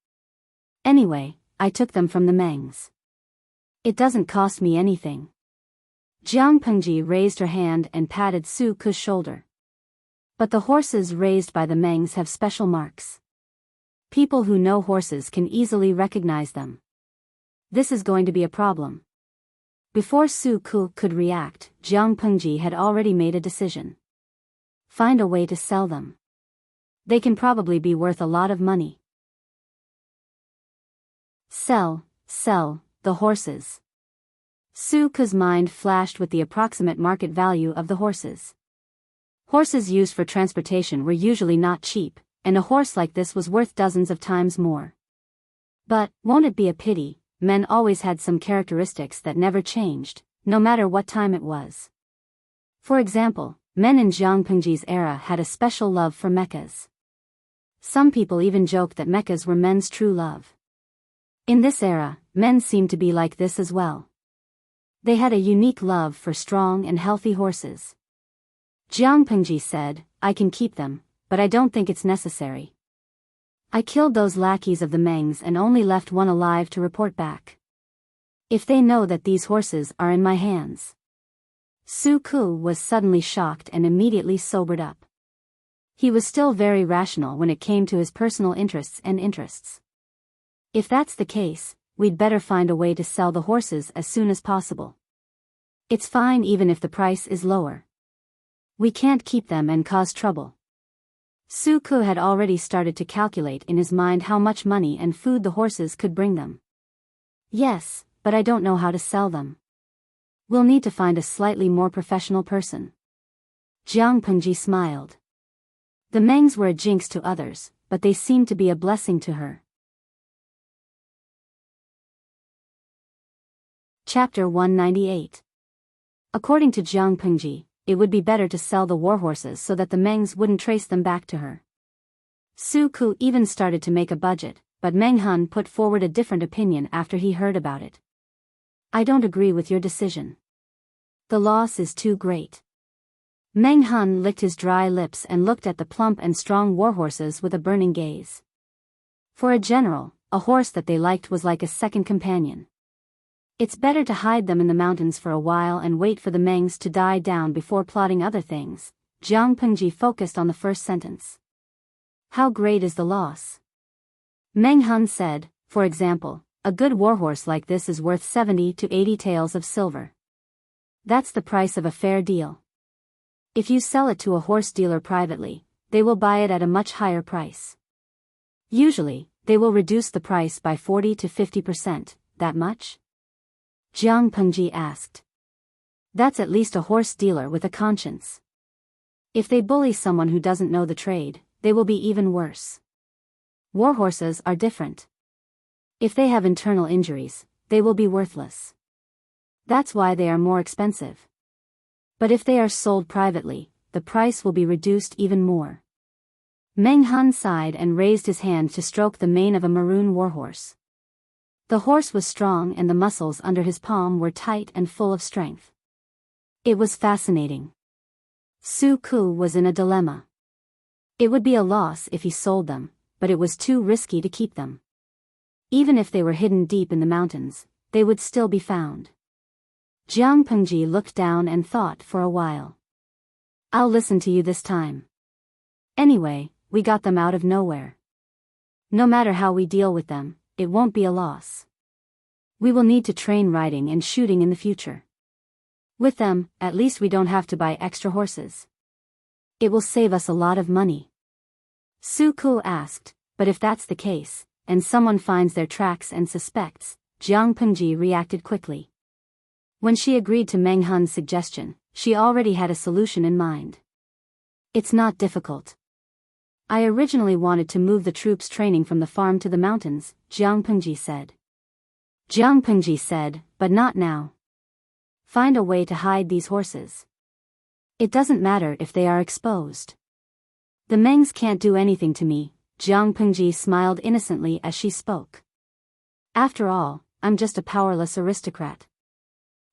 S1: Anyway, I took them from the Mengs. It doesn't cost me anything. Jiang Pengji raised her hand and patted Su Ku's shoulder. But the horses raised by the Mengs have special marks. People who know horses can easily recognize them. This is going to be a problem. Before Su Ku could react, Jiang Pengji had already made a decision. Find a way to sell them. They can probably be worth a lot of money. Sell the horses. Su Ku's mind flashed with the approximate market value of the horses. Horses used for transportation were usually not cheap, and a horse like this was worth dozens of times more. But, won't it be a pity, men always had some characteristics that never changed, no matter what time it was. For example, men in Jiang Pengji's era had a special love for mechas. Some people even joked that mechas were men's true love. In this era, men seemed to be like this as well. They had a unique love for strong and healthy horses. Jiang Pengji said, I can keep them, but I don't think it's necessary. I killed those lackeys of the Mengs and only left one alive to report back. If they know that these horses are in my hands. Su Ku was suddenly shocked and immediately sobered up. He was still very rational when it came to his personal interests. If that's the case, we'd better find a way to sell the horses as soon as possible. It's fine even if the price is lower. We can't keep them and cause trouble. Su Ku had already started to calculate in his mind how much money and food the horses could bring them. Yes, but I don't know how to sell them. We'll need to find a slightly more professional person. Jiang Pengji smiled. The Mengs were a jinx to others, but they seemed to be a blessing to her. Chapter 198. According to Jiang Pengji, it would be better to sell the warhorses so that the Mengs wouldn't trace them back to her. Su Ku even started to make a budget, but Meng Han put forward a different opinion after he heard about it. I don't agree with your decision. The loss is too great. Meng Han licked his dry lips and looked at the plump and strong warhorses with a burning gaze. For a general, a horse that they liked was like a second companion. It's better to hide them in the mountains for a while and wait for the Mengs to die down before plotting other things. Jiang Pengji focused on the first sentence. How great is the loss? Meng Han said, for example, a good warhorse like this is worth 70 to 80 taels of silver. That's the price of a fair deal. If you sell it to a horse dealer privately, they will buy it at a much higher price. Usually, they will reduce the price by 40 to 50%, that much? Jiang Pengji asked. That's at least a horse dealer with a conscience. If they bully someone who doesn't know the trade, they will be even worse. Warhorses are different. If they have internal injuries, they will be worthless. That's why they are more expensive. But if they are sold privately, the price will be reduced even more. Meng Han sighed and raised his hand to stroke the mane of a maroon warhorse. The horse was strong and the muscles under his palm were tight and full of strength. It was fascinating. Su Ku was in a dilemma. It would be a loss if he sold them, but it was too risky to keep them. Even if they were hidden deep in the mountains, they would still be found. Jiang Pengji looked down and thought for a while. I'll listen to you this time. Anyway, we got them out of nowhere. No matter how we deal with them, it won't be a loss. We will need to train riding and shooting in the future. With them, at least we don't have to buy extra horses. It will save us a lot of money. Su Ku asked, but if that's the case, and someone finds their tracks and suspects, Jiang Pengji reacted quickly. When she agreed to Meng Hun's suggestion, she already had a solution in mind. It's not difficult. I originally wanted to move the troops training from the farm to the mountains, Jiang Pengji said. Jiang Pengji said, but not now. Find a way to hide these horses. It doesn't matter if they are exposed. The Mengs can't do anything to me, Jiang Pengji smiled innocently as she spoke. After all, I'm just a powerless aristocrat.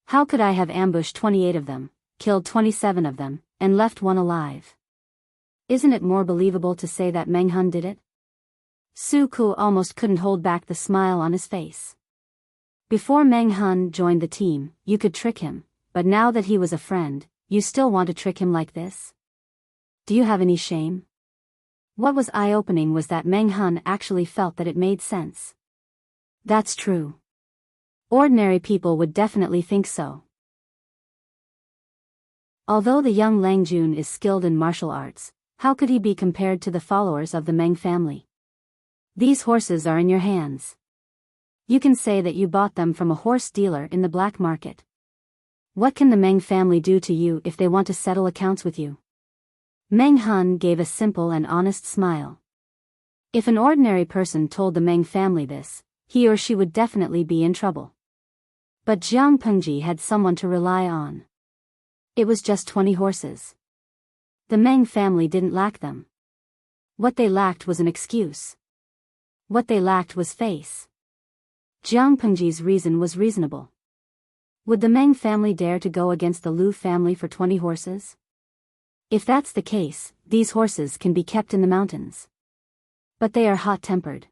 S1: How could I have ambushed 28 of them, killed 27 of them, and left one alive? Isn't it more believable to say that Meng Hun did it? Su Ku almost couldn't hold back the smile on his face. Before Meng Hun joined the team, you could trick him, but now that he was a friend, you still want to trick him like this? Do you have any shame? What was eye-opening was that Meng Hun actually felt that it made sense. That's true. Ordinary people would definitely think so. Although the young Lang Jun is skilled in martial arts, how could he be compared to the followers of the Meng family? These horses are in your hands. You can say that you bought them from a horse dealer in the black market. What can the Meng family do to you if they want to settle accounts with you? Meng Hun gave a simple and honest smile. If an ordinary person told the Meng family this, he or she would definitely be in trouble. But Jiang Pengji had someone to rely on. It was just 20 horses. The Meng family didn't lack them. What they lacked was an excuse. What they lacked was face. Jiang Pengji's reason was reasonable. Would the Meng family dare to go against the Lu family for 20 horses? If that's the case, these horses can be kept in the mountains. But they are hot-tempered.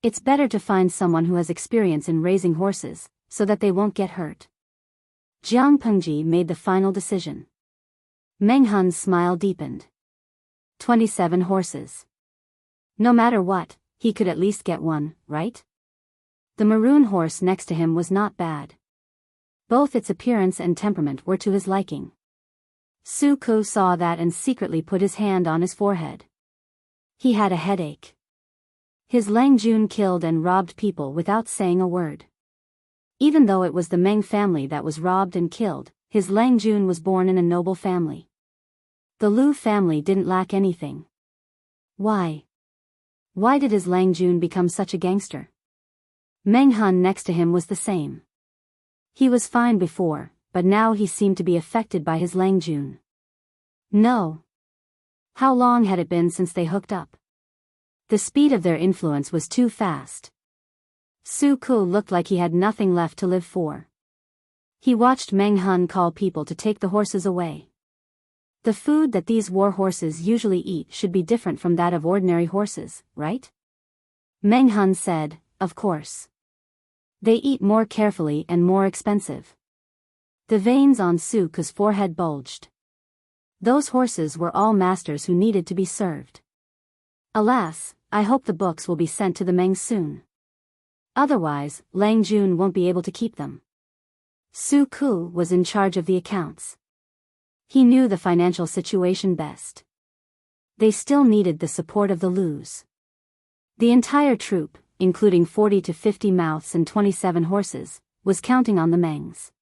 S1: It's better to find someone who has experience in raising horses, so that they won't get hurt. Jiang Pengji made the final decision. Meng Hun's smile deepened. 27 horses. No matter what, he could at least get one, right? The maroon horse next to him was not bad. Both its appearance and temperament were to his liking. Su Ku saw that and secretly put his hand on his forehead. He had a headache. His Lang Jun killed and robbed people without saying a word. Even though it was the Meng family that was robbed and killed, his Lang Jun was born in a noble family. The Lu family didn't lack anything. Why? Why did his Lang Jun become such a gangster? Meng Hun next to him was the same. He was fine before, but now he seemed to be affected by his Lang Jun. No. How long had it been since they hooked up? The speed of their influence was too fast. Su Ku looked like he had nothing left to live for. He watched Meng Hun call people to take the horses away. The food that these war horses usually eat should be different from that of ordinary horses, right? Meng Hun said, of course. They eat more carefully and more expensive. The veins on Su Ku's forehead bulged. Those horses were all masters who needed to be served. Alas, I hope the books will be sent to the Mengs soon. Otherwise, Lang Jun won't be able to keep them. Su Ku was in charge of the accounts. He knew the financial situation best. They still needed the support of the Lus. The entire troop, including 40 to 50 mouths and 27 horses, was counting on the Mengs.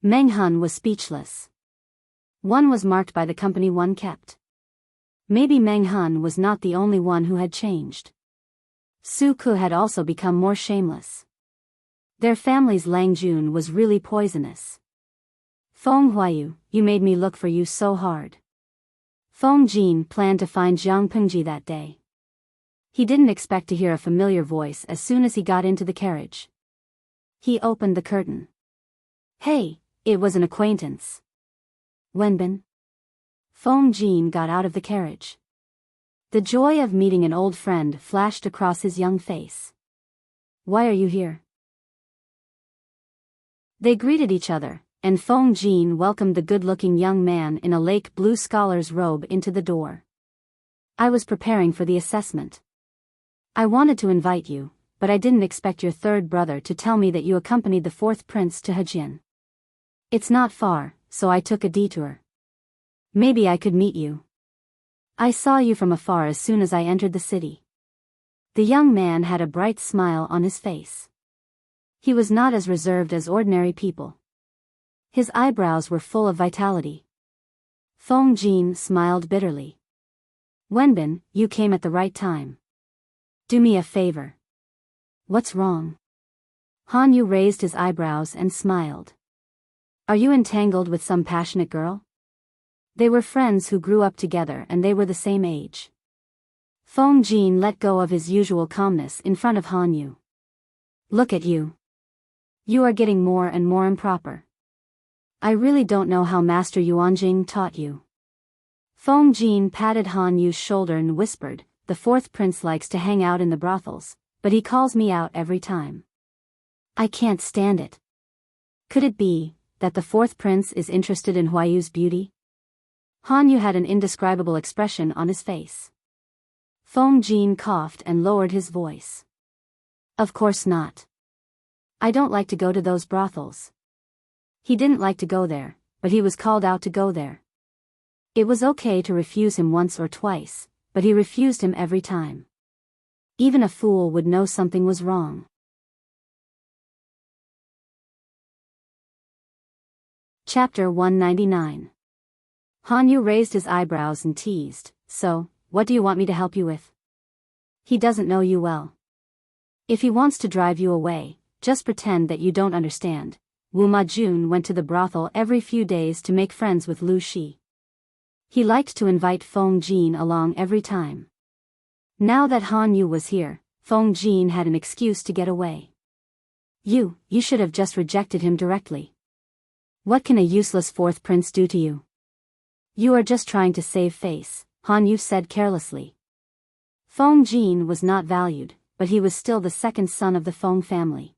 S1: Meng Hun was speechless. One was marked by the company, one kept. Maybe Meng Hun was not the only one who had changed. Su Ku had also become more shameless. Their family's Lang Jun was really poisonous. Feng Huayu, you made me look for you so hard. Feng Jin planned to find Jiang Pengji that day. He didn't expect to hear a familiar voice as soon as he got into the carriage. He opened the curtain. Hey, it was an acquaintance. Wenbin. Feng Jin got out of the carriage. The joy of meeting an old friend flashed across his young face. Why are you here? They greeted each other, and Feng Jin welcomed the good-looking young man in a lake blue scholar's robe into the door. I was preparing for the assessment. I wanted to invite you, but I didn't expect your third brother to tell me that you accompanied the fourth prince to Hejin. It's not far, so I took a detour. Maybe I could meet you. I saw you from afar as soon as I entered the city. The young man had a bright smile on his face. He was not as reserved as ordinary people. His eyebrows were full of vitality. Feng Jin smiled bitterly. Wenbin, you came at the right time. Do me a favor. What's wrong? Han Yu raised his eyebrows and smiled. Are you entangled with some passionate girl? They were friends who grew up together and they were the same age. Feng Jin let go of his usual calmness in front of Han Yu. Look at you. You are getting more and more improper. I really don't know how Master Yuanjing taught you. Feng Jin patted Han Yu's shoulder and whispered, the fourth prince likes to hang out in the brothels, but he calls me out every time. I can't stand it. Could it be that the fourth prince is interested in Huayu's beauty? Han Yu had an indescribable expression on his face. Feng Jin coughed and lowered his voice. Of course not. I don't like to go to those brothels. He didn't like to go there, but he was called out to go there. It was okay to refuse him once or twice, but he refused him every time. Even a fool would know something was wrong. Chapter 199. Han Yu raised his eyebrows and teased, so, what do you want me to help you with? He doesn't know you well. If he wants to drive you away, just pretend that you don't understand. Wu Majun went to the brothel every few days to make friends with Lu Shi. He liked to invite Feng Jin along every time. Now that Han Yu was here, Feng Jin had an excuse to get away. You should have just rejected him directly. What can a useless fourth prince do to you? You are just trying to save face, Han Yu said carelessly. Feng Jin was not valued, but he was still the second son of the Feng family.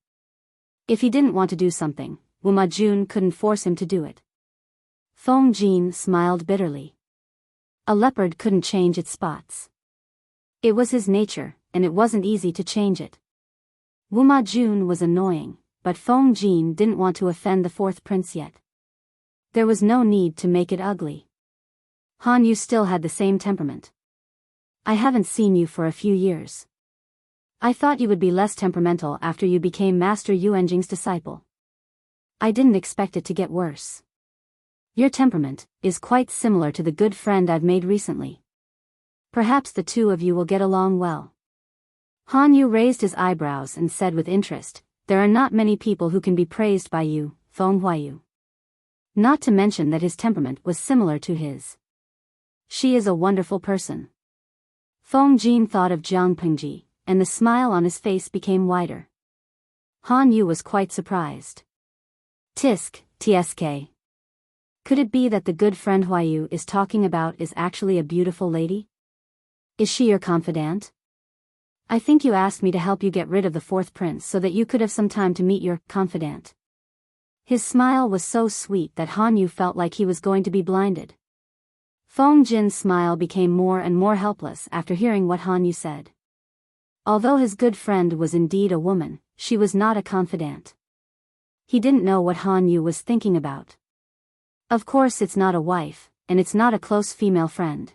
S1: If he didn't want to do something, Wu Majun couldn't force him to do it. Feng Jin smiled bitterly. A leopard couldn't change its spots. It was his nature, and it wasn't easy to change it. Wu Majun was annoying, but Feng Jin didn't want to offend the fourth prince yet. There was no need to make it ugly. Han Yu still had the same temperament. I haven't seen you for a few years. I thought you would be less temperamental after you became Master Yuanjing's disciple. I didn't expect it to get worse. Your temperament is quite similar to the good friend I've made recently. Perhaps the two of you will get along well. Han Yu raised his eyebrows and said with interest, there are not many people who can be praised by you, Feng Huayu. Not to mention that his temperament was similar to his. She is a wonderful person. Feng Jin thought of Jiang Pengji, and the smile on his face became wider. Han Yu was quite surprised. Tsk. Could it be that the good friend Huayu is talking about is actually a beautiful lady? Is she your confidant? I think you asked me to help you get rid of the fourth prince so that you could have some time to meet your confidant. His smile was so sweet that Han Yu felt like he was going to be blinded. Feng Jin's smile became more and more helpless after hearing what Han Yu said. Although his good friend was indeed a woman, she was not a confidant. He didn't know what Han Yu was thinking about. Of course it's not a wife, and it's not a close female friend.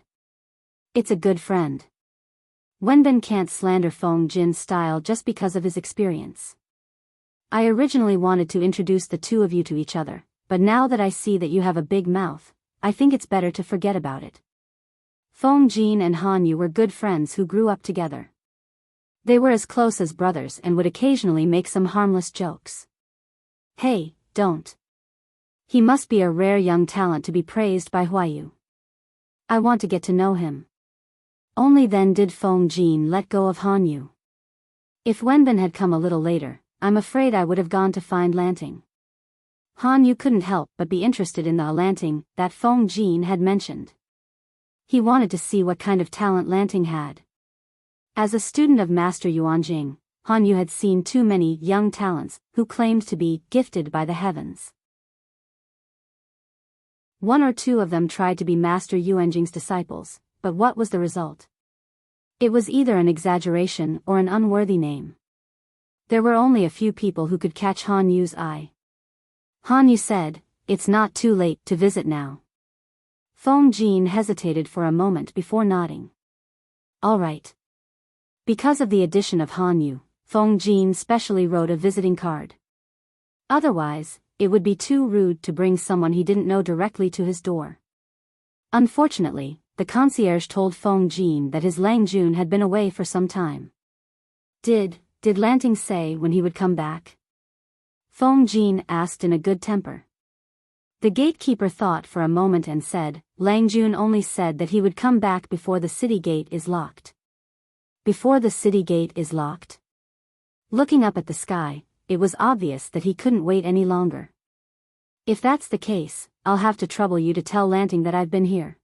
S1: It's a good friend. Wenbin can't slander Feng Jin's style just because of his experience. I originally wanted to introduce the two of you to each other, but now that I see that you have a big mouth, I think it's better to forget about it. Feng Jin and Han Yu were good friends who grew up together. They were as close as brothers and would occasionally make some harmless jokes. Hey, don't. He must be a rare young talent to be praised by Huayu. I want to get to know him. Only then did Feng Jin let go of Han Yu. If Wenbin had come a little later, I'm afraid I would have gone to find Lanting. Han Yu couldn't help but be interested in the Lanting that Feng Jin had mentioned. He wanted to see what kind of talent Lanting had. As a student of Master Yuanjing, Han Yu had seen too many young talents who claimed to be gifted by the heavens. One or two of them tried to be Master Yuanjing's disciples, but what was the result? It was either an exaggeration or an unworthy name. There were only a few people who could catch Han Yu's eye. Han Yu said, "It's not too late to visit now." Feng Jin hesitated for a moment before nodding. All right. Because of the addition of Han Yu, Feng Jin specially wrote a visiting card. Otherwise, it would be too rude to bring someone he didn't know directly to his door. Unfortunately, the concierge told Feng Jin that his Lang Jun had been away for some time. Did Lanting say when he would come back? Feng Jin asked in a good temper. The gatekeeper thought for a moment and said, Lang Jun only said that he would come back before the city gate is locked. Before the city gate is locked? Looking up at the sky, it was obvious that he couldn't wait any longer. If that's the case, I'll have to trouble you to tell Lanting that I've been here.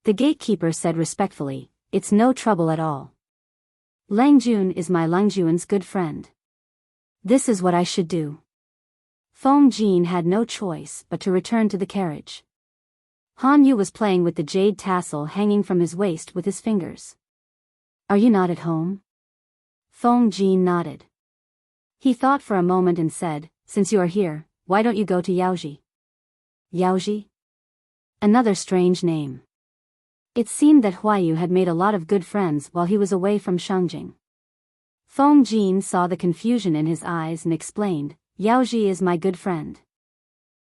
S1: The gatekeeper said respectfully, it's no trouble at all. Lang Jun is my Lang Jun's good friend. This is what I should do. Feng Jin had no choice but to return to the carriage. Han Yu was playing with the jade tassel hanging from his waist with his fingers. Are you not at home? Feng Jin nodded. He thought for a moment and said, since you are here, why don't you go to Yaoji? Yaoji? Another strange name. It seemed that Huayu had made a lot of good friends while he was away from Shangjing. Feng Jin saw the confusion in his eyes and explained, Yaoji is my good friend.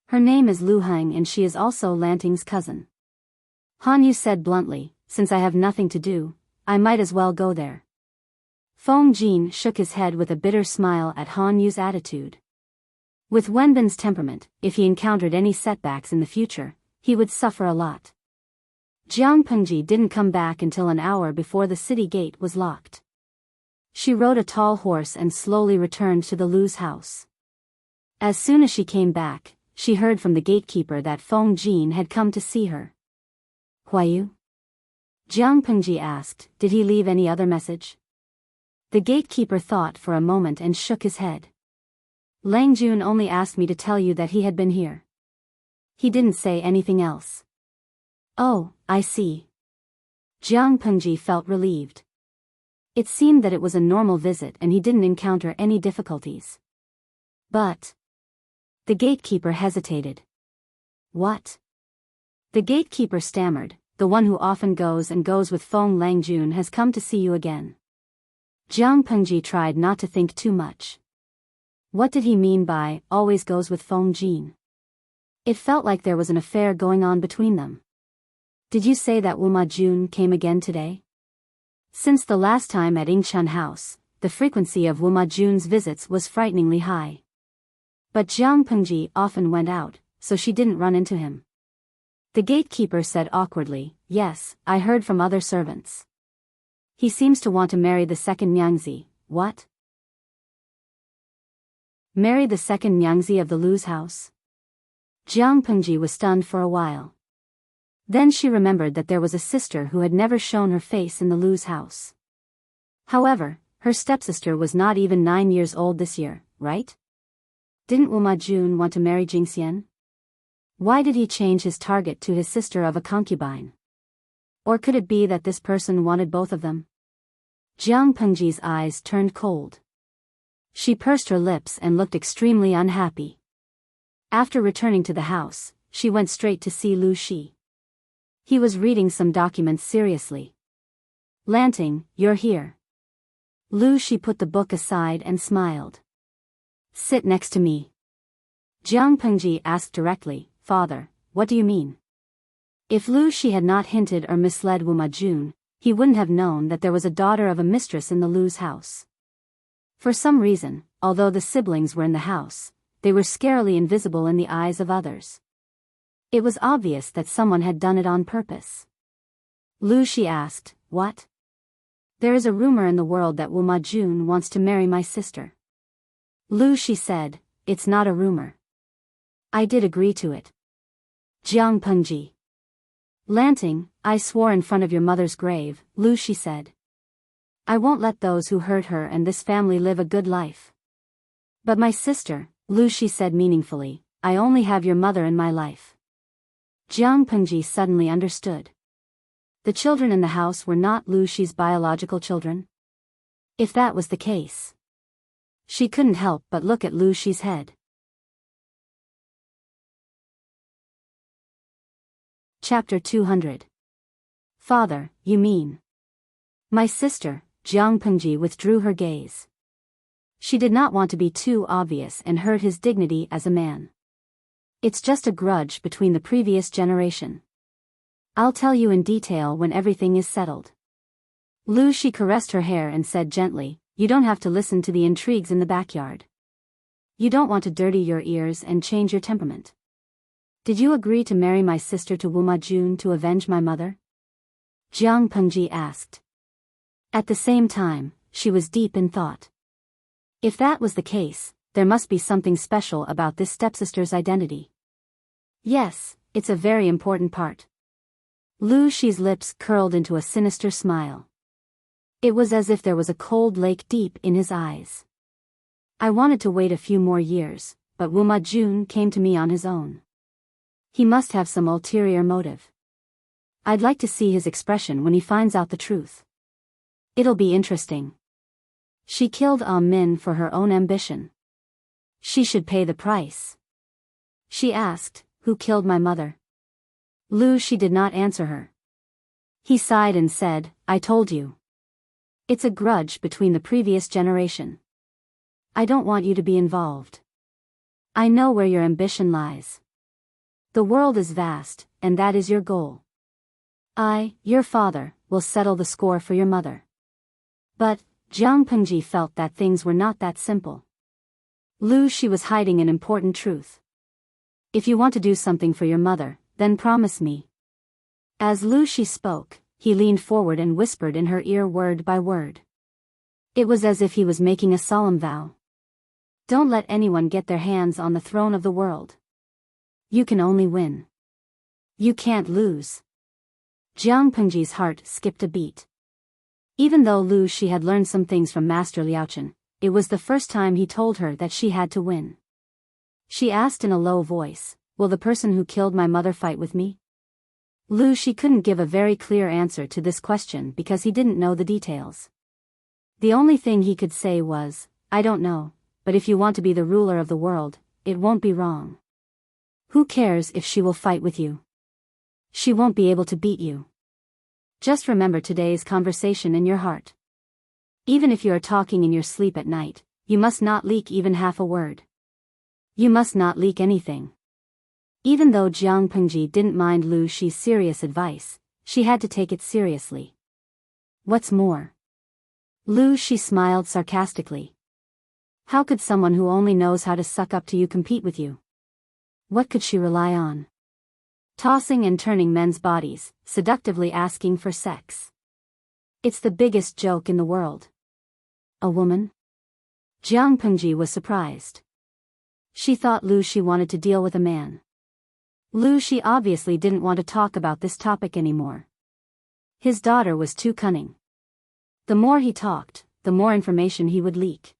S1: Her name is Lu Heng and she is also Lanting's cousin. Han Yu said bluntly, since I have nothing to do, I might as well go there. Feng Jin shook his head with a bitter smile at Han Yu's attitude. With Wenbin's temperament, if he encountered any setbacks in the future, he would suffer a lot. Jiang Pengji didn't come back until an hour before the city gate was locked. She rode a tall horse and slowly returned to the Lu's house. As soon as she came back, she heard from the gatekeeper that Feng Jin had come to see her. Huayu? Jiang Pengji asked, did he leave any other message? The gatekeeper thought for a moment and shook his head. Lang Jun only asked me to tell you that he had been here. He didn't say anything else. Oh, I see. Jiang Pengji felt relieved. It seemed that it was a normal visit and he didn't encounter any difficulties. But the gatekeeper hesitated. What? The gatekeeper stammered, the one who often goes with Feng Lang Jun has come to see you again. Jiang Pengji tried not to think too much. What did he mean by, always goes with Feng Jin? It felt like there was an affair going on between them. Did you say that Wu Ma Jun came again today? Since the last time at Ingchun House, the frequency of Wu Ma Jun's visits was frighteningly high. But Jiang Pengji often went out, so she didn't run into him. The gatekeeper said awkwardly, yes, I heard from other servants. He seems to want to marry the second Nyangzi. What? Marry the second Nyangzi of the Lu's house? Jiang Pengji was stunned for a while. Then she remembered that there was a sister who had never shown her face in the Lu's house. However, her stepsister was not even 9 years old this year, right? Didn't Wu Ma Jun want to marry Jingxian? Why did he change his target to his sister of a concubine? Or could it be that this person wanted both of them? Jiang Pengji's eyes turned cold. She pursed her lips and looked extremely unhappy. After returning to the house, she went straight to see Lu Shi. He was reading some documents seriously. Lanting, you're here. Lu Shi put the book aside and smiled. Sit next to me. Jiang Pengji asked directly, Father, what do you mean? If Lu Shi had not hinted or misled Wu Ma Jun, he wouldn't have known that there was a daughter of a mistress in the Lu's house. For some reason, although the siblings were in the house, they were scarily invisible in the eyes of others. It was obvious that someone had done it on purpose. Lu Shi asked, what? There is a rumor in the world that Wu Ma Jun wants to marry my sister. Lu Shi said, it's not a rumor. I did agree to it. Jiang Pengji. Lanting, I swore in front of your mother's grave, Lu Shi said. I won't let those who hurt her and this family live a good life. But my sister, Lu Shi said meaningfully, I only have your mother in my life. Jiang Pengji suddenly understood. The children in the house were not Lu Shi's biological children. If that was the case, she couldn't help but look at Lu Shi's head. Chapter 200. Father, you mean? My sister, Jiang Pengji withdrew her gaze. She did not want to be too obvious and hurt his dignity as a man. It's just a grudge between the previous generation. I'll tell you in detail when everything is settled. Lu Shi caressed her hair and said gently, you don't have to listen to the intrigues in the backyard. You don't want to dirty your ears and change your temperament. Did you agree to marry my sister to Wu Majun to avenge my mother? Jiang Pengji asked. At the same time, she was deep in thought. If that was the case, there must be something special about this stepsister's identity. Yes, it's a very important part. Lu Shi's lips curled into a sinister smile. It was as if there was a cold lake deep in his eyes. I wanted to wait a few more years, but Wu Majun came to me on his own. He must have some ulterior motive. I'd like to see his expression when he finds out the truth. It'll be interesting. She killed Min for her own ambition. She should pay the price. She asked, who killed my mother? Lu Shi did not answer her. He sighed and said, I told you. It's a grudge between the previous generation. I don't want you to be involved. I know where your ambition lies. The world is vast, and that is your goal. I, your father, will settle the score for your mother. But, Jiang Pengji felt that things were not that simple. Lu Shi was hiding an important truth. If you want to do something for your mother, then promise me. As Lu Shi spoke, he leaned forward and whispered in her ear word by word. It was as if he was making a solemn vow. Don't let anyone get their hands on the throne of the world. You can only win. You can't lose. Jiang Pengji's heart skipped a beat. Even though Lu Shi had learned some things from Master Liaochen, it was the first time he told her that she had to win. She asked in a low voice, will the person who killed my mother fight with me? Lu Shi couldn't give a very clear answer to this question because he didn't know the details. The only thing he could say was, I don't know, but if you want to be the ruler of the world, it won't be wrong. Who cares if she will fight with you? She won't be able to beat you. Just remember today's conversation in your heart. Even if you are talking in your sleep at night, you must not leak even half a word. You must not leak anything. Even though Jiang Pengji didn't mind Lu Shi's serious advice, she had to take it seriously. What's more? Lu Shi smiled sarcastically. How could someone who only knows how to suck up to you compete with you? What could she rely on? Tossing and turning men's bodies, seductively asking for sex. It's the biggest joke in the world. A woman? Jiang Pengji was surprised. She thought Lu Shi wanted to deal with a man. Lu Shi obviously didn't want to talk about this topic anymore. His daughter was too cunning. The more he talked, the more information he would leak.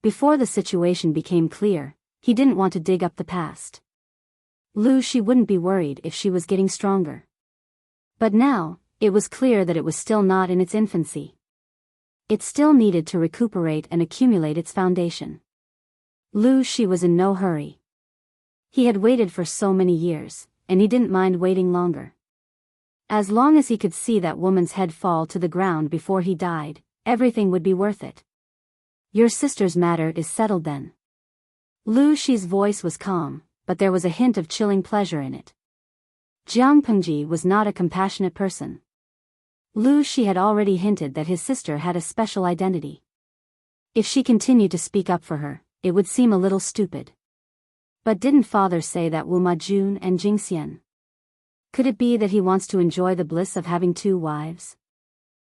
S1: Before the situation became clear, he didn't want to dig up the past. Lu Shi wouldn't be worried if she was getting stronger. But now, it was clear that it was still not in its infancy. It still needed to recuperate and accumulate its foundation. Lu Shi was in no hurry. He had waited for so many years, and he didn't mind waiting longer. As long as he could see that woman's head fall to the ground before he died, everything would be worth it. Your sister's matter is settled then. Lu Shi's voice was calm, but there was a hint of chilling pleasure in it. Jiang Pengji was not a compassionate person. Lu Shi had already hinted that his sister had a special identity. If she continued to speak up for her, it would seem a little stupid. But didn't father say that Wu Majun and Jingxian? Could it be that he wants to enjoy the bliss of having two wives?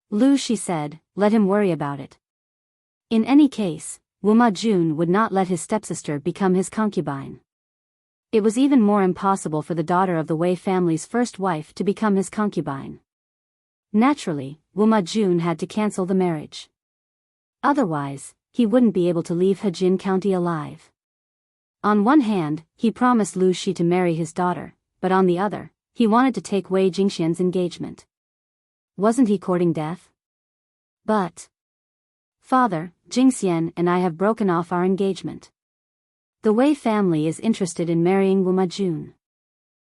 S1: Lu Shi said, let him worry about it. In any case, Wu Majun would not let his stepsister become his concubine. It was even more impossible for the daughter of the Wei family's first wife to become his concubine. Naturally, Wu Majun had to cancel the marriage. Otherwise, he wouldn't be able to leave Hejin County alive. On one hand, he promised Lu Shi to marry his daughter, but on the other, he wanted to take Wei Jingxian's engagement. Wasn't he courting death? But, Father, Jingxian and I have broken off our engagement. The Wei family is interested in marrying Wu Majun.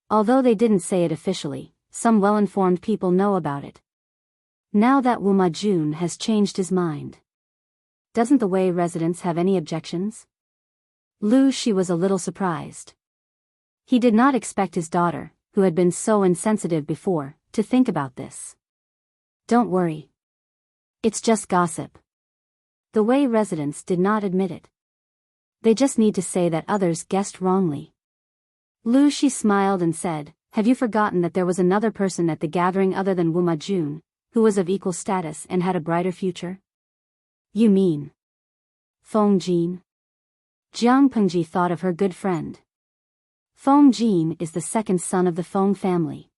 S1: Although they didn't say it officially, some well-informed people know about it. Now that Wu Majun has changed his mind. Doesn't the Wei residents have any objections? Lu Shi was a little surprised. He did not expect his daughter, who had been so insensitive before, to think about this. Don't worry. It's just gossip. The Wei residents did not admit it. They just need to say that others guessed wrongly. Lu Shi smiled and said, "Have you forgotten that there was another person at the gathering other than Wu Majun, who was of equal status and had a brighter future?" "You mean Feng Jin?" Jiang Pengji thought of her good friend. Feng Jin is the second son of the Feng family.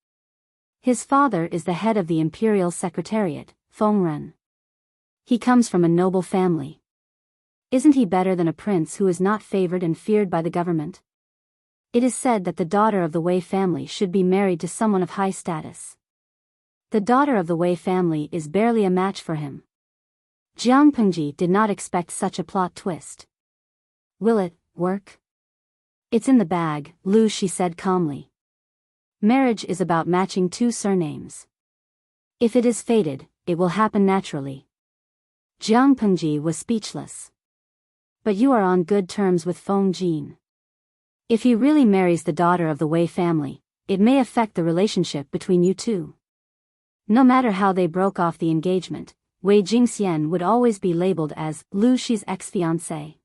S1: His father is the head of the Imperial Secretariat, Feng Ren. He comes from a noble family. Isn't he better than a prince who is not favored and feared by the government? It is said that the daughter of the Wei family should be married to someone of high status. The daughter of the Wei family is barely a match for him. Jiang Pengji did not expect such a plot twist. Will it work? It's in the bag, Lu Shi said calmly. Marriage is about matching two surnames. If it is fated, it will happen naturally. Jiang Pengji was speechless. But you are on good terms with Feng Jin. If he really marries the daughter of the Wei family, it may affect the relationship between you two. No matter how they broke off the engagement, Wei Jingxian would always be labeled as Lu Shi's ex-fiancé.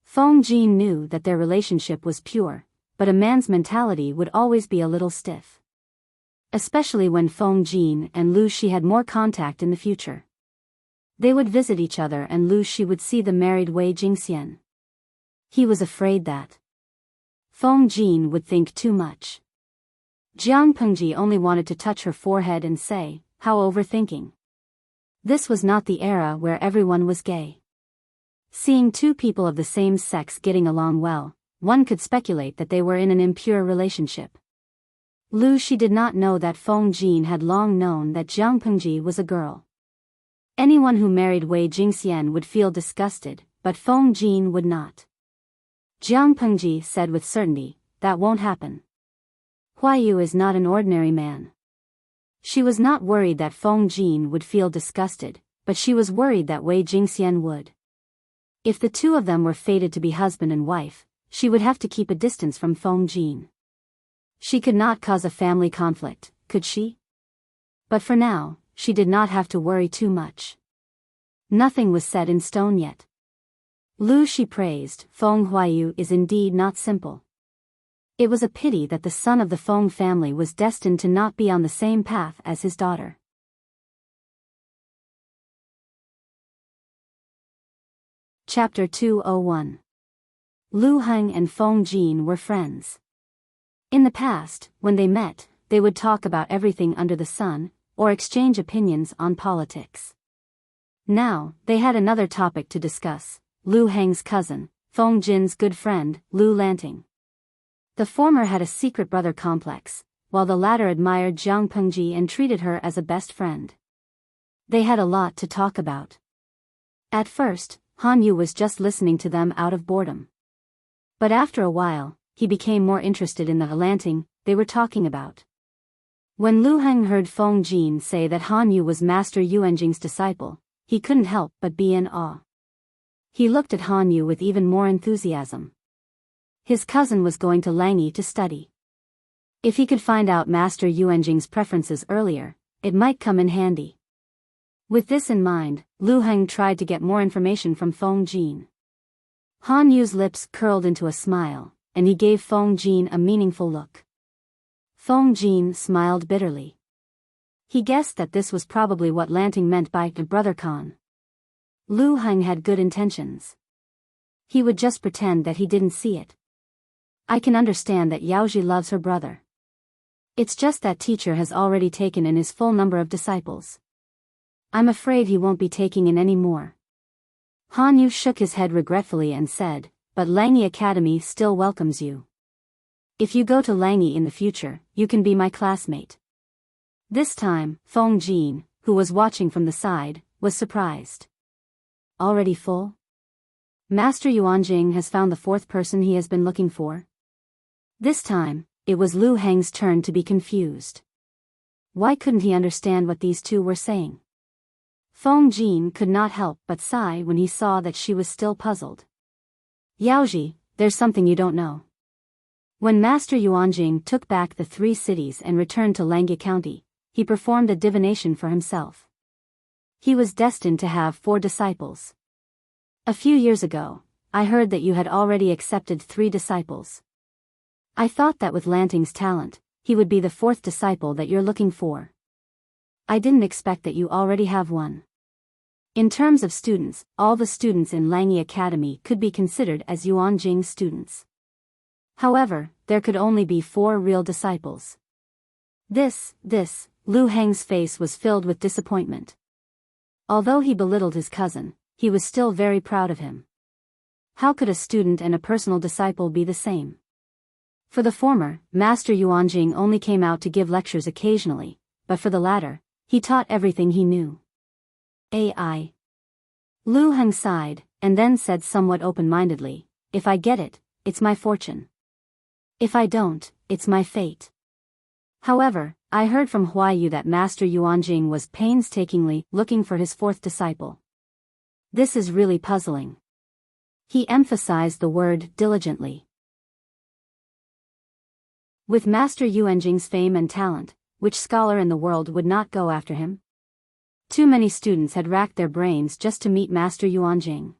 S1: Feng Jin knew that their relationship was pure, but a man's mentality would always be a little stiff. Especially when Feng Jin and Lu Shi had more contact in the future. They would visit each other and Lu Shi would see the married Wei Jingxian. He was afraid that Feng Jin would think too much. Jiang Pengji only wanted to touch her forehead and say, "How overthinking." This was not the era where everyone was gay. Seeing two people of the same sex getting along well, one could speculate that they were in an impure relationship. Lu Shi did not know that Feng Jin had long known that Jiang Pengji was a girl. Anyone who married Wei Jingxian would feel disgusted, but Feng Jin would not. Jiang Pengji said with certainty, "That won't happen. Huaiyu is not an ordinary man." She was not worried that Feng Jin would feel disgusted, but she was worried that Wei Jingxian would. If the two of them were fated to be husband and wife, she would have to keep a distance from Feng Jin. She could not cause a family conflict, could she? But for now, she did not have to worry too much. Nothing was set in stone yet. Lu Shi praised, "Feng Huaiyu is indeed not simple." It was a pity that the son of the Feng family was destined to not be on the same path as his daughter. Chapter 201. Lu Heng and Feng Jin were friends. In the past, when they met, they would talk about everything under the sun, or exchange opinions on politics. Now, they had another topic to discuss: Lu Heng's cousin, Feng Jin's good friend, Lu Lanting. The former had a secret brother complex, while the latter admired Jiang Pengji and treated her as a best friend. They had a lot to talk about. At first, Han Yu was just listening to them out of boredom. But after a while, he became more interested in the Lanting they were talking about. When Lu Heng heard Feng Jin say that Han Yu was Master Yuanjing's disciple, he couldn't help but be in awe. He looked at Han Yu with even more enthusiasm. His cousin was going to Langyi to study. If he could find out Master Yuanjing's preferences earlier, it might come in handy. With this in mind, Lu Heng tried to get more information from Feng Jin. Han Yu's lips curled into a smile, and he gave Feng Jin a meaningful look. Feng Jin smiled bitterly. He guessed that this was probably what Lanting meant by the brother Khan. Lu Heng had good intentions. He would just pretend that he didn't see it. I can understand that Yaoji loves her brother. It's just that teacher has already taken in his full number of disciples. I'm afraid he won't be taking in any more. Han Yu shook his head regretfully and said, but Langyi Academy still welcomes you. If you go to Langyi in the future, you can be my classmate. This time, Feng Jin, who was watching from the side, was surprised. Already full? Master Yuanjing has found the fourth person he has been looking for? This time, it was Lu Heng's turn to be confused. Why couldn't he understand what these two were saying? Feng Jin could not help but sigh when he saw that she was still puzzled. Yaoji, there's something you don't know. When Master Yuanjing took back the 3 cities and returned to Langyi County, he performed a divination for himself. He was destined to have 4 disciples. A few years ago, I heard that you had already accepted 3 disciples. I thought that with Lanting's talent, he would be the 4th disciple that you're looking for. I didn't expect that you already have one. In terms of students, all the students in Langyi Academy could be considered as Yuanjing's students. However, there could only be 4 real disciples. Lu Heng's face was filled with disappointment. Although he belittled his cousin, he was still very proud of him. How could a student and a personal disciple be the same? For the former, Master Yuanjing only came out to give lectures occasionally, but for the latter, he taught everything he knew. AI. Lu Heng sighed, and then said somewhat open-mindedly, if I get it, it's my fortune. If I don't, it's my fate. However, I heard from Huaiyu that Master Yuanjing was painstakingly looking for his 4th disciple. This is really puzzling. He emphasized the word diligently. With Master Yuanjing's fame and talent, which scholar in the world would not go after him? Too many students had racked their brains just to meet Master Yuanjing.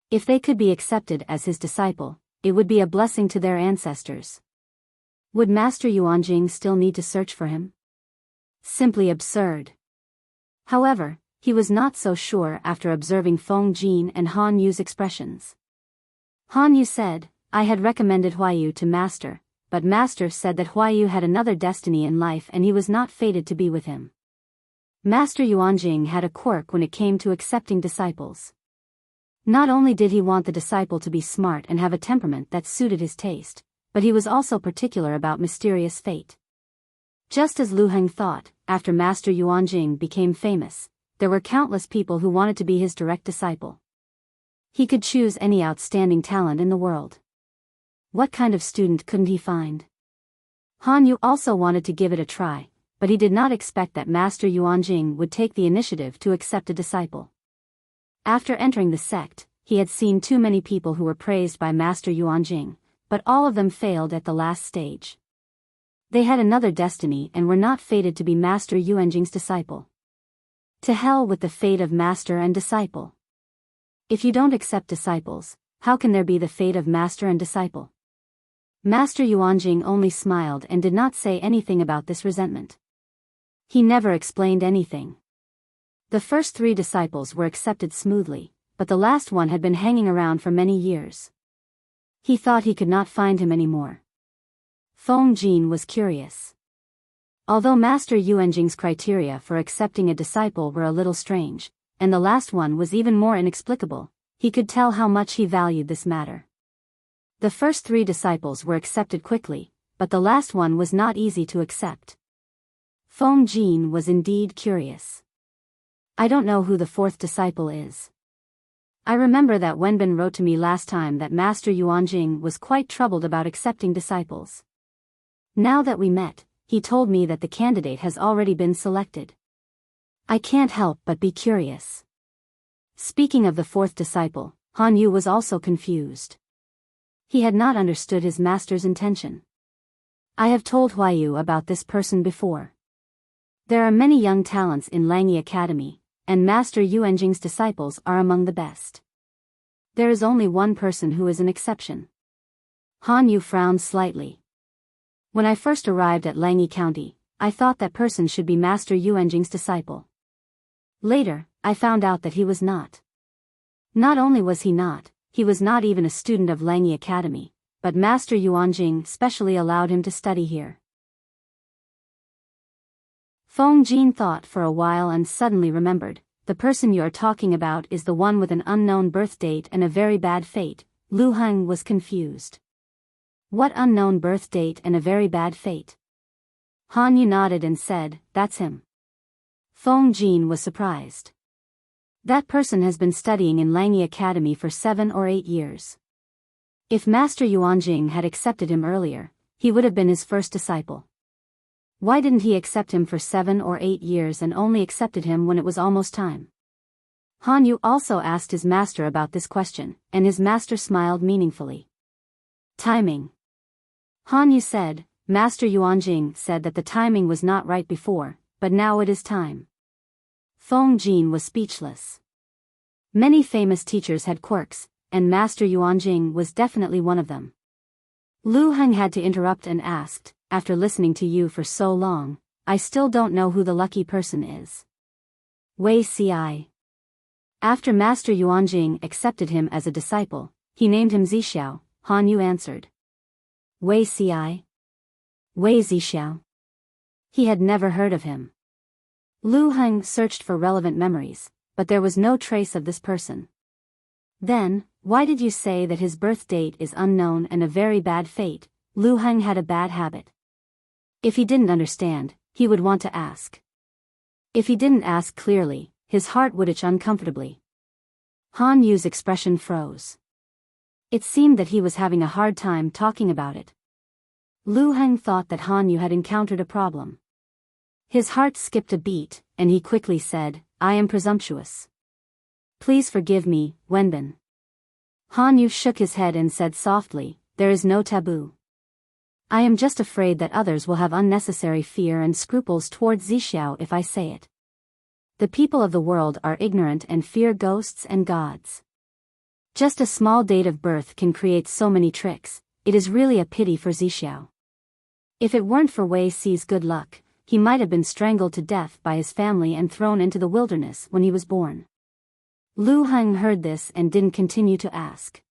S1: If they could be accepted as his disciple, it would be a blessing to their ancestors. Would Master Yuanjing still need to search for him? Simply absurd. However, he was not so sure after observing Feng Jin and Han Yu's expressions. Han Yu said, I had recommended Huaiyu to Master, but Master said that Huaiyu had another destiny in life and he was not fated to be with him. Master Yuanjing had a quirk when it came to accepting disciples. Not only did he want the disciple to be smart and have a temperament that suited his taste, but he was also particular about mysterious fate. Just as Lu Heng thought, after Master Yuanjing became famous, there were countless people who wanted to be his direct disciple. He could choose any outstanding talent in the world. What kind of student couldn't he find? Han Yu also wanted to give it a try, but he did not expect that Master Yuanjing would take the initiative to accept a disciple. After entering the sect, he had seen too many people who were praised by Master Yuanjing, but all of them failed at the last stage. They had another destiny and were not fated to be Master Yuanjing's disciple. To hell with the fate of master and disciple. If you don't accept disciples, how can there be the fate of master and disciple? Master Yuanjing only smiled and did not say anything about this resentment. He never explained anything. The first 3 disciples were accepted smoothly, but the last one had been hanging around for many years. He thought he could not find him anymore. Feng Jin was curious. Although Master Yuanjing's criteria for accepting a disciple were a little strange, and the last one was even more inexplicable, he could tell how much he valued this matter. The first 3 disciples were accepted quickly, but the last one was not easy to accept. Feng Jin was indeed curious. I don't know who the 4th disciple is. I remember that Wenbin wrote to me last time that Master Yuanjing was quite troubled about accepting disciples. Now that we met, he told me that the candidate has already been selected. I can't help but be curious. Speaking of the 4th disciple, Han Yu was also confused. He had not understood his master's intention. I have told Huaiyu about this person before. There are many young talents in Langyi Academy, and Master Yuanjing's disciples are among the best. There is only one person who is an exception. Han Yu frowned slightly. When I first arrived at Langyi County, I thought that person should be Master Yuanjing's disciple. Later, I found out that he was not. Not only was he not, he was not even a student of Langi Academy, but Master Yuanjing specially allowed him to study here. Feng Jin thought for a while and suddenly remembered, the person you are talking about is the one with an unknown birth date and a very bad fate. Lu Heng was confused. What unknown birth date and a very bad fate? Han Yu nodded and said, that's him. Feng Jin was surprised. That person has been studying in Langi Academy for 7 or 8 years. If Master Yuanjing had accepted him earlier, he would have been his first disciple. Why didn't he accept him for 7 or 8 years and only accepted him when it was almost time? Han Yu also asked his master about this question, and his master smiled meaningfully. Timing. Han Yu said, Master Yuanjing said that the timing was not right before, but now it is time. Feng Jin was speechless. Many famous teachers had quirks, and Master Yuanjing was definitely one of them. Lu Heng had to interrupt and asked, after listening to you for so long, I still don't know who the lucky person is. Wei Ci. After Master Yuanjing accepted him as a disciple, he named him Zixiao, Han Yu answered. Wei Ci? Wei Zixiao? He had never heard of him. Lu Heng searched for relevant memories, but there was no trace of this person. Then, why did you say that his birth date is unknown and a very bad fate? Lu Heng had a bad habit. If he didn't understand, he would want to ask. If he didn't ask clearly, his heart would itch uncomfortably. Han Yu's expression froze. It seemed that he was having a hard time talking about it. Lu Heng thought that Han Yu had encountered a problem. His heart skipped a beat, and he quickly said, I am presumptuous. Please forgive me, Wenbin. Han Yu shook his head and said softly, there is no taboo. I am just afraid that others will have unnecessary fear and scruples towards Zixiao if I say it. The people of the world are ignorant and fear ghosts and gods. Just a small date of birth can create so many tricks, it is really a pity for Zixiao. If it weren't for Wei Ci's good luck, he might have been strangled to death by his family and thrown into the wilderness when he was born. Lu Heng heard this and didn't continue to ask.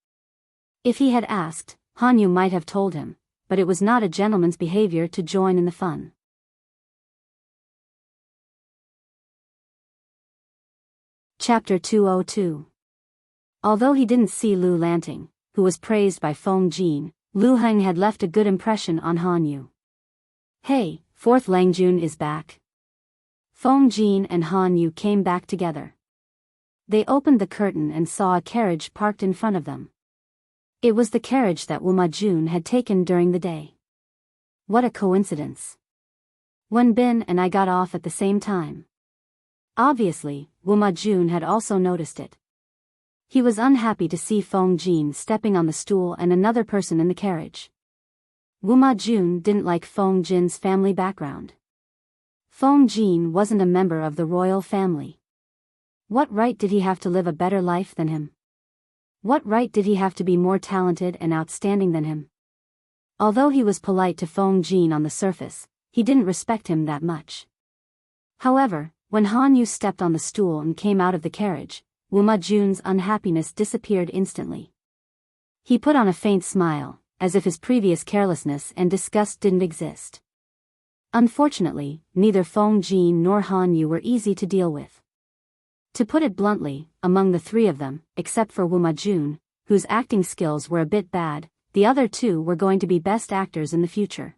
S1: If he had asked, Han Yu might have told him, but it was not a gentleman's behavior to join in the fun. Chapter 202. Although he didn't see Lu Lanting, who was praised by Feng Jin, Lu Heng had left a good impression on Han Yu. Hey, Fourth Langjun is back. Feng Jin and Han Yu came back together. They opened the curtain and saw a carriage parked in front of them. It was the carriage that Wu Majun had taken during the day. What a coincidence. Wenbin and I got off at the same time. Obviously, Wu Majun had also noticed it. He was unhappy to see Feng Jin stepping on the stool and another person in the carriage. Wu Majun didn't like Feng Jin's family background. Feng Jin wasn't a member of the royal family. What right did he have to live a better life than him? What right did he have to be more talented and outstanding than him? Although he was polite to Feng Jin on the surface, he didn't respect him that much. However, when Han Yu stepped on the stool and came out of the carriage, Wu Majun's unhappiness disappeared instantly. He put on a faint smile, as if his previous carelessness and disgust didn't exist. Unfortunately, neither Feng Jin nor Han Yu were easy to deal with. To put it bluntly, among the three of them, except for Wu Majun, whose acting skills were a bit bad, the other two were going to be best actors in the future.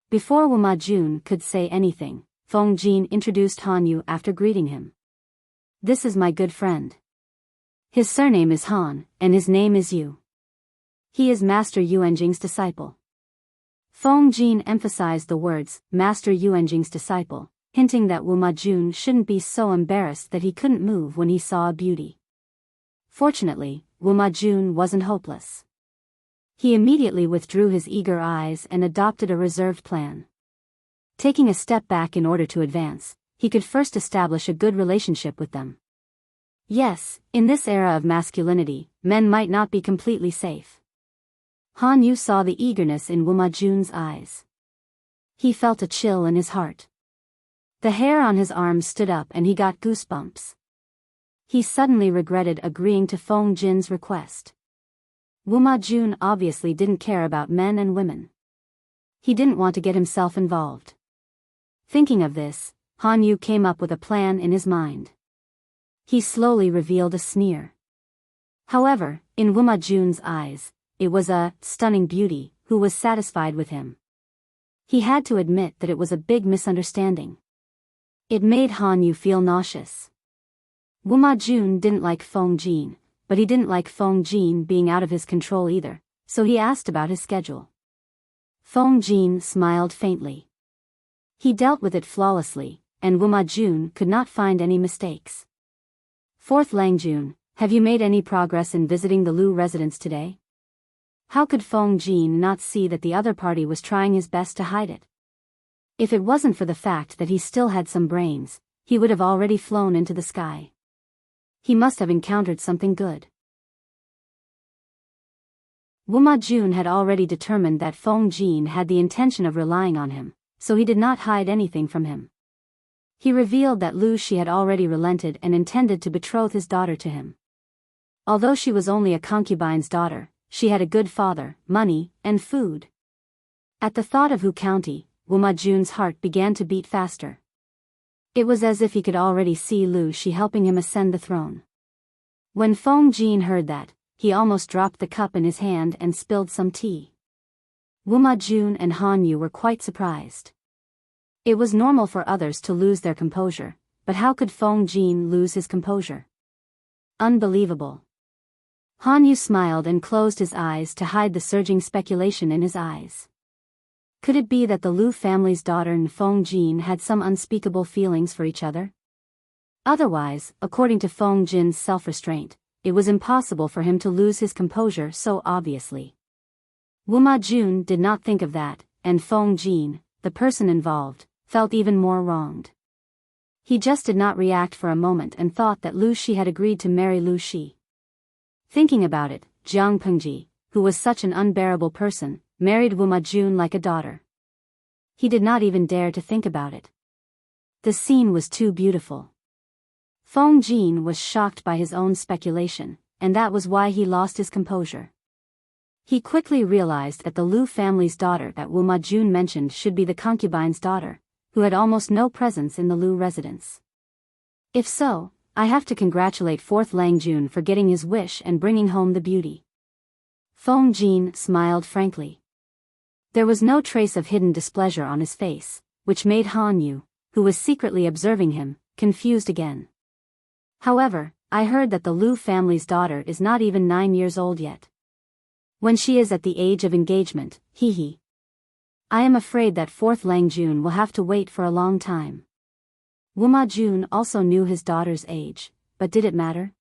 S1: Before Wu Majun could say anything, Feng Jin introduced Han Yu after greeting him. This is my good friend. His surname is Han, and his name is Yu. He is Master Yuanjing's disciple. Feng Jin emphasized the words, Master Yuanjing's disciple, hinting that Wu Majun shouldn't be so embarrassed that he couldn't move when he saw a beauty. Fortunately, Wu Majun wasn't hopeless. He immediately withdrew his eager eyes and adopted a reserved plan. Taking a step back in order to advance, he could first establish a good relationship with them. Yes, in this era of masculinity, men might not be completely safe. Han Yu saw the eagerness in Wu Majun's eyes. He felt a chill in his heart. The hair on his arms stood up and he got goosebumps. He suddenly regretted agreeing to Feng Jin's request. Wuma Jun obviously didn't care about men and women. He didn't want to get himself involved. Thinking of this, Han Yu came up with a plan in his mind. He slowly revealed a sneer. However, in Wuma Jun's eyes, it was a stunning beauty who was satisfied with him. He had to admit that it was a big misunderstanding. It made Han Yu feel nauseous. Wuma Jun didn't like Feng Jin, but he didn't like Feng Jin being out of his control either, so he asked about his schedule. Feng Jin smiled faintly. He dealt with it flawlessly, and Wuma Jun could not find any mistakes. Fourth Langjun, have you made any progress in visiting the Lu residence today? How could Feng Jin not see that the other party was trying his best to hide it? If it wasn't for the fact that he still had some brains, he would have already flown into the sky. He must have encountered something good. Wuma Jun had already determined that Feng Jin had the intention of relying on him, so he did not hide anything from him. He revealed that Lu Shi had already relented and intended to betroth his daughter to him. Although she was only a concubine's daughter, she had a good father, money, and food. At the thought of Hu County, Wuma Jun's heart began to beat faster. It was as if he could already see Lu Shi helping him ascend the throne. When Feng Jin heard that, he almost dropped the cup in his hand and spilled some tea. Wuma Jun and Han Yu were quite surprised. It was normal for others to lose their composure, but how could Feng Jin lose his composure? Unbelievable. Han Yu smiled and closed his eyes to hide the surging speculation in his eyes. Could it be that the Lu family's daughter and Feng Jin had some unspeakable feelings for each other? Otherwise, according to Feng Jin's self-restraint, it was impossible for him to lose his composure so obviously. Wuma Jun did not think of that, and Feng Jin, the person involved, felt even more wronged. He just did not react for a moment and thought that Lu Shi had agreed to marry Lu Shi. Thinking about it, Jiang Pengji, who was such an unbearable person, married Wuma Jun like a daughter. He did not even dare to think about it. The scene was too beautiful. Feng Jin was shocked by his own speculation, and that was why he lost his composure. He quickly realized that the Lu family's daughter that Wuma Jun mentioned should be the concubine's daughter, who had almost no presence in the Lu residence. If so, I have to congratulate Fourth Langjun for getting his wish and bringing home the beauty. Feng Jin smiled frankly. There was no trace of hidden displeasure on his face, which made Han Yu, who was secretly observing him, confused again. However, I heard that the Lu family's daughter is not even 9 years old yet. When she is at the age of engagement, hee. I am afraid that Fourth Langjun will have to wait for a long time. Wuma Jun also knew his daughter's age, but did it matter?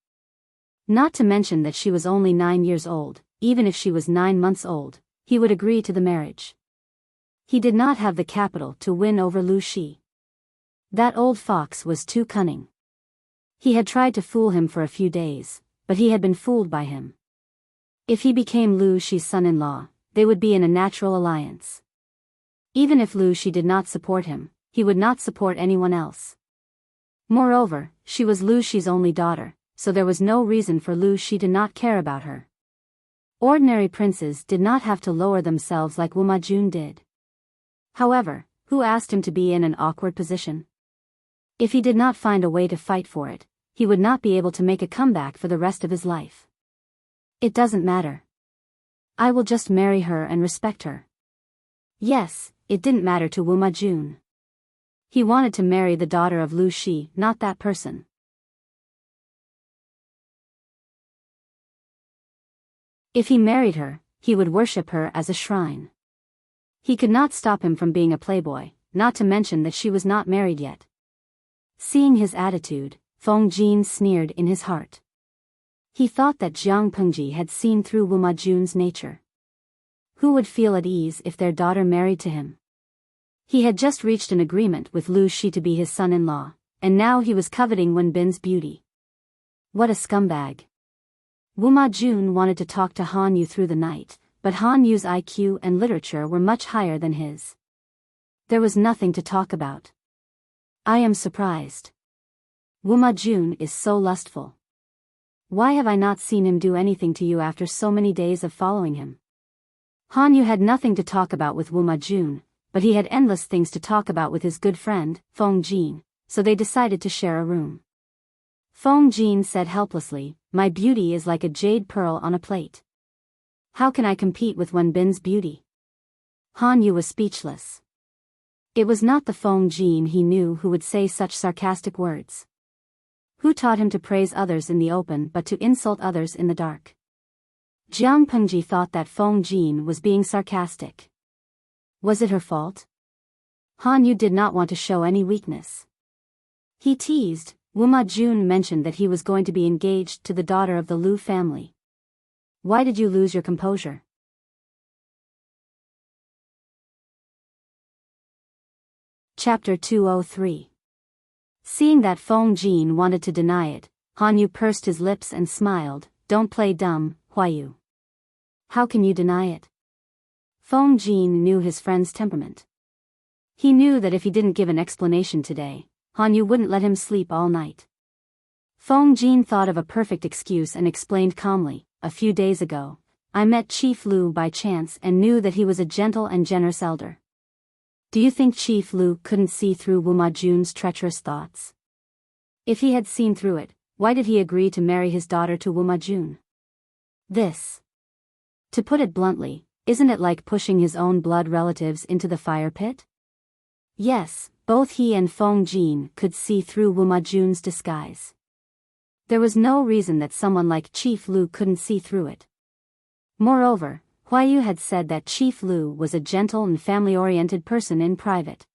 S1: Not to mention that she was only 9 years old, even if she was 9 months old, he would agree to the marriage. He did not have the capital to win over Lu Shi. That old fox was too cunning. He had tried to fool him for a few days, but he had been fooled by him. If he became Lu Shi's son-in-law, they would be in a natural alliance. Even if Lu Shi did not support him, he would not support anyone else. Moreover, she was Lu Shi's only daughter, so there was no reason for Lu Shi to not care about her. Ordinary princes did not have to lower themselves like Wuma Jun did. However, who asked him to be in an awkward position? If he did not find a way to fight for it, he would not be able to make a comeback for the rest of his life. It doesn't matter. I will just marry her and respect her. Yes, it didn't matter to Wuma Jun. He wanted to marry the daughter of Lu Shi, not that person. If he married her, he would worship her as a shrine. He could not stop him from being a playboy, not to mention that she was not married yet. Seeing his attitude, Feng Jin sneered in his heart. He thought that Jiang Pengji had seen through Wuma Jun's nature. Who would feel at ease if their daughter married to him? He had just reached an agreement with Lu Shi to be his son-in-law, and now he was coveting Wen Bin's beauty. What a scumbag. Wuma Jun wanted to talk to Han Yu through the night, but Han Yu's IQ and literature were much higher than his. There was nothing to talk about. I am surprised. Wuma Jun is so lustful. Why have I not seen him do anything to you after so many days of following him? Han Yu had nothing to talk about with Wu Majun, but he had endless things to talk about with his good friend, Feng Jin, so they decided to share a room. Feng Jin said helplessly, "My beauty is like a jade pearl on a plate. How can I compete with Wen Bin's beauty?" Han Yu was speechless. It was not the Feng Jin he knew who would say such sarcastic words. Who taught him to praise others in the open but to insult others in the dark? Jiang Pengji thought that Feng Jin was being sarcastic. Was it her fault? Han Yu did not want to show any weakness. He teased. Wu Majun mentioned that he was going to be engaged to the daughter of the Lu family. Why did you lose your composure? Chapter 203. Seeing that Feng Jin wanted to deny it, Han Yu pursed his lips and smiled. Don't play dumb, Huayu. How can you deny it? Feng Jin knew his friend's temperament. He knew that if he didn't give an explanation today, Han Yu wouldn't let him sleep all night. Feng Jin thought of a perfect excuse and explained calmly, "A few days ago, I met Chief Lu by chance and knew that he was a gentle and generous elder." Do you think Chief Lu couldn't see through Wu Majun's treacherous thoughts? If he had seen through it, why did he agree to marry his daughter to Wu Majun? This. To put it bluntly, isn't it like pushing his own blood relatives into the fire pit? Yes, both he and Feng Jin could see through Wu Majun's disguise. There was no reason that someone like Chief Lu couldn't see through it. Moreover, Huayu had said that Chief Lu was a gentle and family-oriented person in private.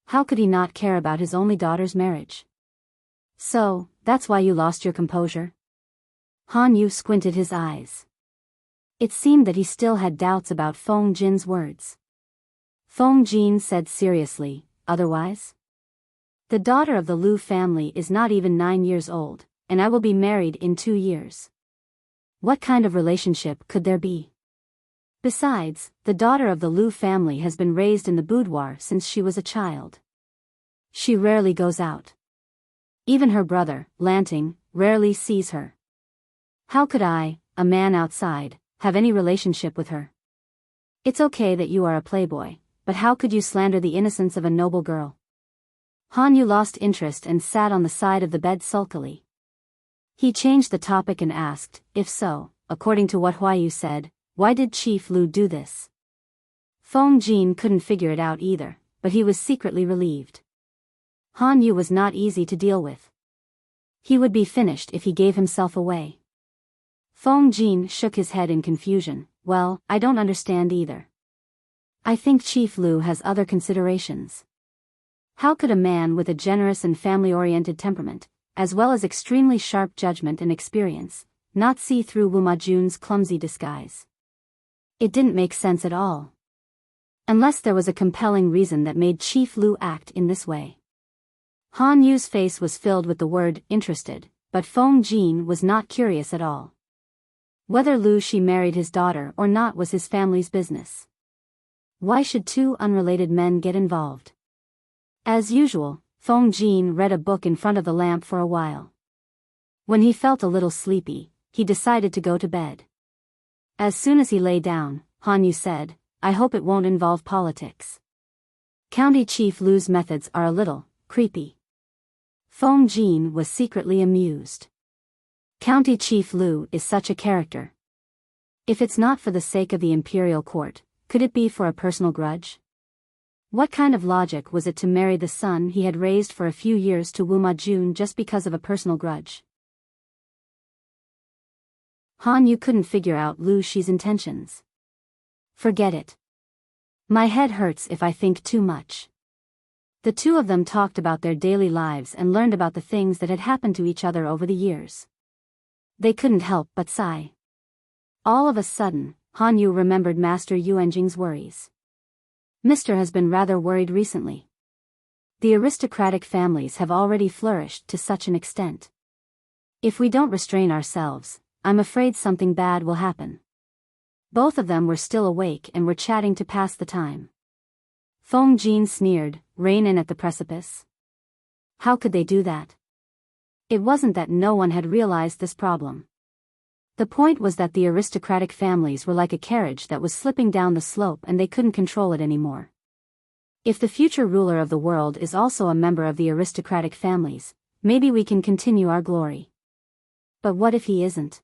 S1: How could he not care about his only daughter's marriage? So, that's why you lost your composure? Han Yu squinted his eyes. It seemed that he still had doubts about Feng Jin's words. Feng Jin said seriously, "Otherwise? The daughter of the Lu family is not even 9 years old, and I will be married in 2 years. What kind of relationship could there be? Besides, the daughter of the Lu family has been raised in the boudoir since she was a child. She rarely goes out. Even her brother, Lanting, rarely sees her. How could I, a man outside, have any relationship with her? It's okay that you are a playboy, but how could you slander the innocence of a noble girl?" Han Yu lost interest and sat on the side of the bed sulkily. He changed the topic and asked, "If so, according to what Huayu said, why did Chief Lu do this?" Feng Jin couldn't figure it out either, but he was secretly relieved. Han Yu was not easy to deal with. He would be finished if he gave himself away. Feng Jin shook his head in confusion. "Well, I don't understand either. I think Chief Lu has other considerations. How could a man with a generous and family-oriented temperament, as well as extremely sharp judgment and experience, not see through Wu Majun's clumsy disguise? It didn't make sense at all. Unless there was a compelling reason that made Chief Lu act in this way." Han Yu's face was filled with the word "interested," but Feng Jin was not curious at all. Whether Lu Shi married his daughter or not was his family's business. Why should two unrelated men get involved? As usual, Feng Jin read a book in front of the lamp for a while. When he felt a little sleepy, he decided to go to bed. As soon as he lay down, Han Yu said, "I hope it won't involve politics. County Chief Lu's methods are a little creepy." Feng Jin was secretly amused. County Chief Lu is such a character. If it's not for the sake of the imperial court, could it be for a personal grudge? What kind of logic was it to marry the son he had raised for a few years to Wu Majun just because of a personal grudge? Han Yu couldn't figure out Lu Shi's intentions. Forget it. My head hurts if I think too much. The two of them talked about their daily lives and learned about the things that had happened to each other over the years. They couldn't help but sigh. All of a sudden, Han Yu remembered Master Yuanjing's worries. Mister has been rather worried recently. The aristocratic families have already flourished to such an extent. If we don't restrain ourselves, I'm afraid something bad will happen. Both of them were still awake and were chatting to pass the time. Feng Jin sneered, "Rein in at the precipice? How could they do that? It wasn't that no one had realized this problem. The point was that the aristocratic families were like a carriage that was slipping down the slope and they couldn't control it anymore. If the future ruler of the world is also a member of the aristocratic families, maybe we can continue our glory. But what if he isn't?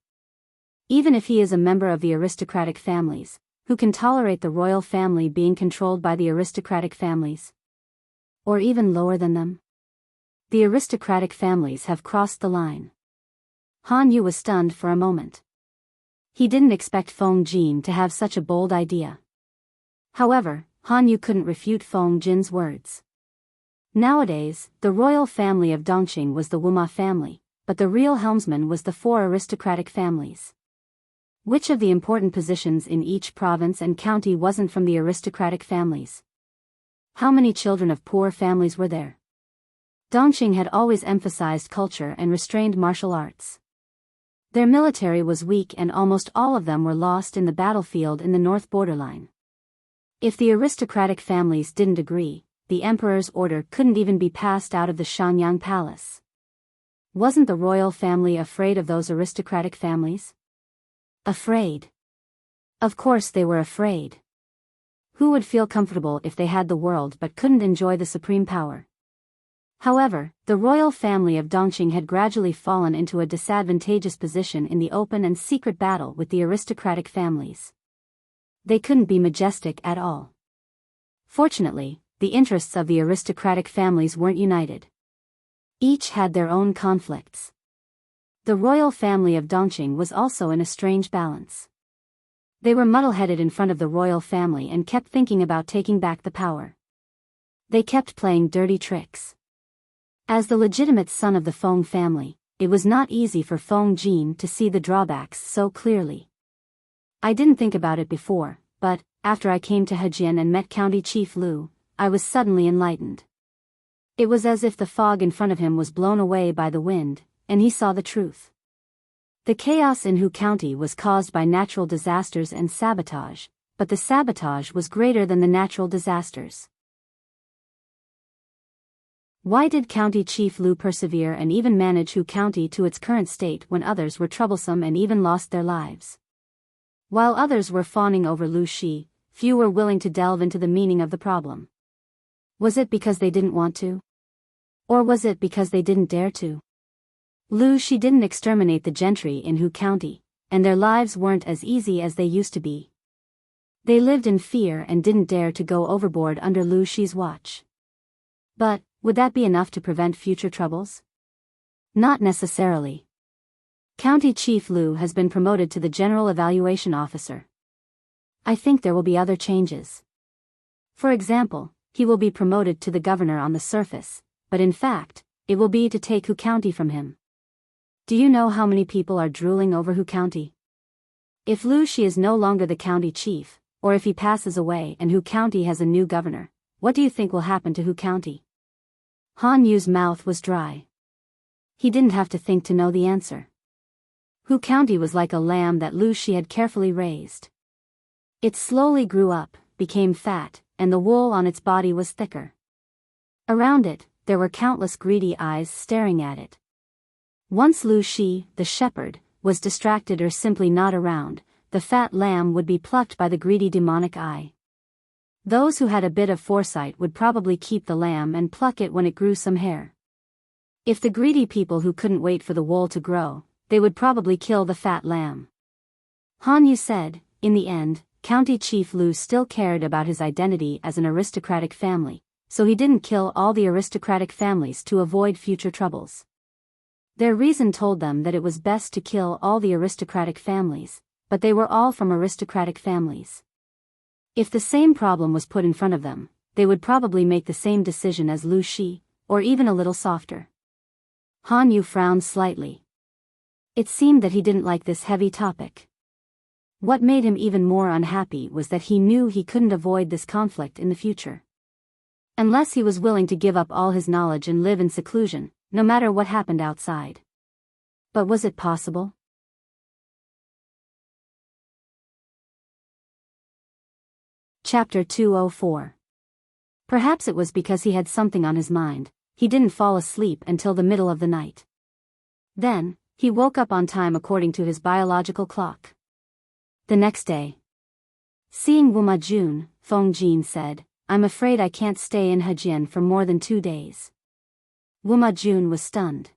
S1: Even if he is a member of the aristocratic families, who can tolerate the royal family being controlled by the aristocratic families? Or even lower than them? The aristocratic families have crossed the line. Han Yu was stunned for a moment. He didn't expect Feng Jin to have such a bold idea. However, Han Yu couldn't refute Feng Jin's words. Nowadays, the royal family of Dongqing was the Wuma family, but the real helmsman was the four aristocratic families. Which of the important positions in each province and county wasn't from the aristocratic families? How many children of poor families were there? Dongqing had always emphasized culture and restrained martial arts. Their military was weak and almost all of them were lost in the battlefield in the north borderline. If the aristocratic families didn't agree, the emperor's order couldn't even be passed out of the Shanyang palace. Wasn't the royal family afraid of those aristocratic families? Afraid? Of course they were afraid. Who would feel comfortable if they had the world but couldn't enjoy the supreme power? However, the royal family of Dongqing had gradually fallen into a disadvantageous position in the open and secret battle with the aristocratic families. They couldn't be majestic at all. Fortunately, the interests of the aristocratic families weren't united. Each had their own conflicts. The royal family of Dongqing was also in a strange balance. They were muddle-headed in front of the royal family and kept thinking about taking back the power. They kept playing dirty tricks. As the legitimate son of the Feng family, it was not easy for Feng Jin to see the drawbacks so clearly. I didn't think about it before, but, after I came to Hejian and met County Chief Lu, I was suddenly enlightened. It was as if the fog in front of him was blown away by the wind, and he saw the truth. The chaos in Hu County was caused by natural disasters and sabotage, but the sabotage was greater than the natural disasters. Why did County Chief Lu persevere and even manage Hu County to its current state when others were troublesome and even lost their lives? While others were fawning over Lu Shi, few were willing to delve into the meaning of the problem. Was it because they didn't want to? Or was it because they didn't dare to? Lu Shi didn't exterminate the gentry in Hu County, and their lives weren't as easy as they used to be. They lived in fear and didn't dare to go overboard under Lu Shi's watch. But, would that be enough to prevent future troubles? Not necessarily. County Chief Lu has been promoted to the General Evaluation Officer. I think there will be other changes. For example, he will be promoted to the governor on the surface, but in fact, it will be to take Hu County from him. Do you know how many people are drooling over Hu County? If Lu Shi is no longer the county chief, or if he passes away and Hu County has a new governor, what do you think will happen to Hu County? Han Yu's mouth was dry. He didn't have to think to know the answer. Hu County was like a lamb that Lu Shi had carefully raised. It slowly grew up, became fat, and the wool on its body was thicker. Around it, there were countless greedy eyes staring at it. Once Lu Shi, the shepherd, was distracted or simply not around, the fat lamb would be plucked by the greedy demonic eye. Those who had a bit of foresight would probably keep the lamb and pluck it when it grew some hair. If the greedy people who couldn't wait for the wool to grow, they would probably kill the fat lamb. Han Yu said, in the end, County Chief Lu still cared about his identity as an aristocratic family, so he didn't kill all the aristocratic families to avoid future troubles. Their reason told them that it was best to kill all the aristocratic families, but they were all from aristocratic families. If the same problem was put in front of them, they would probably make the same decision as Lu Shi, or even a little softer. Han Yu frowned slightly. It seemed that he didn't like this heavy topic. What made him even more unhappy was that he knew he couldn't avoid this conflict in the future. Unless he was willing to give up all his knowledge and live in seclusion, no matter what happened outside. But was it possible? Chapter 204. Perhaps it was because he had something on his mind, he didn't fall asleep until the middle of the night. Then, he woke up on time according to his biological clock. The next day. Seeing Wuma Jun, Feng Jin said, "I'm afraid I can't stay in Hejian for more than 2 days." Wuma Jun was stunned.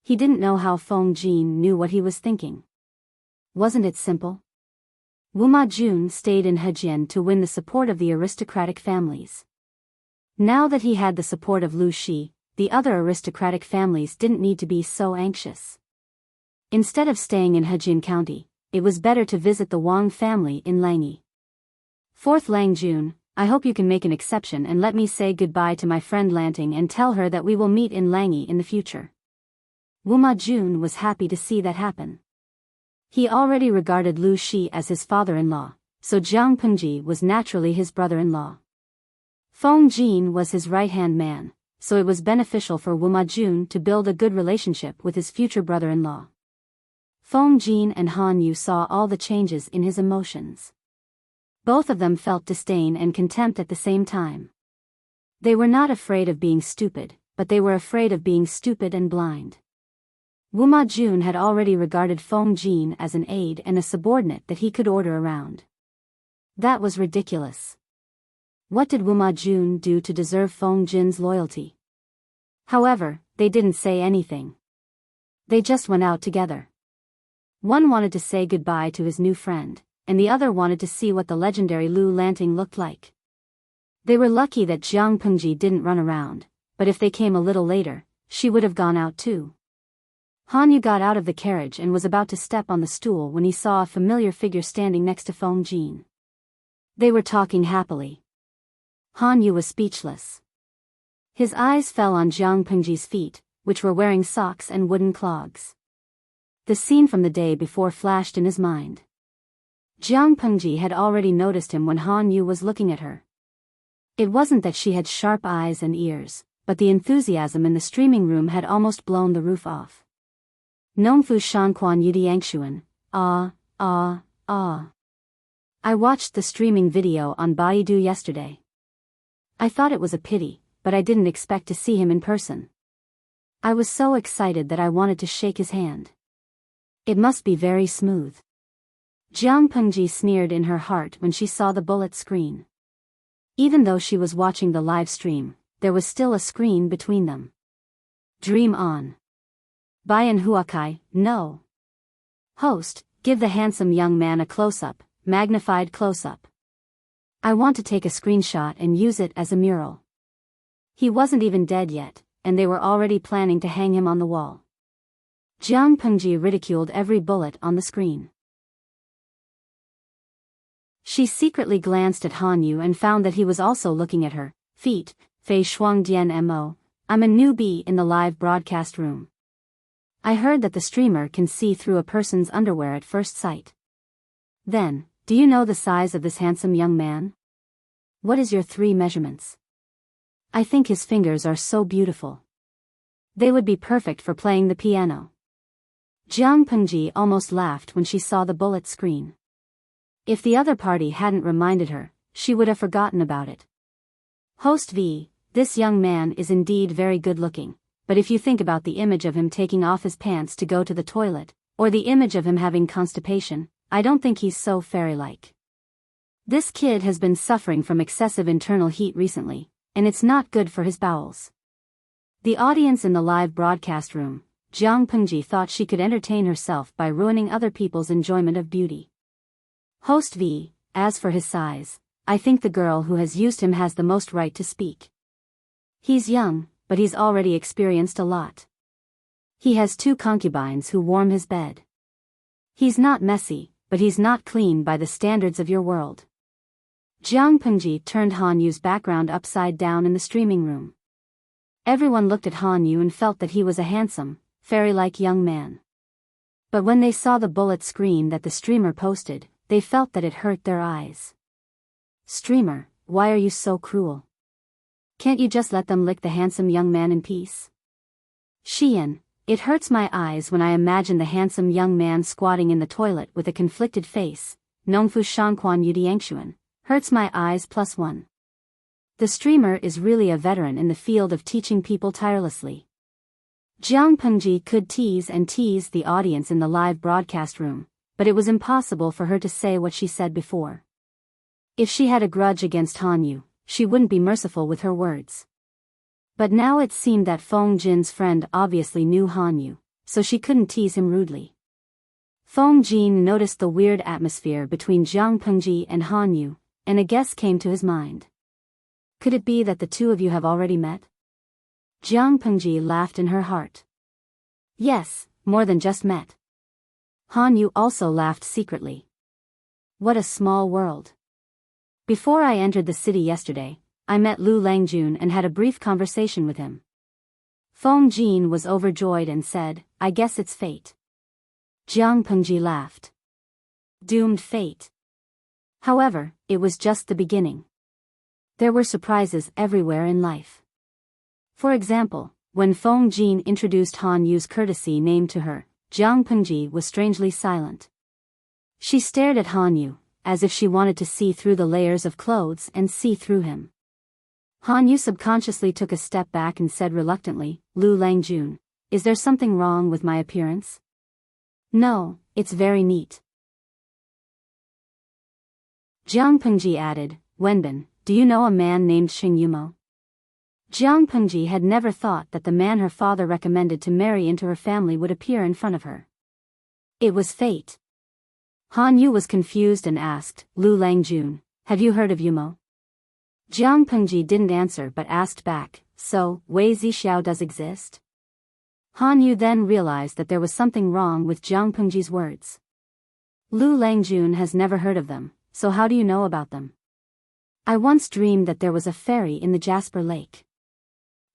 S1: He didn't know how Feng Jin knew what he was thinking. Wasn't it simple? Wuma Jun stayed in Hejian to win the support of the aristocratic families. Now that he had the support of Lu Shi, the other aristocratic families didn't need to be so anxious. Instead of staying in Hejian County, it was better to visit the Wang family in Langyi. 4th Lang Jun, I hope you can make an exception and let me say goodbye to my friend Lanting and tell her that we will meet in Langyi in the future. Wuma Jun was happy to see that happen. He already regarded Lu Shi as his father-in-law, so Jiang Pengji was naturally his brother-in-law. Feng Jin was his right-hand man, so it was beneficial for Wuma Jun to build a good relationship with his future brother-in-law. Feng Jin and Han Yu saw all the changes in his emotions. Both of them felt disdain and contempt at the same time. They were not afraid of being stupid, but they were afraid of being stupid and blind. Wuma Jun had already regarded Feng Jin as an aide and a subordinate that he could order around. That was ridiculous. What did Wuma Jun do to deserve Feng Jin's loyalty? However, they didn't say anything. They just went out together. One wanted to say goodbye to his new friend, and the other wanted to see what the legendary Lu Lanting looked like. They were lucky that Jiang Pengji didn't run around, but if they came a little later, she would have gone out too. Han Yu got out of the carriage and was about to step on the stool when he saw a familiar figure standing next to Feng Jin. They were talking happily. Han Yu was speechless. His eyes fell on Jiang Pengji's feet, which were wearing socks and wooden clogs. The scene from the day before flashed in his mind. Jiang Pengji had already noticed him when Han Yu was looking at her. It wasn't that she had sharp eyes and ears, but the enthusiasm in the streaming room had almost blown the roof off. Nongfu Shanquan Yudiangshuan, ah. I watched the streaming video on Baidu yesterday. I thought it was a pity, but I didn't expect to see him in person. I was so excited that I wanted to shake his hand. It must be very smooth. Jiang Pengji sneered in her heart when she saw the bullet screen. Even though she was watching the live stream, there was still a screen between them. Dream on. Bayan Huakai, no. Host, give the handsome young man a close-up, magnified close-up. I want to take a screenshot and use it as a mural. He wasn't even dead yet, and they were already planning to hang him on the wall. Jiang Pengji ridiculed every bullet on the screen. She secretly glanced at Han Yu and found that he was also looking at her. Feet, Fei Shuang Dian Mo, I'm a newbie in the live broadcast room. I heard that the streamer can see through a person's underwear at first sight. Then, do you know the size of this handsome young man? What is your 3 measurements? I think his fingers are so beautiful. They would be perfect for playing the piano. Jiang Pengji almost laughed when she saw the bullet screen. If the other party hadn't reminded her, she would have forgotten about it. Host V, this young man is indeed very good looking, but if you think about the image of him taking off his pants to go to the toilet, or the image of him having constipation, I don't think he's so fairy-like. This kid has been suffering from excessive internal heat recently, and it's not good for his bowels. The audience in the live broadcast room, Jiang Pengji thought she could entertain herself by ruining other people's enjoyment of beauty. Host V, as for his size, I think the girl who has used him has the most right to speak. He's young, but he's already experienced a lot. He has 2 concubines who warm his bed. He's not messy, but he's not clean by the standards of your world. Jiang Pengji turned Han Yu's background upside down in the streaming room. Everyone looked at Han Yu and felt that he was a handsome, fairy-like young man. But when they saw the bullet screen that the streamer posted, they felt that it hurt their eyes. Streamer, why are you so cruel? Can't you just let them lick the handsome young man in peace? Xian, it hurts my eyes when I imagine the handsome young man squatting in the toilet with a conflicted face. Nongfu Shanquan Yudiangshuan, hurts my eyes +1. The streamer is really a veteran in the field of teaching people tirelessly. Jiang Pengji could tease and tease the audience in the live broadcast room, but it was impossible for her to say what she said before. If she had a grudge against Han Yu, she wouldn't be merciful with her words. But now it seemed that Feng Jin's friend obviously knew Han Yu, so she couldn't tease him rudely. Feng Jin noticed the weird atmosphere between Jiang Pengji and Han Yu, and a guess came to his mind. Could it be that the two of you have already met? Jiang Pengji laughed in her heart. Yes, more than just met. Han Yu also laughed secretly. What a small world. Before I entered the city yesterday, I met Lu Langjun and had a brief conversation with him. Feng Jin was overjoyed and said, I guess it's fate. Jiang Pengji laughed. Doomed fate. However, it was just the beginning. There were surprises everywhere in life. For example, when Feng Jin introduced Han Yu's courtesy name to her, Jiang Pengji was strangely silent. She stared at Han Yu, as if she wanted to see through the layers of clothes and see through him. Han Yu subconsciously took a step back and said reluctantly, Lu Langjun, is there something wrong with my appearance? No, it's very neat. Jiang Pengji added, Wenbin, do you know a man named Xing Yumo? Jiang Pengji had never thought that the man her father recommended to marry into her family would appear in front of her. It was fate. Han Yu was confused and asked, Lu Langjun, have you heard of Yumo? Jiang Pengji didn't answer but asked back, so, Wei Zixiao does exist? Han Yu then realized that there was something wrong with Jiang Pengji's words. Lu Langjun has never heard of them, so how do you know about them? I once dreamed that there was a fairy in the Jasper Lake.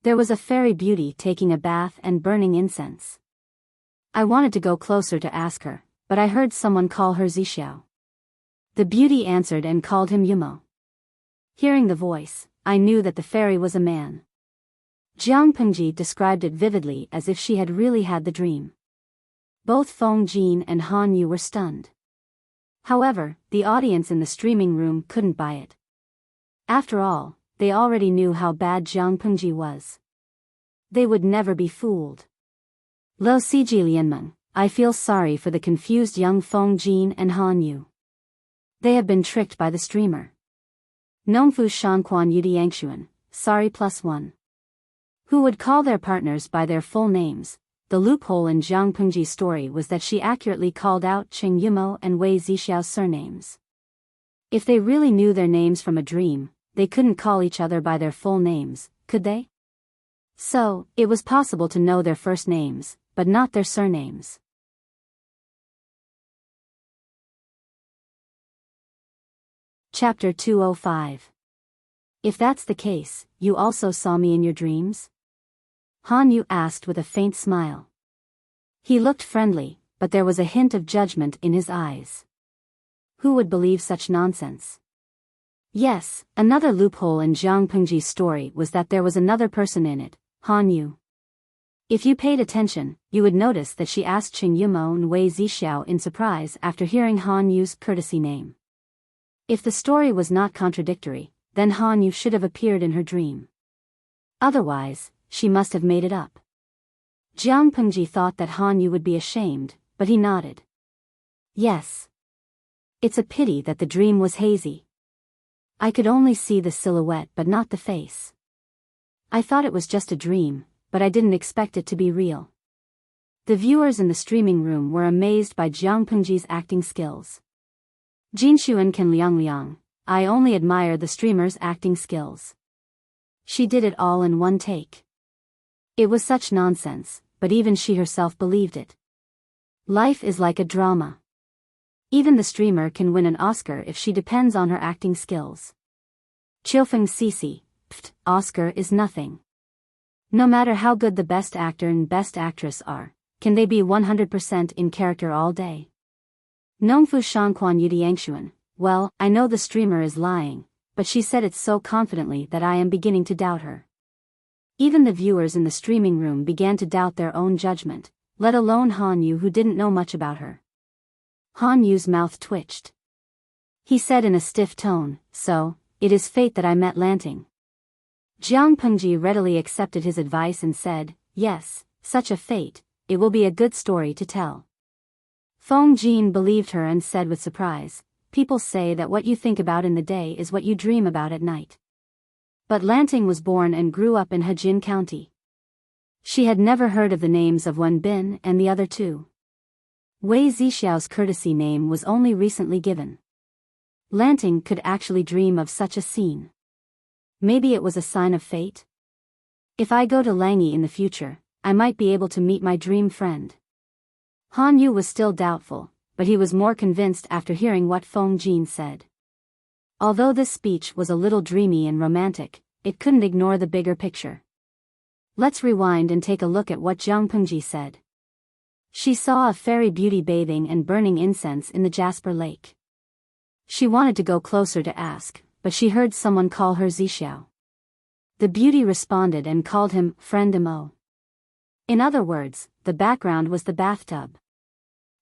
S1: There was a fairy beauty taking a bath and burning incense. I wanted to go closer to ask her, but I heard someone call her Zixiao. The beauty answered and called him Yumo. Hearing the voice, I knew that the fairy was a man. Jiang Pengji described it vividly as if she had really had the dream. Both Feng Jin and Han Yu were stunned. However, the audience in the streaming room couldn't buy it. After all, they already knew how bad Jiang Pengji was. They would never be fooled. Lo Siji Lianmeng, I feel sorry for the confused young Feng Jin and Han Yu. They have been tricked by the streamer. Nongfu Shanquan Yudi Yangshuan, sorry +1. Who would call their partners by their full names. The loophole in Jiang Pengji's story was that she accurately called out Qing Yumo and Wei Zixiao's surnames. If they really knew their names from a dream, they couldn't call each other by their full names, could they? So, it was possible to know their first names, but not their surnames. Chapter 205. If that's the case, you also saw me in your dreams? Han Yu asked with a faint smile. He looked friendly, but there was a hint of judgment in his eyes. Who would believe such nonsense? Yes, another loophole in Jiang Pengji's story was that there was another person in it, Han Yu. If you paid attention, you would notice that she asked Qing Yumo and Wei Zixiao in surprise after hearing Han Yu's courtesy name. If the story was not contradictory, then Han Yu should have appeared in her dream. Otherwise, she must have made it up. Jiang Pengji thought that Han Yu would be ashamed, but he nodded. Yes. It's a pity that the dream was hazy. I could only see the silhouette but not the face. I thought it was just a dream, but I didn't expect it to be real. The viewers in the streaming room were amazed by Jiang Pengji's acting skills. Jinshuan can liang, I only admire the streamer's acting skills. She did it all in one take. It was such nonsense, but even she herself believed it. Life is like a drama. Even the streamer can win an Oscar if she depends on her acting skills. Qiufeng Sisi, Oscar is nothing. No matter how good the best actor and best actress are, can they be 100% in character all day? Nongfu Shanquan Yudi Yangshuan, well, I know the streamer is lying, but she said it so confidently that I am beginning to doubt her. Even the viewers in the streaming room began to doubt their own judgment, let alone Han Yu who didn't know much about her. Han Yu's mouth twitched. He said in a stiff tone, so, it is fate that I met Lanting. Jiang Pengji readily accepted his advice and said, yes, such a fate, it will be a good story to tell. Feng Jin believed her and said with surprise, people say that what you think about in the day is what you dream about at night. But Lanting was born and grew up in Hejin County. She had never heard of the names of Wen Bin and the other two. Wei Zixiao's courtesy name was only recently given. Lanting could actually dream of such a scene. Maybe it was a sign of fate? If I go to Langyi in the future, I might be able to meet my dream friend. Han Yu was still doubtful, but he was more convinced after hearing what Feng Jin said. Although this speech was a little dreamy and romantic, it couldn't ignore the bigger picture. Let's rewind and take a look at what Jiang Pengji said. She saw a fairy beauty bathing and burning incense in the Jasper Lake. She wanted to go closer to ask, but she heard someone call her Zixiao. The beauty responded and called him friend Imo. In other words, the background was the bathtub.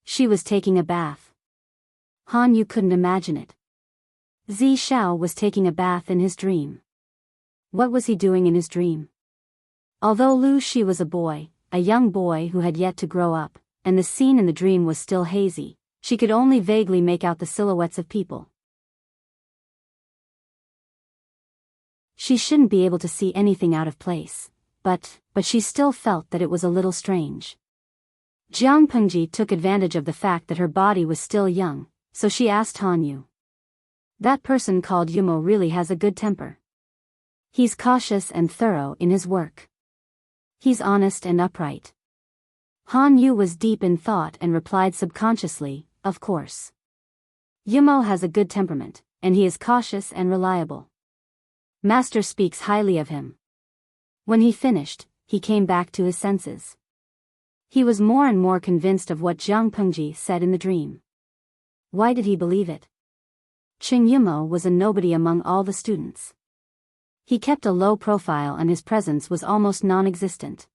S1: She was taking a bath. Han Yu couldn't imagine it. Zixiao was taking a bath in his dream. What was he doing in his dream? Although Lu Shi was a young boy who had yet to grow up, and the scene in the dream was still hazy, she could only vaguely make out the silhouettes of people. She shouldn't be able to see anything out of place, but she still felt that it was a little strange. Jiang Pengji took advantage of the fact that her body was still young, so she asked Han Yu. That person called Yumo really has a good temper. He's cautious and thorough in his work. He's honest and upright. Han Yu was deep in thought and replied subconsciously, of course. Yumo has a good temperament, and he is cautious and reliable. Master speaks highly of him. When he finished, he came back to his senses. He was more and more convinced of what Jiang Pengji said in the dream. Why did he believe it? Qing Yumo was a nobody among all the students. He kept a low profile and his presence was almost non-existent.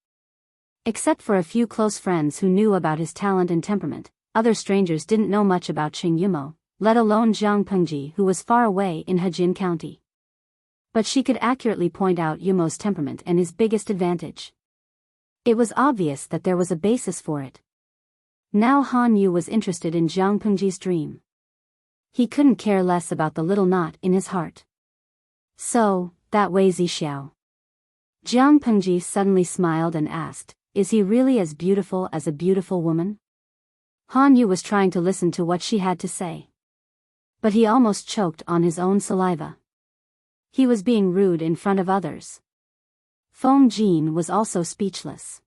S1: Except for a few close friends who knew about his talent and temperament, other strangers didn't know much about Qing Yumo, let alone Jiang Pengji, who was far away in Hejin County. But she could accurately point out Yumo's temperament and his biggest advantage. It was obvious that there was a basis for it. Now Han Yu was interested in Jiang Pengji's dream. He couldn't care less about the little knot in his heart. So, that Wei Zixiao. Jiang Pengji suddenly smiled and asked, is he really as beautiful as a beautiful woman? Han Yu was trying to listen to what she had to say. But he almost choked on his own saliva. He was being rude in front of others. Feng Jin was also speechless.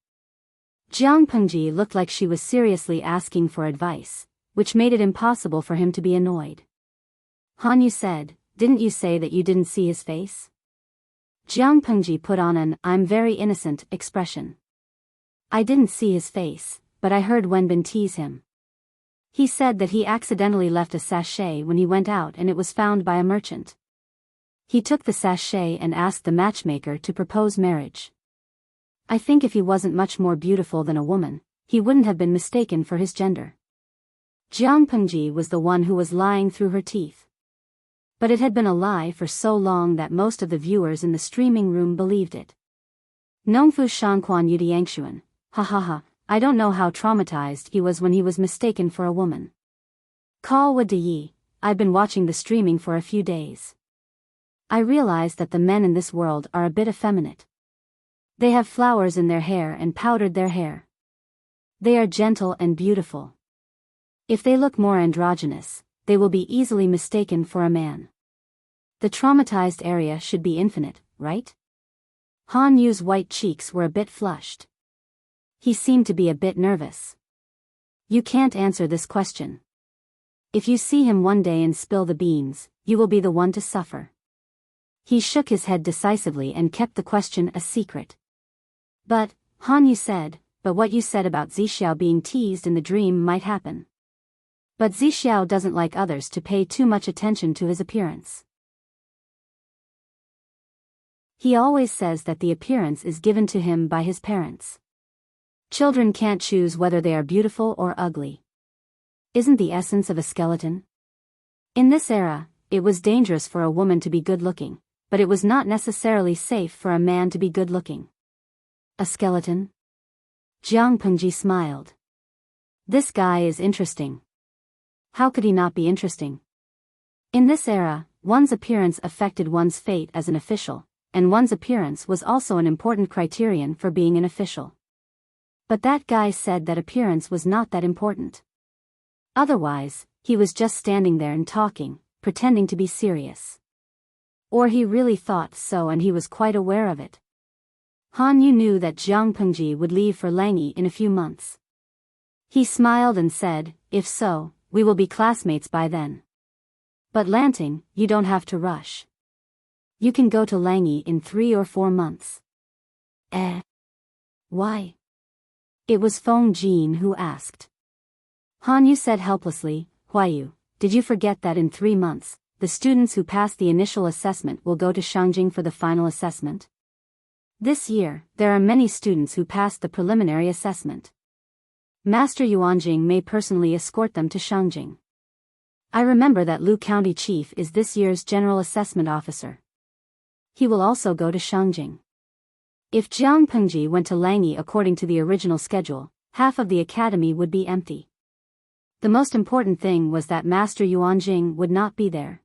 S1: Jiang Pengji looked like she was seriously asking for advice, which made it impossible for him to be annoyed. Han Yu said, didn't you say that you didn't see his face? Jiang Pengji put on an I'm very innocent expression. I didn't see his face, but I heard Wenbin tease him. He said that he accidentally left a sachet when he went out and it was found by a merchant. He took the sachet and asked the matchmaker to propose marriage. I think if he wasn't much more beautiful than a woman, he wouldn't have been mistaken for his gender. Jiang Pengji was the one who was lying through her teeth. But it had been a lie for so long that most of the viewers in the streaming room believed it. Nongfu Shanquan Yudiangshuan, ha ha ha, I don't know how traumatized he was when he was mistaken for a woman. Call Wa Yi, I've been watching the streaming for a few days. I realized that the men in this world are a bit effeminate. They have flowers in their hair and powdered their hair. They are gentle and beautiful. If they look more androgynous, they will be easily mistaken for a man. The traumatized area should be infinite, right? Han Yu's white cheeks were a bit flushed. He seemed to be a bit nervous. You can't answer this question. If you see him one day and spill the beans, you will be the one to suffer. He shook his head decisively and kept the question a secret. But, Han Yu said, but what you said about Zixiao being teased in the dream might happen. But Zixiao doesn't like others to pay too much attention to his appearance. He always says that the appearance is given to him by his parents. Children can't choose whether they are beautiful or ugly. Isn't the essence of a skeleton? In this era, it was dangerous for a woman to be good-looking, but it was not necessarily safe for a man to be good-looking. A skeleton? Jiang Pengji smiled. This guy is interesting. How could he not be interesting? In this era, one's appearance affected one's fate as an official, and one's appearance was also an important criterion for being an official. But that guy said that appearance was not that important. Otherwise, he was just standing there and talking, pretending to be serious. Or he really thought so and he was quite aware of it. Han Yu knew that Jiang Pengji would leave for Langyi in a few months. He smiled and said, if so, we will be classmates by then. But Lanting, you don't have to rush. You can go to Langyi in 3 or 4 months. Why? It was Feng Jin who asked. Han Yu said helplessly, Huayu, did you forget that in 3 months, the students who passed the initial assessment will go to Shangjing for the final assessment? This year, there are many students who passed the preliminary assessment. Master Yuanjing may personally escort them to Shangjing. I remember that Lu County Chief is this year's General Assessment Officer. He will also go to Shangjing. If Jiang Pengji went to Langyi according to the original schedule, half of the academy would be empty. The most important thing was that Master Yuanjing would not be there.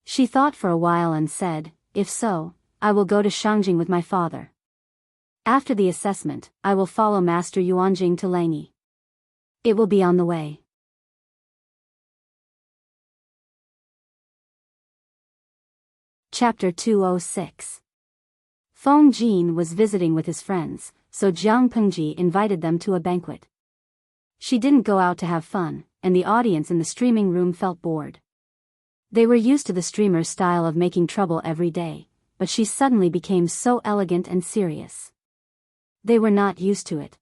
S1: She thought for a while and said, if so, I will go to Shangjing with my father. After the assessment, I will follow Master Yuanjing to Langyi. It will be on the way. Chapter 206. Feng Jin was visiting with his friends, so Jiang Pengji invited them to a banquet. She didn't go out to have fun, and the audience in the streaming room felt bored. They were used to the streamer's style of making trouble every day, but she suddenly became so elegant and serious. They were not used to it.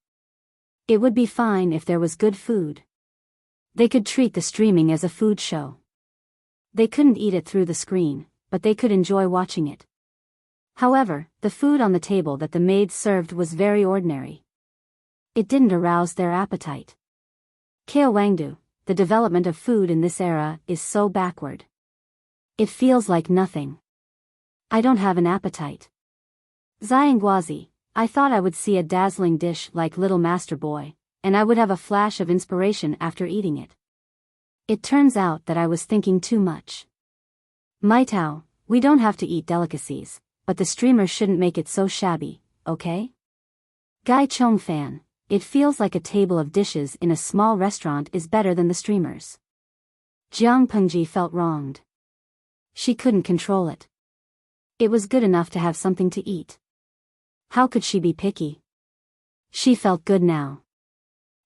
S1: It would be fine if there was good food. They could treat the streaming as a food show. They couldn't eat it through the screen, but they could enjoy watching it. However, the food on the table that the maids served was very ordinary. It didn't arouse their appetite. Kao Wangdu, the development of food in this era is so backward. It feels like nothing. I don't have an appetite. Xiangguazi, I thought I would see a dazzling dish like Little Master Boy, and I would have a flash of inspiration after eating it. It turns out that I was thinking too much. Maitao, we don't have to eat delicacies, but the streamer shouldn't make it so shabby, okay? Gai Chongfan, it feels like a table of dishes in a small restaurant is better than the streamers. Jiang Pengji felt wronged. She couldn't control it. It was good enough to have something to eat. How could she be picky? She felt good now.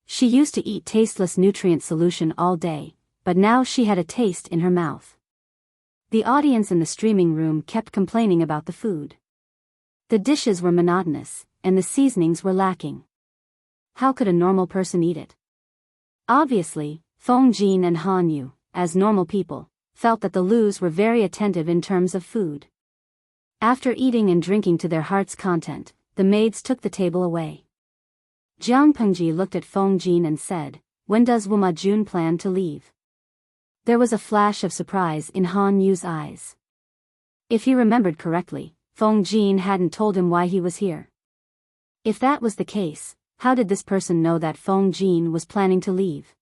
S1: She used to eat tasteless nutrient solution all day, but now she had a taste in her mouth. The audience in the streaming room kept complaining about the food. The dishes were monotonous, and the seasonings were lacking. How could a normal person eat it? Obviously, Feng Jin and Han Yu, as normal people, felt that the Lus were very attentive in terms of food. After eating and drinking to their heart's content, the maids took the table away. Jiang Pengji looked at Feng Jin and said, when does Wuma Jun plan to leave? There was a flash of surprise in Han Yu's eyes. If he remembered correctly, Feng Jin hadn't told him why he was here. If that was the case, how did this person know that Feng Jin was planning to leave?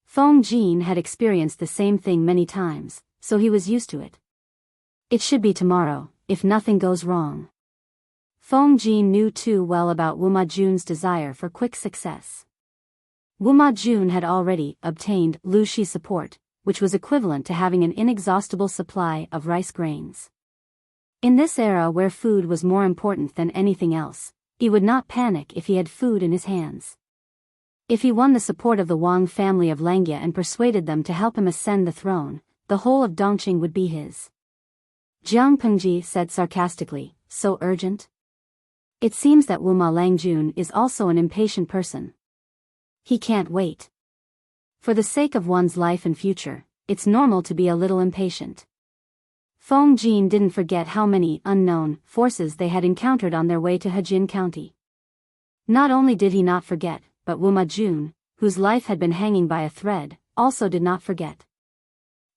S1: Feng Jin had experienced the same thing many times, so he was used to it. It should be tomorrow, if nothing goes wrong. Feng Jin knew too well about Wuma Jun's desire for quick success. Wuma Jun had already obtained Lu Shi's support, which was equivalent to having an inexhaustible supply of rice grains. In this era where food was more important than anything else, he would not panic if he had food in his hands. If he won the support of the Wang family of Langya and persuaded them to help him ascend the throne, the whole of Dongqing would be his. Jiang Pengji said sarcastically, so urgent? It seems that Wuma Langjun is also an impatient person. He can't wait. For the sake of one's life and future, it's normal to be a little impatient. Feng Jin didn't forget how many unknown forces they had encountered on their way to Hejin County. Not only did he not forget, but Wuma Jun, whose life had been hanging by a thread, also did not forget.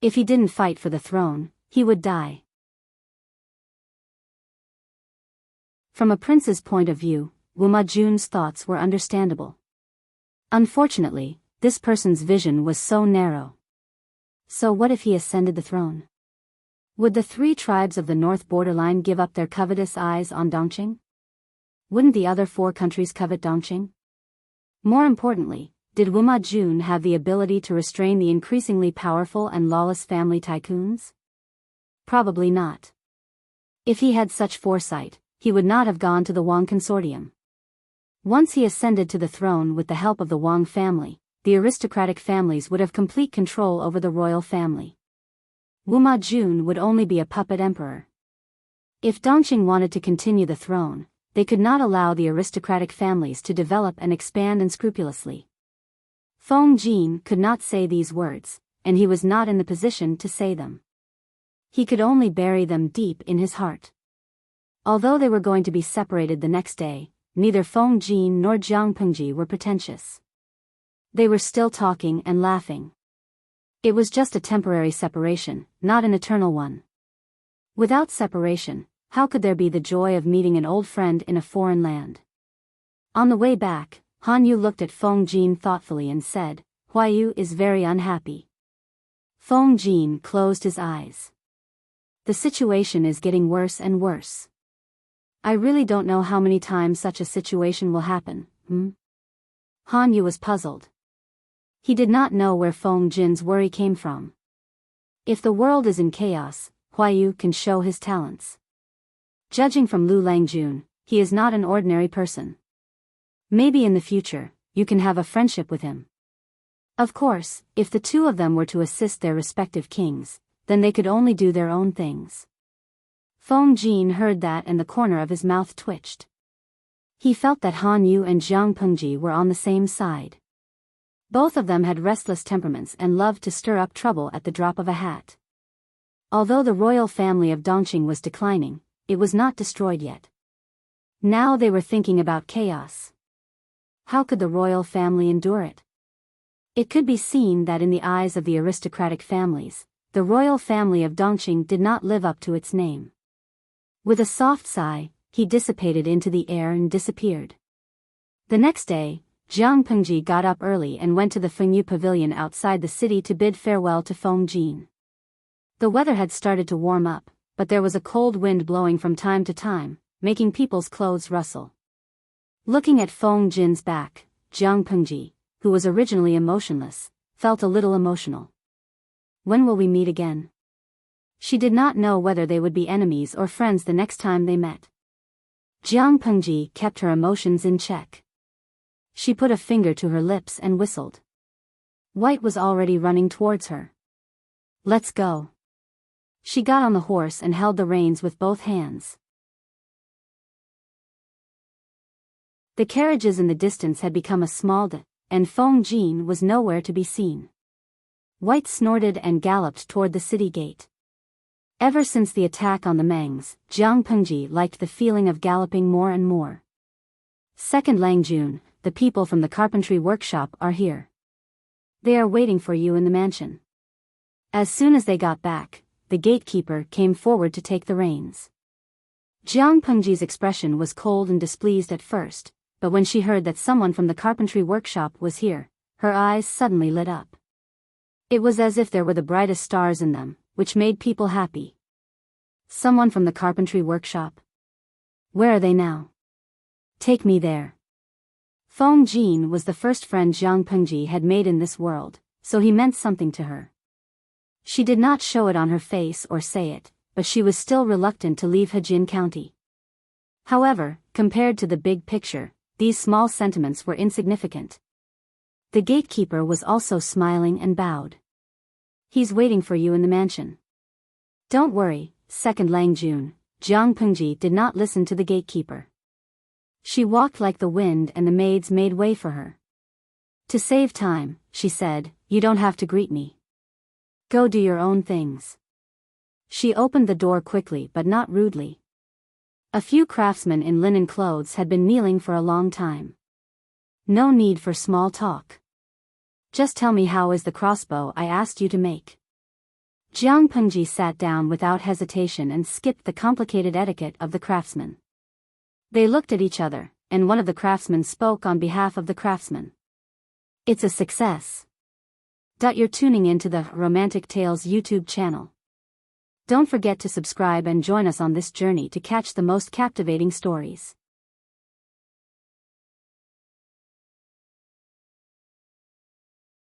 S1: If he didn't fight for the throne, he would die. From a prince's point of view, Wuma Jun's thoughts were understandable. Unfortunately, this person's vision was so narrow. So what if he ascended the throne? Would the 3 tribes of the north borderline give up their covetous eyes on Dongqing? Wouldn't the other 4 countries covet Dongqing? More importantly, did Wuma Jun have the ability to restrain the increasingly powerful and lawless family tycoons? Probably not. If he had such foresight, he would not have gone to the Wang consortium. Once he ascended to the throne with the help of the Wang family, the aristocratic families would have complete control over the royal family. Wuma Jun would only be a puppet emperor. If Dongqing wanted to continue the throne, they could not allow the aristocratic families to develop and expand unscrupulously. Feng Jin could not say these words, and he was not in the position to say them. He could only bury them deep in his heart. Although they were going to be separated the next day, neither Feng Jin nor Jiang Pengji were pretentious. They were still talking and laughing. It was just a temporary separation, not an eternal one. Without separation, how could there be the joy of meeting an old friend in a foreign land? On the way back, Han Yu looked at Feng Jin thoughtfully and said, "Huai Yu is very unhappy." Feng Jin closed his eyes. The situation is getting worse and worse. I really don't know how many times such a situation will happen, Han Yu was puzzled. He did not know where Feng Jin's worry came from. If the world is in chaos, Huai Yu can show his talents. Judging from Lu Langjun, he is not an ordinary person. Maybe in the future, you can have a friendship with him. Of course, if the 2 of them were to assist their respective kings, then they could only do their own things. Feng Jin heard that and the corner of his mouth twitched. He felt that Han Yu and Jiang Pengji were on the same side. Both of them had restless temperaments and loved to stir up trouble at the drop of a hat. Although the royal family of Dongqing was declining, it was not destroyed yet. Now they were thinking about chaos. How could the royal family endure it? It could be seen that in the eyes of the aristocratic families, the royal family of Dongqing did not live up to its name. With a soft sigh, he dissipated into the air and disappeared. The next day, Jiang Pengji got up early and went to the Fengyu pavilion outside the city to bid farewell to Feng Jin. The weather had started to warm up, but there was a cold wind blowing from time to time, making people's clothes rustle. Looking at Feng Jin's back, Jiang Pengji, who was originally emotionless, felt a little emotional. When will we meet again? She did not know whether they would be enemies or friends the next time they met. Jiang Pengji kept her emotions in check. She put a finger to her lips and whistled. White was already running towards her. Let's go. She got on the horse and held the reins with both hands. The carriages in the distance had become a small and Feng Jin was nowhere to be seen. White snorted and galloped toward the city gate. Ever since the attack on the Mengs, Jiang Pengji liked the feeling of galloping more and more. Second Langjun, the people from the carpentry workshop are here. They are waiting for you in the mansion. As soon as they got back, the gatekeeper came forward to take the reins. Jiang Pengji's expression was cold and displeased at first, but when she heard that someone from the carpentry workshop was here, her eyes suddenly lit up. It was as if there were the brightest stars in them, which made people happy. Someone from the carpentry workshop? Where are they now? Take me there. Feng Jin was the first friend Jiang Pengji had made in this world, so he meant something to her. She did not show it on her face or say it, but she was still reluctant to leave Hejin County. However, compared to the big picture, these small sentiments were insignificant. The gatekeeper was also smiling and bowed. He's waiting for you in the mansion. Don't worry, second Langjun. Jiang Pengji did not listen to the gatekeeper. She walked like the wind and the maids made way for her. To save time, she said, you don't have to greet me. Go do your own things. She opened the door quickly but not rudely. A few craftsmen in linen clothes had been kneeling for a long time. No need for small talk. Just tell me how is the crossbow I asked you to make. Jiang Pengji sat down without hesitation and skipped the complicated etiquette of the craftsmen. They looked at each other, and one of the craftsmen spoke on behalf of the craftsman. It's a success. You're tuning into the Romantic Tales YouTube channel. Don't forget to subscribe and join us on this journey to catch the most captivating stories.